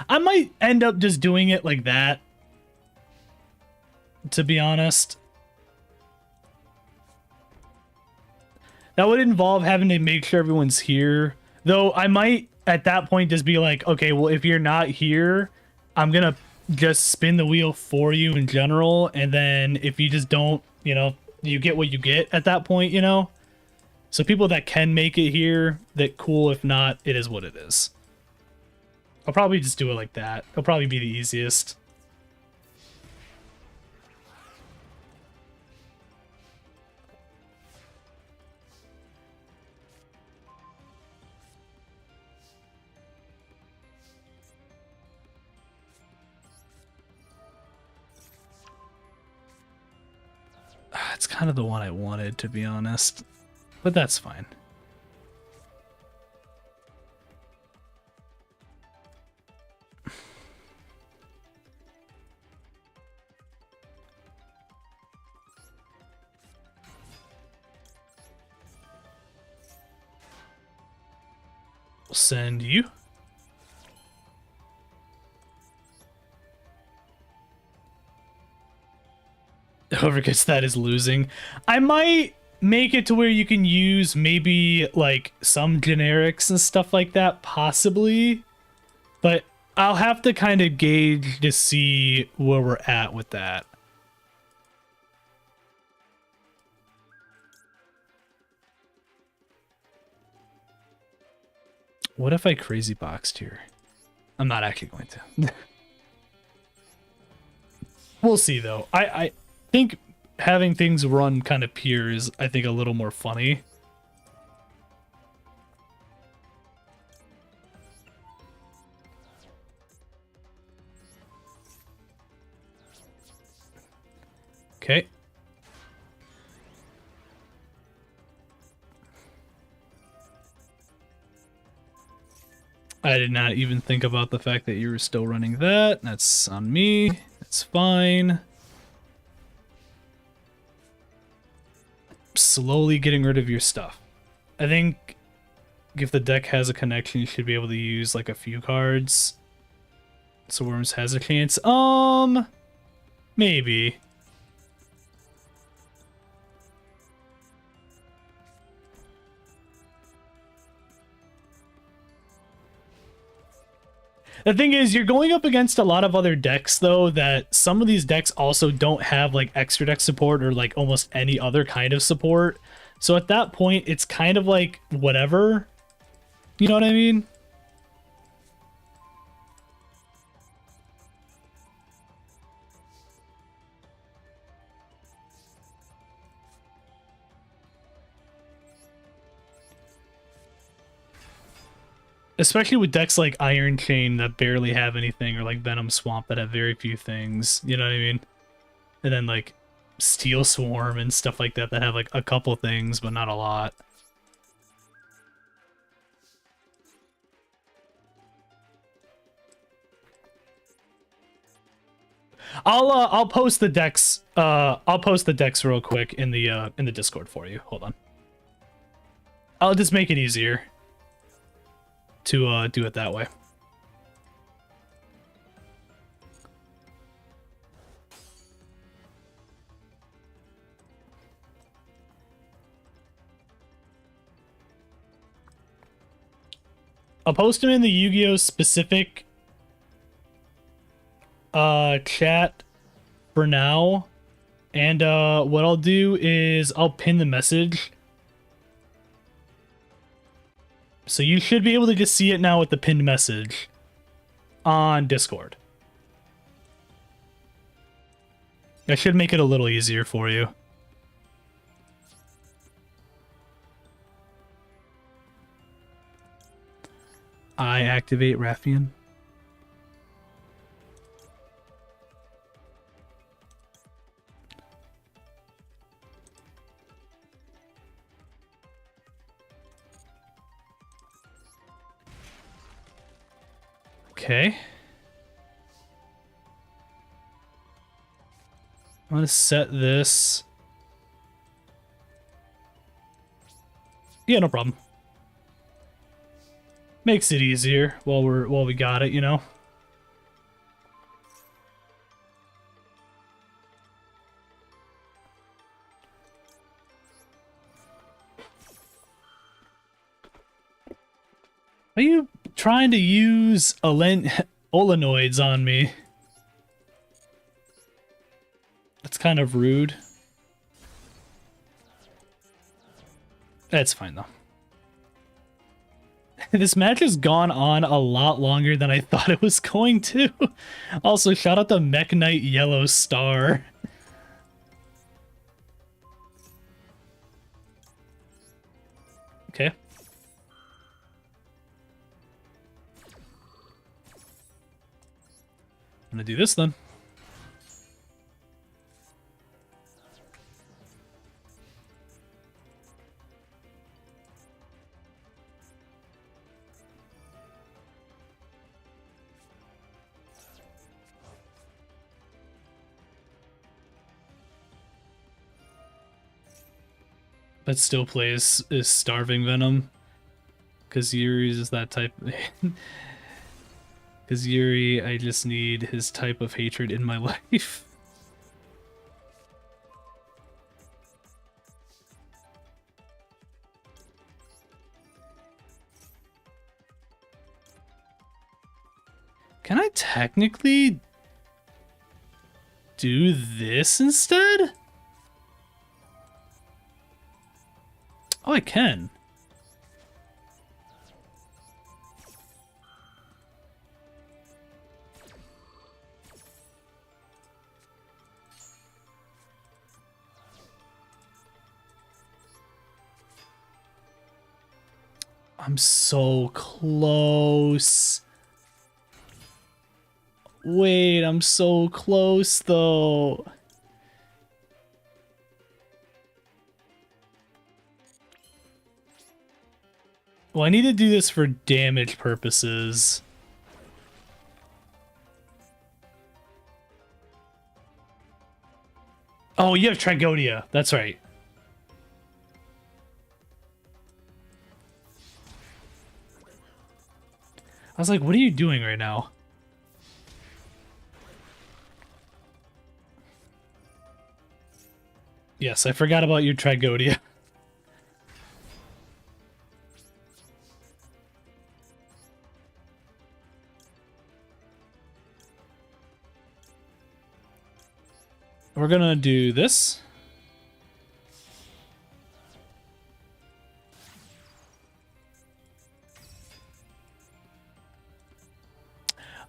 I might end up just doing it like that, to be honest. That would involve having to make sure everyone's here. Though I might, at that point, just be like, okay, well, if you're not here, I'm going to just spin the wheel for you in general. And then if you just don't, you know, you get what you get at that point, you know? So people that can make it here, that cool. If not, it is what it is. I'll probably just do it like that. It'll probably be the easiest. That's kind of the one I wanted, to be honest. But that's fine. We'll send you. Whoever gets that is losing. I might make it to where you can use maybe like some generics and stuff like that, possibly. But I'll have to kind of gauge to see where we're at with that. What if I crazy boxed here? I'm not actually going to. We'll see though. I think having things run kind of pure is, I think, a little more funny. Okay. I did not even think about the fact that you were still running that. That's on me. It's fine. Slowly getting rid of your stuff. I think if the deck has a connection, you should be able to use like a few cards. So Worms has a chance. Maybe. The thing is, you're going up against a lot of other decks, though, that some of these decks also don't have, like, extra deck support or, like, almost any other kind of support. So at that point, it's kind of like, whatever. You know what I mean? Especially with decks like Iron Chain that barely have anything, or like Venom Swamp that have very few things, you know what I mean? And then like Steel Swarm and stuff like that that have like a couple things, but not a lot. I'll post the decks. I'll post the decks real quick in the Discord for you. Hold on. I'll just make it easier to do it that way. I'll post them in the Yu-Gi-Oh! Specific chat for now. And what I'll do is I'll pin the message. So you should be able to just see it now with the pinned message on Discord. That should make it a little easier for you. I activate Raffian. Okay. I'm gonna set this. Yeah, no problem. Makes it easier while we got it, you know. Are you trying to use Olenoids on me? That's kind of rude. That's fine though. This match has gone on a lot longer than I thought it was going to. Also, shout out to Mech Knight Yellow Star. Okay. I'm gonna do this then. but still plays is Starving Venom. Because Yuri's is that type. Because Yuri, I just need his type of hatred in my life. Can I technically do this instead? Oh, I can. I'm so close. Wait, I'm so close though. Well, I need to do this for damage purposes. Oh, you have Trigonia. That's right. I was like, what are you doing right now? Yes, I forgot about your Trigonia. We're gonna do this.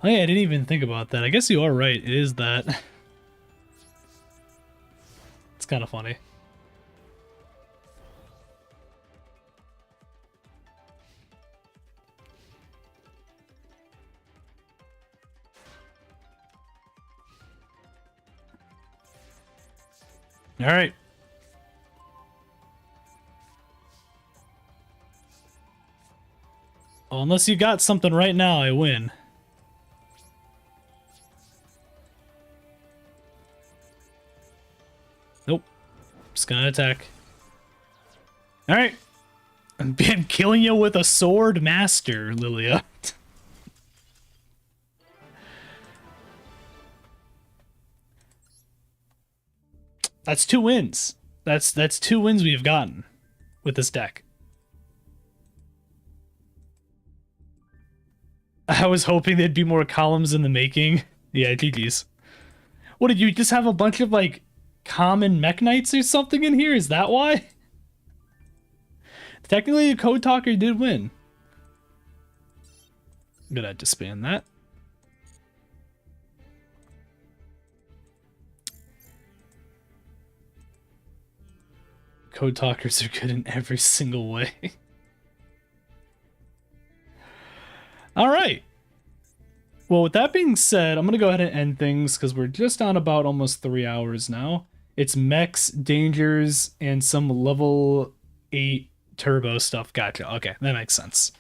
Oh yeah, I didn't even think about that. I guess you are right. It is that. It's kind of funny. All right. Well, unless you got something right now, I win. Nope. Just gonna attack. All right. I'm killing you with a sword master, Lilia. That's 2 wins. That's 2 wins we've gotten with this deck. I was hoping there'd be more columns in the making. Yeah, GG's. What, did you just have a bunch of, like, common mech knights or something in here? Is that why? Technically, a Code Talker did win. I'm gonna disband that. Code Talkers are good in every single way. All right. Well, with that being said, I'm going to go ahead and end things because we're just on about almost 3 hours now. It's mechs, dangers, and some level 8 turbo stuff. Gotcha. Okay, that makes sense.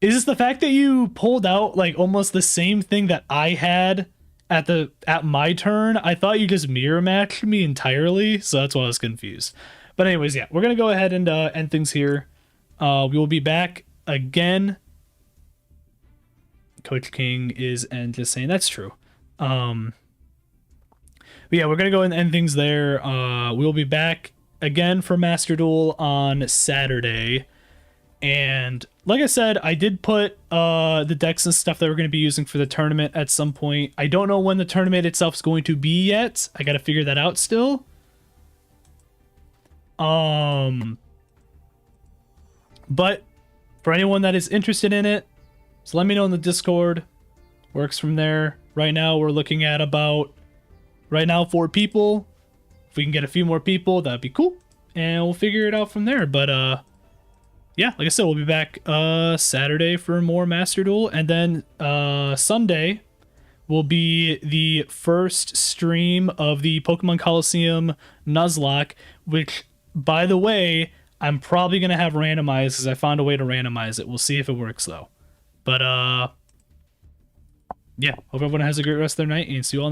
Is this the fact that you pulled out like almost the same thing that I had at my turn? I thought you just mirror matched me entirely, so that's why I was confused. But anyways, yeah, we're going to go ahead and end things here. We will be back again. Coach King is and just saying that's true. But yeah, we're gonna go and end things there. We'll be back again for Master Duel on Saturday. And like I said, I did put the decks and stuff that we're going to be using for the tournament at some point. I don't know when the tournament itself is going to be yet. I got to figure that out still. But for anyone that is interested in it, so let me know in the Discord. Works from there. Right now, we're looking at about, 4 people. If we can get a few more people, that'd be cool. And we'll figure it out from there. But, yeah, like I said, we'll be back Saturday for more Master Duel. And then Sunday will be the first stream of the Pokemon Coliseum Nuzlocke, which, by the way, I'm probably going to have randomized because I found a way to randomize it. We'll see if it works, though. But, yeah, hope everyone has a great rest of their night, and see you all in the